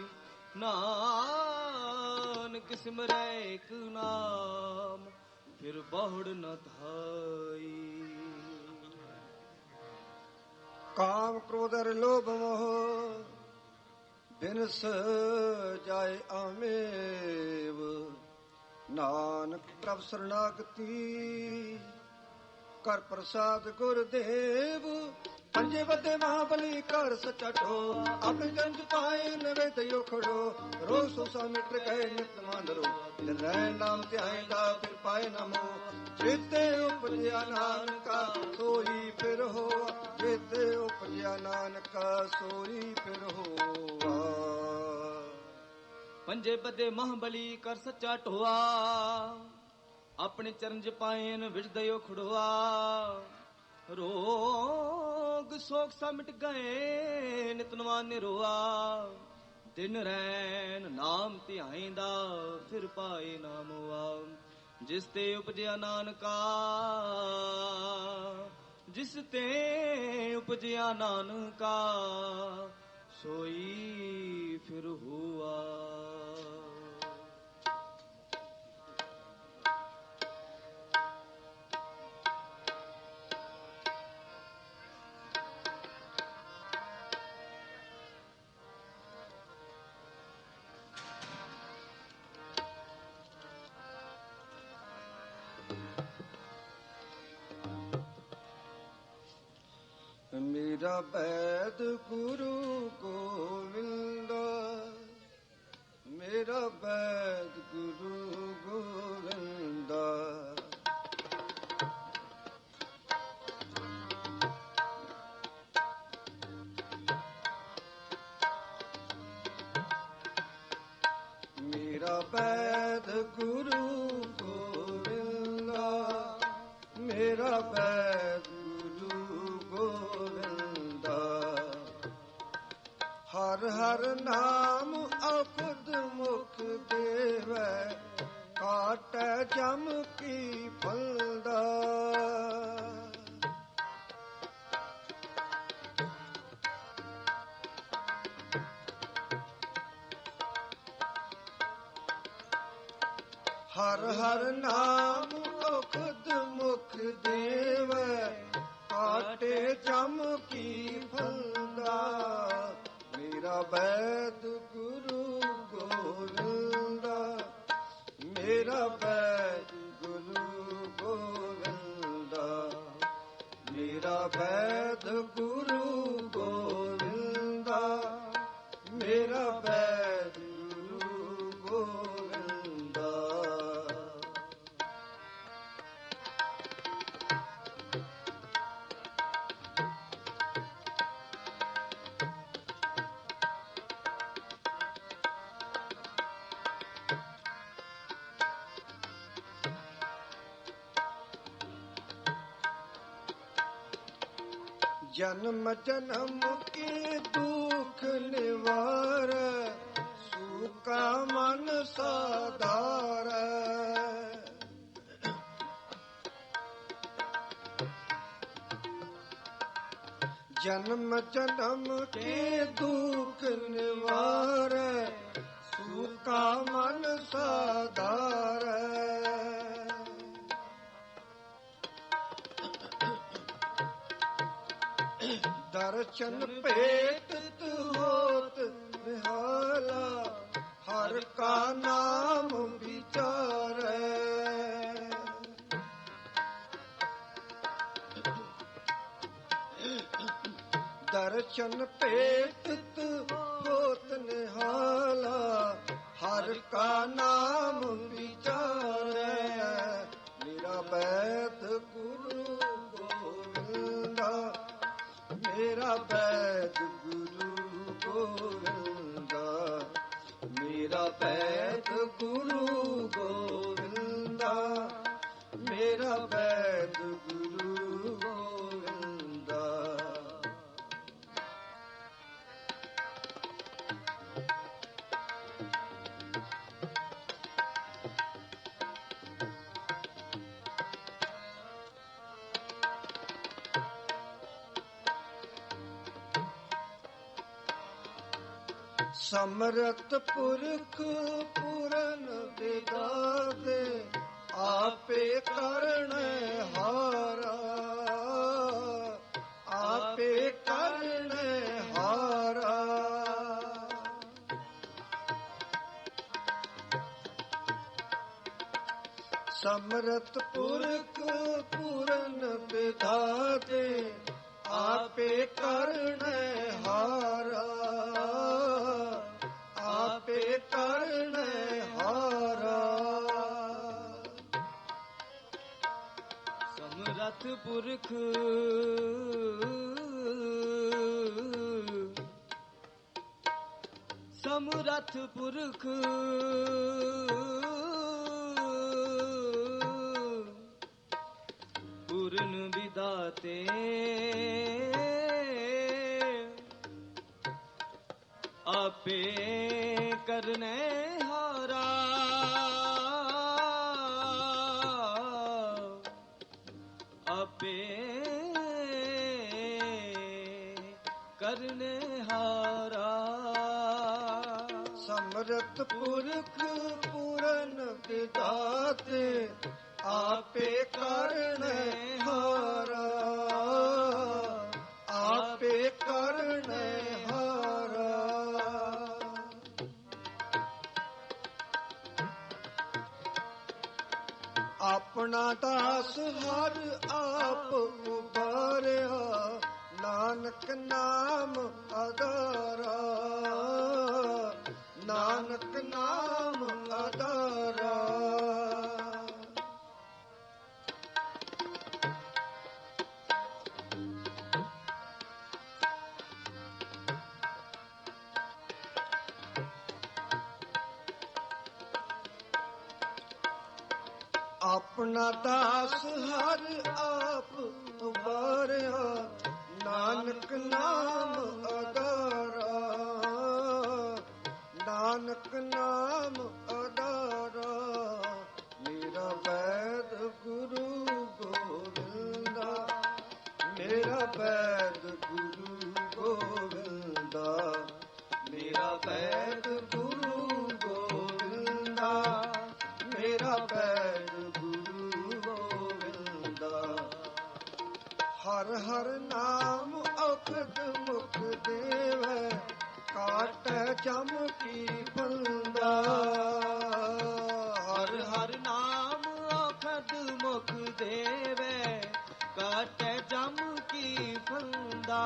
F: ਨਾਨਕ ਸਿਮਰੈ ਏਕ ਨਾਮ ਫਿਰ ਬਹੁੜ ਨ ਧਾਈ।
E: ਕਾਮ ਕ੍ਰੋਧ ਅਰ ਲੋਭ ਮੋਹ ਬਿਨਸ ਜਾਏ ਆਮੇਵ, ਨਾਨਕ ਪ੍ਰਭ ਸਰਣਾਗਤੀ ਕਰ ਪ੍ਰਸਾਦ ਗੁਰਦੇਵ, ਪੰਜੇ ਵੱਡੇ ਮਹਾਬਲੀ ਕਰ ਸੱਚਾ ਠੋ, ਆਪਣੇ ਜੰਜ ਪਾਏ ਨਵੇਦਿਓ ਖੜੋ, ਰੋਜ਼ ਸੋਸਾ ਮਿਟਰ ਗਏ ਨਿਤ ਮੰਦਰੋ, ਦਿਨ ਰਹਿ ਨਾਮ ਧਿਆਇਂਦਾ ਫਿਰ ਪਾਏ ਨਾ ਮੋਹ, ਚੇਤੇ ਉਪਜਿਆ ਨਾਨਕਾ ਸੋਈ ਫਿਰ ਹੋਆ, ਚੇਤੇ ਉਪਜਿਆ ਨਾਨਕਾ ਸੋਈ ਫਿਰ ਹੋਆ।
F: ਪੰਜੇ ਬੱਦੇ ਮਹਾਬਲੀ ਕਰ ਸੱਚਾ ਢੋਆ, ਆਪਣੇ ਚਰਨ ਚ ਪਾਏਨ ਵਿਜਦਿਓ ਖੜੋਆ, ਰੋਗ ਸੋਗ ਸਾ ਮਿਟ ਗਏ ਨਿਤ ਨਵਾ ਨਿਰੋਆ, ਦਿਨ ਰੈਨ ਨਾਮ ਧਿਆਇਂਦਾ ਫਿਰ ਪਾਏ ਨਾਮੋਆ, ਜਿਸ ਤੇ ਉਪਜਿਆ ਨਾਨਕਾ, ਜਿਸ ਤੇ ਉਪਜਿਆ ਨਾਨਕਾ ਸੋਈ ਫਿਰ ਹੁਆ।
E: ਮੇਰਾ ਬੈਦ ਗੁਰੂ ਗੋਵਿੰਦ, ਮੇਰਾ ਬੈਦ ਗੁਰੂ ਗੋਵਿੰਦ, ਮੇਰਾ ਬੈਦ ਗੁਰੂ ਗੋਵਿੰਦ, ਮੇਰਾ ਬੈਦ ਗੋਵਿੰਦਾ, ਹਰ ਹਰ ਨਾਮ ਅਪਦ ਮੁਖ ਦੇਵੈ, ਕਾਟੈ ਜਮ ਕੀ ਫਲਦਾ, ਹਰ ਹਰ ਨਾਮ ਅਪਦ ਵੈਦ ਗੁਰੂ ਗੋਵਿੰਦਾ, ਮੇਰਾ ਵੈਦ ਗੁਰੂ ਗੋਵਿੰਦਾ। जन्म जन्म के दुख निवार, सूका मन साधार। जन्म जन्म के दुख निवार, सूका मन साधार। दर्शन पेटत होत निहाला, हर का नाम विचारे। दर्शन पेटत होत निहाला, हर का नाम विचारे। मेरा वैद गुरु गोविंदा, मेरा वैद गुरु गोविंदा, मेरा वैद गुरु गोविंदा, मेरा वैद गुरु गोविंदा। समरथ पुरख पूरन विदाते, आपे करण हारा, आपे करण हारा। समरथ पुरख पूरन विदाते, आपे करण हारा, आपे करण हारा।
F: समरथ पुरख समरथ पुरख पूर्ण विदाते, आपे करने हारा, आपे करने हारा।
E: समरथ पुरख पूरन विदाते, आपे करण हारा, आपे करण हारा। अपना दास हर आप उबारिया, नानक नाम आधारा, नानक नाम आधारा। अपना दास हर आप उबारिया, नानक नाम आधारा, नानक नाम आधारा। मेरा वैद गुरु गोविंदा, मेरा वैद गुरु गोविंदा, मेरा वैद गुरु गोविंदा, मेरा वैद गुरु गोविंदा। हर हर नाम औखद मुख देवै, काट जम की बंदा।
F: हर हर नाम औखद मुख देवै, काटे जम की फंदा।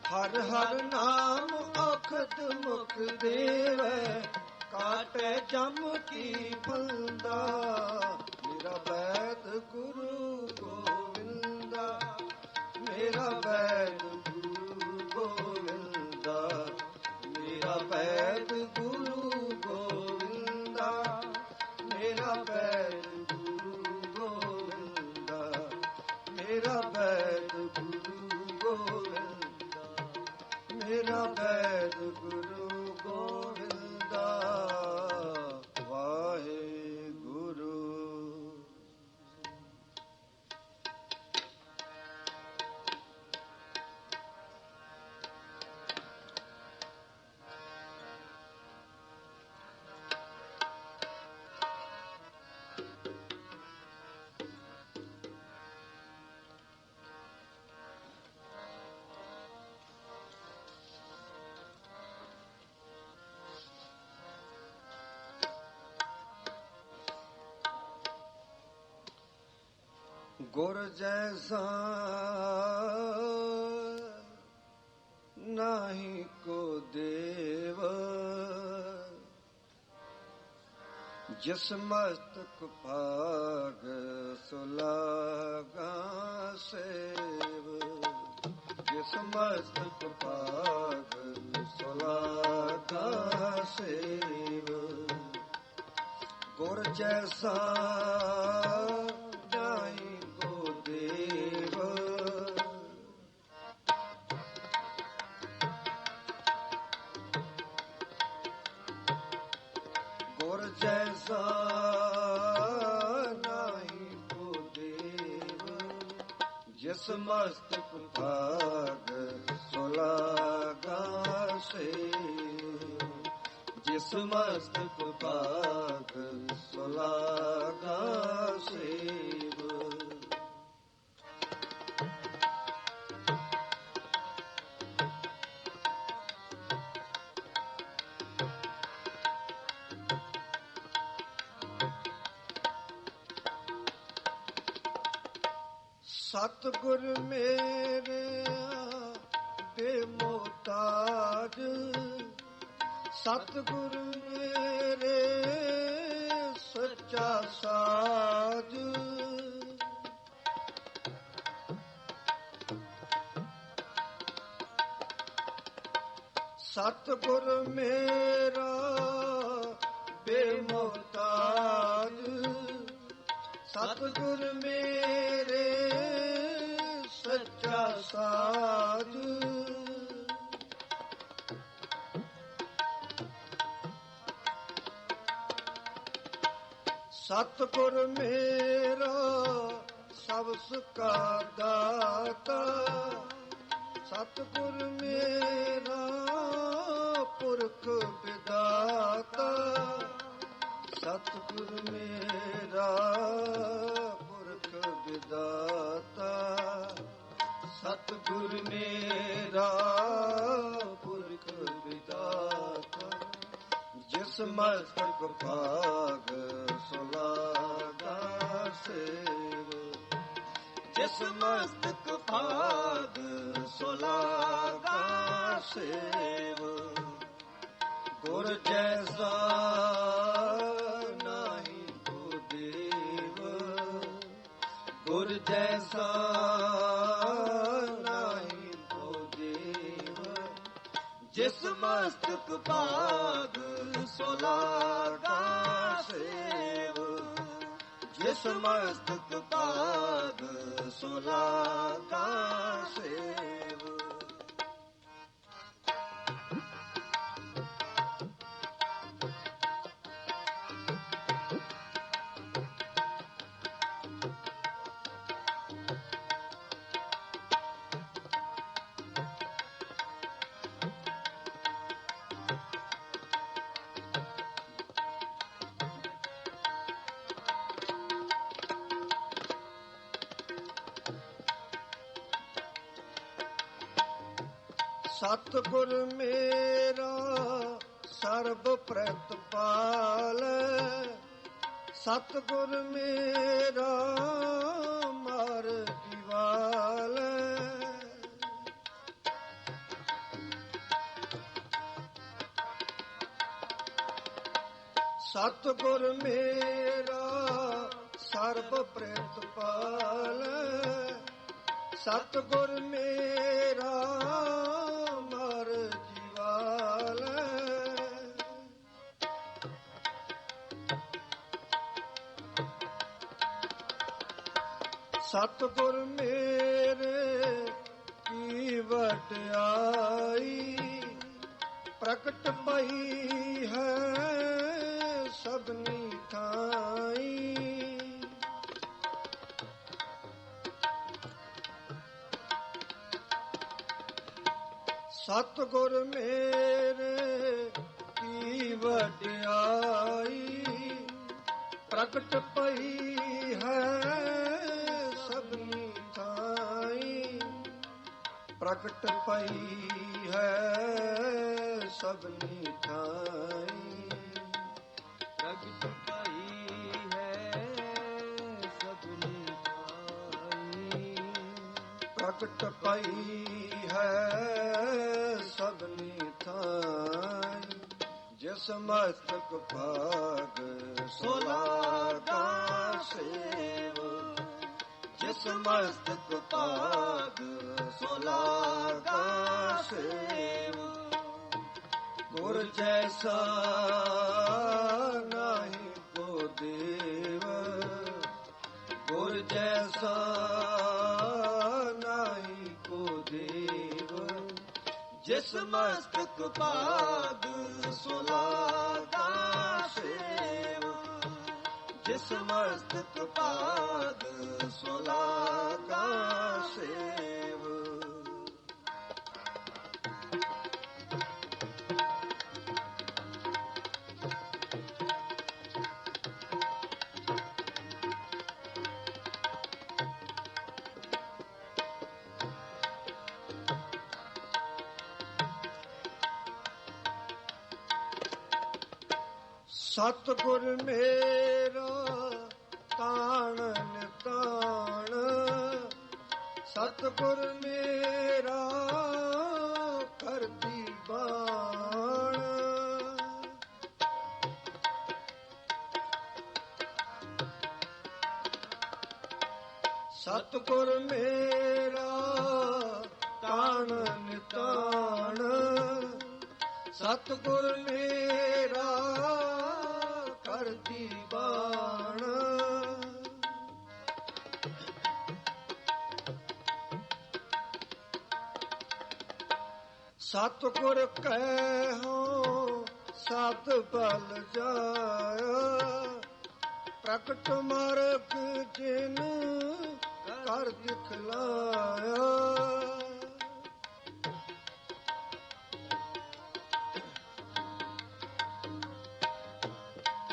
E: हर हर नाम औखद मुख देवै, काटे जम की फंदा। मेरा वैद गुरु गोविंदा, मेरा वैद गुरु गोविंदा, मेरा वैद गुरु गोविंदा, मेरा वैद गुरु गोविंदा, मेरा वैद गुरु गोविंदा, मेरा वैद गुरु गोविंदा। वाहेगुरु। गुर जैसा नाही को देव, जिस मस्तक भाग सुलागा सेव, जिस मस्तक भाग सुलागा सेव। गुर जैसा नाही को देव, गुर जैसा नाही को देव, जिस मस्तक भाग सुलागा सेव, जिस मस्तक भाग सुलागा सेव। सतगुर मेरे बेमोहताज, सतगुर मेरे सच्चा साज। सतगुर मेरा बेमोहताज, सतगुर मेरे सच्चा साज। सतगुर मेरा सबस का दाता, सतगुर मेरा पुरख विदाता, सतगुर मेरा पुरख विदाता, सतगुर मेरा पुरख विदाता। जिस मस्तक भाग सुलागा सेव, जिस मस्तक भाग सुलागा सेव। गुर जैसा नाही को देव, गुर जैसा नाही को देव, जिस मस्तक भाग सुलागा सेव, जिस मस्तक भाग सुलागा सेव। सतगुर मेरा सर्ब प्रतपाल, सतगुर मेरा मार ਸਤਿਗੁਰ ਮੇਰਾ ਸਰਬ ਪ੍ਰਿਤਪਾਲ, ਸਤਿਗੁਰ ਮੇਰਾ ਮਰ ਜੀਵਾਲ। ਸਤਿਗੁਰ ਮੇਰੇ ਕੀ ਵਡਿਆਈ, ਪ੍ਰਗਟ ਪਈ ਹੈ ਸਭਨੀ ਥਾਈ। ਸਤਿਗੁਰ ਮੇਰੇ ਕੀ ਵਡਿਆਈ, ਪ੍ਰਗਟ ਪਈ ਹੈ ਸਭਨੀ ਥਾਈ। ਪ੍ਰਗਟ ਪਈ ਹੈ ਸਭਨੀ ਥਾਈ।
F: ਪ੍ਰਗਟ ਪਈ ਹੈ ਸਭਨੀ ਥਾਈ।
E: ਪ੍ਰਗਟ ਪਈ ਹੈ ਸਭਨੀ ਥਾਈ। ਜਿਸ ਮਸਤਕ ਭਾਗ ਸੋ ਲਾਗਾ ਸੇਵ, ਜਿਸ ਮਸਤਕ ਭਾਗ ਸੋ ਲਾਗਾ ਸੇਵ। ਗੁਰ ਜੈਸਾ ਨਾਹੀ ਕੋ ਦੇਵ, ਗੁਰ ਜੈਸਾ ਨਾਹੀ ਕੋ ਦੇਵ। ਜਿਸ ਮਸਤਕ ਭਾਗ ਸੋ ਲਾਗਾ ਸੇਵ, ਜਿਸ ਮਸਤਕ ਭਾਗ ਸੋ ਲਾਗਾ ਸੇਵ। ਸਤਿਗੁਰ ਮੇਰਾ ਤਾਣ ਨਿਤਾਣ, ਸਤਿਗੁਰ ਮੇਰਾ ਕਰਦੀ ਬਾਣ। ਸਤਿਗੁਰ ਮੇਰਾ ਤਾਣ ਨਿਤਾਣ, ਸਤਿਗੁਰ ਮੇਰਾ ਕਰਦੀ ਬਾਣ। ਸਤਿਗੁਰ ਕਹਿਓ ਸਤ ਬਲ ਜਾਇਆ, ਪ੍ਰਗਟ ਮਾਰਗ ਜਿਨ ਕਰ ਦਿਖਲਾਇਆ।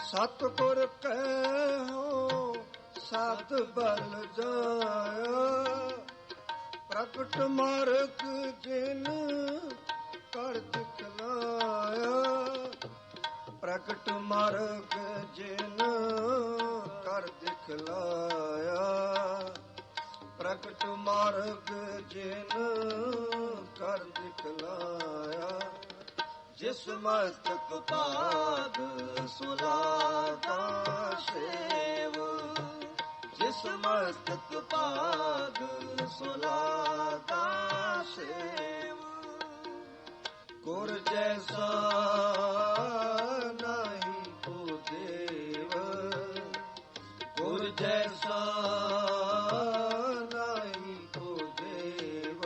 E: ਸਤਿਗੁਰ ਕਹਿਓ ਸਤ ਬਲ ਜਾਇਆ, ਪ੍ਰਗਟ ਮਾਰਗ ਜਿਨ ਕਰ ਦਿਖਲਾਇਆ। ਪ੍ਰਗਟ ਮਾਰਗ ਜਿਨ ਕਰ ਦਿਖਲਾਇਆ, ਪ੍ਰਗਟ ਮਾਰਗ ਜਿਨ ਕਰ ਦਿਖਲਾਇਆ। ਜਿਸ ਮਸਤਕ ਭਾਗ ਸੋ ਲਾਗਾ ਸੇਵ, ਜਿਸ ਮਸਤਕ ਭਾਗ ਸੋ ਲਾਗਾ ਸੇਵ। ਗੁਰ ਜੈਸਾ ਨਾਹੀ ਕੋ ਦੇਵ, ਗੁਰ ਜੈਸਾ ਨਾਹੀ ਕੋ ਦੇਵ।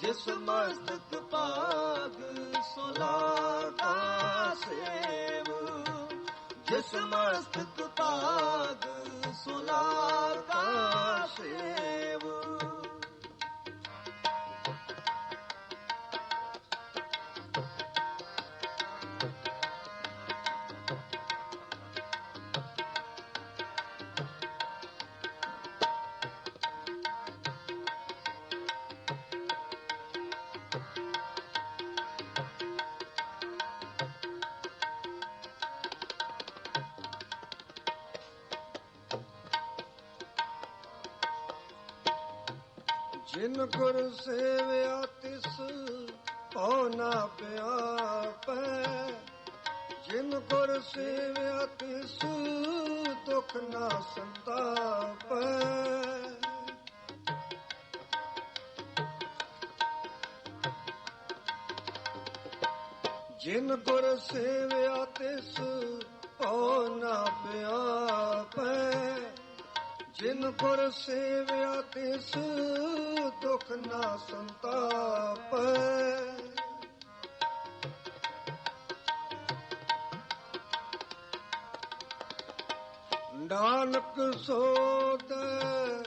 E: ਜਿਸ ਮਸਤਕ ਭਾਗ ਸੋ ਲਾਗਾ ਸੇਵ, ਜਿਸ ਮਸਤਕ ਭਾਗ ਸੋ ਲਾਗਾ ਸੇਵ। ਜਿਨ ਗੁਰ ਸੇਵਿਆ ਤਿਸ ਭਉ ਨਾ ਪਿਆਪੈ, ਜਿਨ ਗੁਰ ਸੇਵਿਆ ਤਿਸ ਦੁਖ ਨਾ ਸੰਤਾਪੈ। ਜਿਨ ਗੁਰ ਸੇਵਿਆ ਤਿਸ ਭਉ ਨਾ ਪਿਆਪੈ। ਜਿਨ ਗੁਰ ਸੇਵਿਆ ਤਿਸ ਦੁਖ ਨਾ ਸੰਤਾਪੈ। ਨਾਨਕ ਸੋਧੈ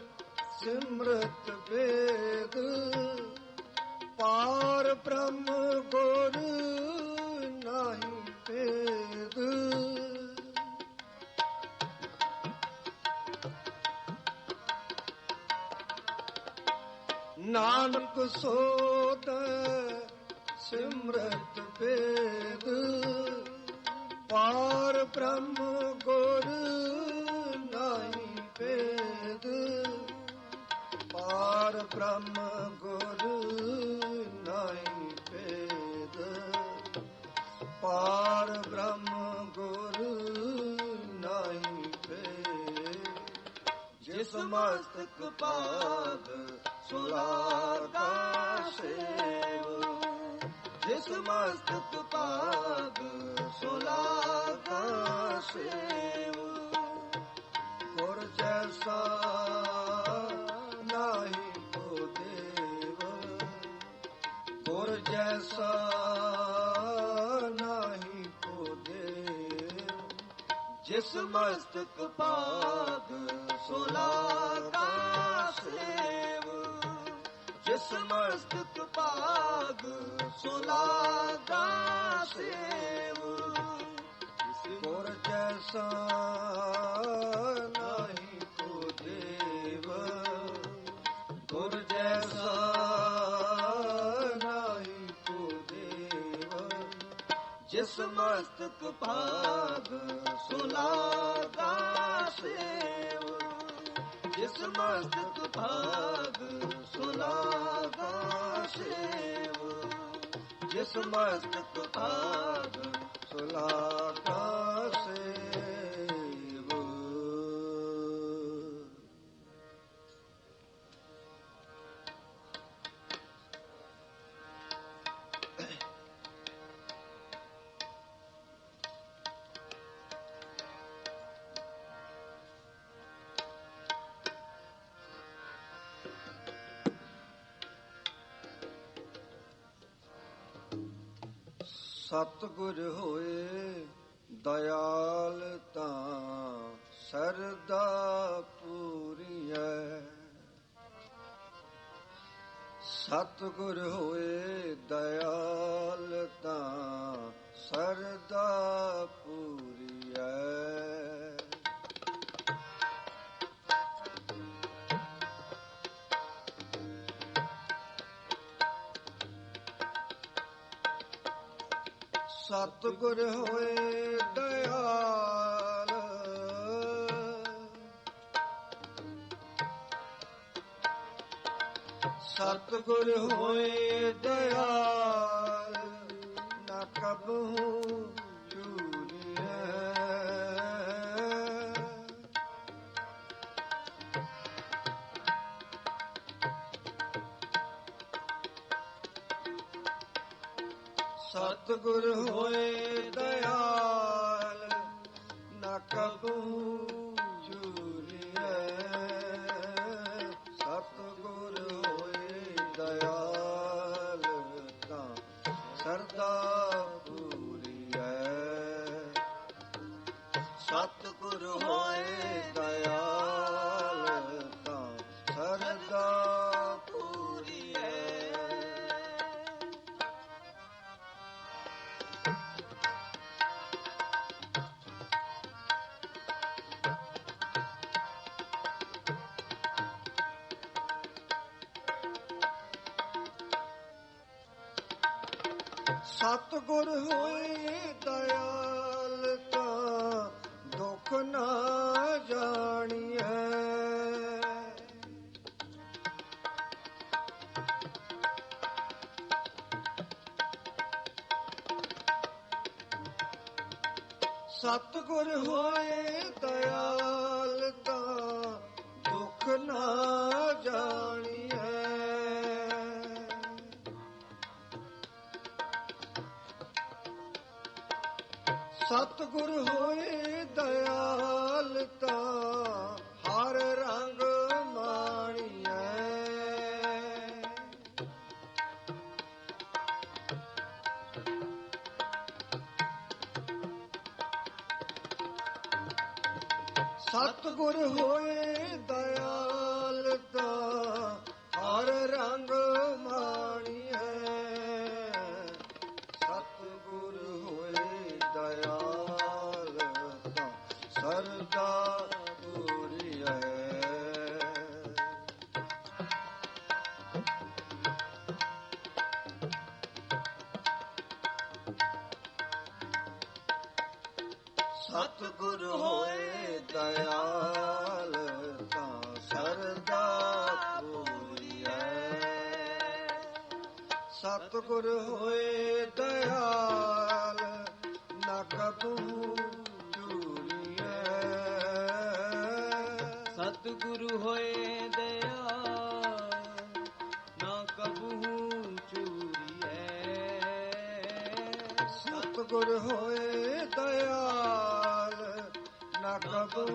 E: ਸਿਮਰਤ ਵੇਦ ਪਾਰ ਬ੍ਰਹਮ ਗੁਰ ਨਾਹੀ ਭੇਦ। ਨਾਨਕ ਸੋਧੈ ਸਿਮਰਤ ਵੇਦ ਪਾਰ ਬ੍ਰਹਮ ਗੁਰ ਨਾਹੀ ਭੇਦ। ਪਾਰ ਬ੍ਰਹਮ ਗੁਰ ਨਾਹੀ ਭੇਦ। ਪਾਰ ਬ੍ਰਹਮ ਗੁਰ ਨਾਹੀ ਭੇਦ। ਜਿਸ ਮਸਤਕ ਪਾਗ ਸੋ ਲਾਗਾ ਸੇਵ। ਜਿਸ ਮਸਤਕ ਪਾਗ ਸੋ ਲਾਗਾ ਸੇਵ। ਗੁਰ ਜੈਸਾ ਨਾਹੀ ਕੋ ਦੇਵ। ਗੁਰ ਜੈਸਾ ਨਾਹੀ ਕੋ ਦੇਵ। ਜਿਸ ਮਸਤਕ ਪਾਗ ਸੋ ਲਾਗਾ ਸੇਵ। ਜਿਸ ਮਸਤਕ ਪਾਗ ਸੋ ਲਾਗਾ ਸੇਵ। ਗੁਰ ਜੈਸਾ ਨਾਹੀ ਕੋ ਦੇਵ। ਗੁਰ ਜੈਸਾ ਨਾਹੀ ਕੋ ਦੇਵ। ਜਿਸ ਮਸਤਕ ਪਾਗ ਸੋ ਲਾਗਾ ਸੇਵ। ਜਿਸ ਮਸਤਕ ਭਾਗ ਸੋ ਲਾਗਾ ਸੇਵ। ਜਿਸ ਮਸਤਕ ਭਾਗ ਸੋ ਲਾਗਾ ਸੇਵ। ਸਤਿਗੁਰ ਹੋਏ ਦਇਆਲ ਤਾਂ ਸਰਦਾ ਪੂਰੀਐ। ਸਤਿਗੁਰ ਹੋਏ ਦਇਆਲ ਤਾਂ ਸਰਦਾ ਪੂਰੀਐ। ਸਤਿਗੁਰ ਹੋਏ ਦਇਆਲ ਸਤਿਗੁਰ ਹੋਏ ਦਇਆਲ ਨਾ ਕਬਹੂ ਚੂਰੀਐ। ਸਤਿਗੁਰ ਹੋਏ ਦਇਆਲ ਨਾ ਕਬਹੂ ਚੂਰੀਐ। ਸਤਿਗੁਰ ਹੋਏ ਦਇਆਲ ਤਾਂ ਸਰਦਾ ਪੂਰੀਐ। ਸਤਿਗੁਰ ਹੋਏ ਦਇਆਲ ਤਾਂ ਸਰਦਾ ਪੂਰੀਐ। ਸਤਿਗੁਰ ਹੋਏ ਦਇਆਲ ਤਾਂ ਦੁਖ ਨਾ ਜਾਣੀਐ। ਸਤਿਗੁਰ ਹੋਏ ਦਇਆਲ ਤਾਂ ਦੁੱਖ ਨਾ ਜਾਣੀਐ। ਸਤਿਗੁਰ ਹੋਏ ਦਇਆਲ ਤਾਂ ਹਰ ਰੰਗ ਮਾਣੀਐ। ਸਤਿਗੁਰ ਹੋਏ ਦਇਆਲ ਤਾਂ ਹਰ ਰੰਗ ਮਾਣੀਐ। ਸਤਿਗੁਰ ਹੋਏ ਦਇਆਲ ਤਾਂ ਸਰਦਾ ਪੂਰੀਐ। ਸਤਿਗੁਰ ਹੋਏ ਦਇਆਲ ਤਾਂ ਸਰਦਾ ਪੂਰੀਐ। ਸਤਿਗੁਰ ਹੋਏ ਦਇਆਲ ਨਾ ਕਬੂ ਚੂਰੀਐ।
F: ਸਤਿਗੁਰੂ ਹੋਏ ਦਇਆਲ ਨਾ ਕਬਹੂ ਚੂਰੀਐ।
E: ਸਤਿਗੁਰ ਹੋਏ ਦਇਆਲ ਨਾ ਕਬੂ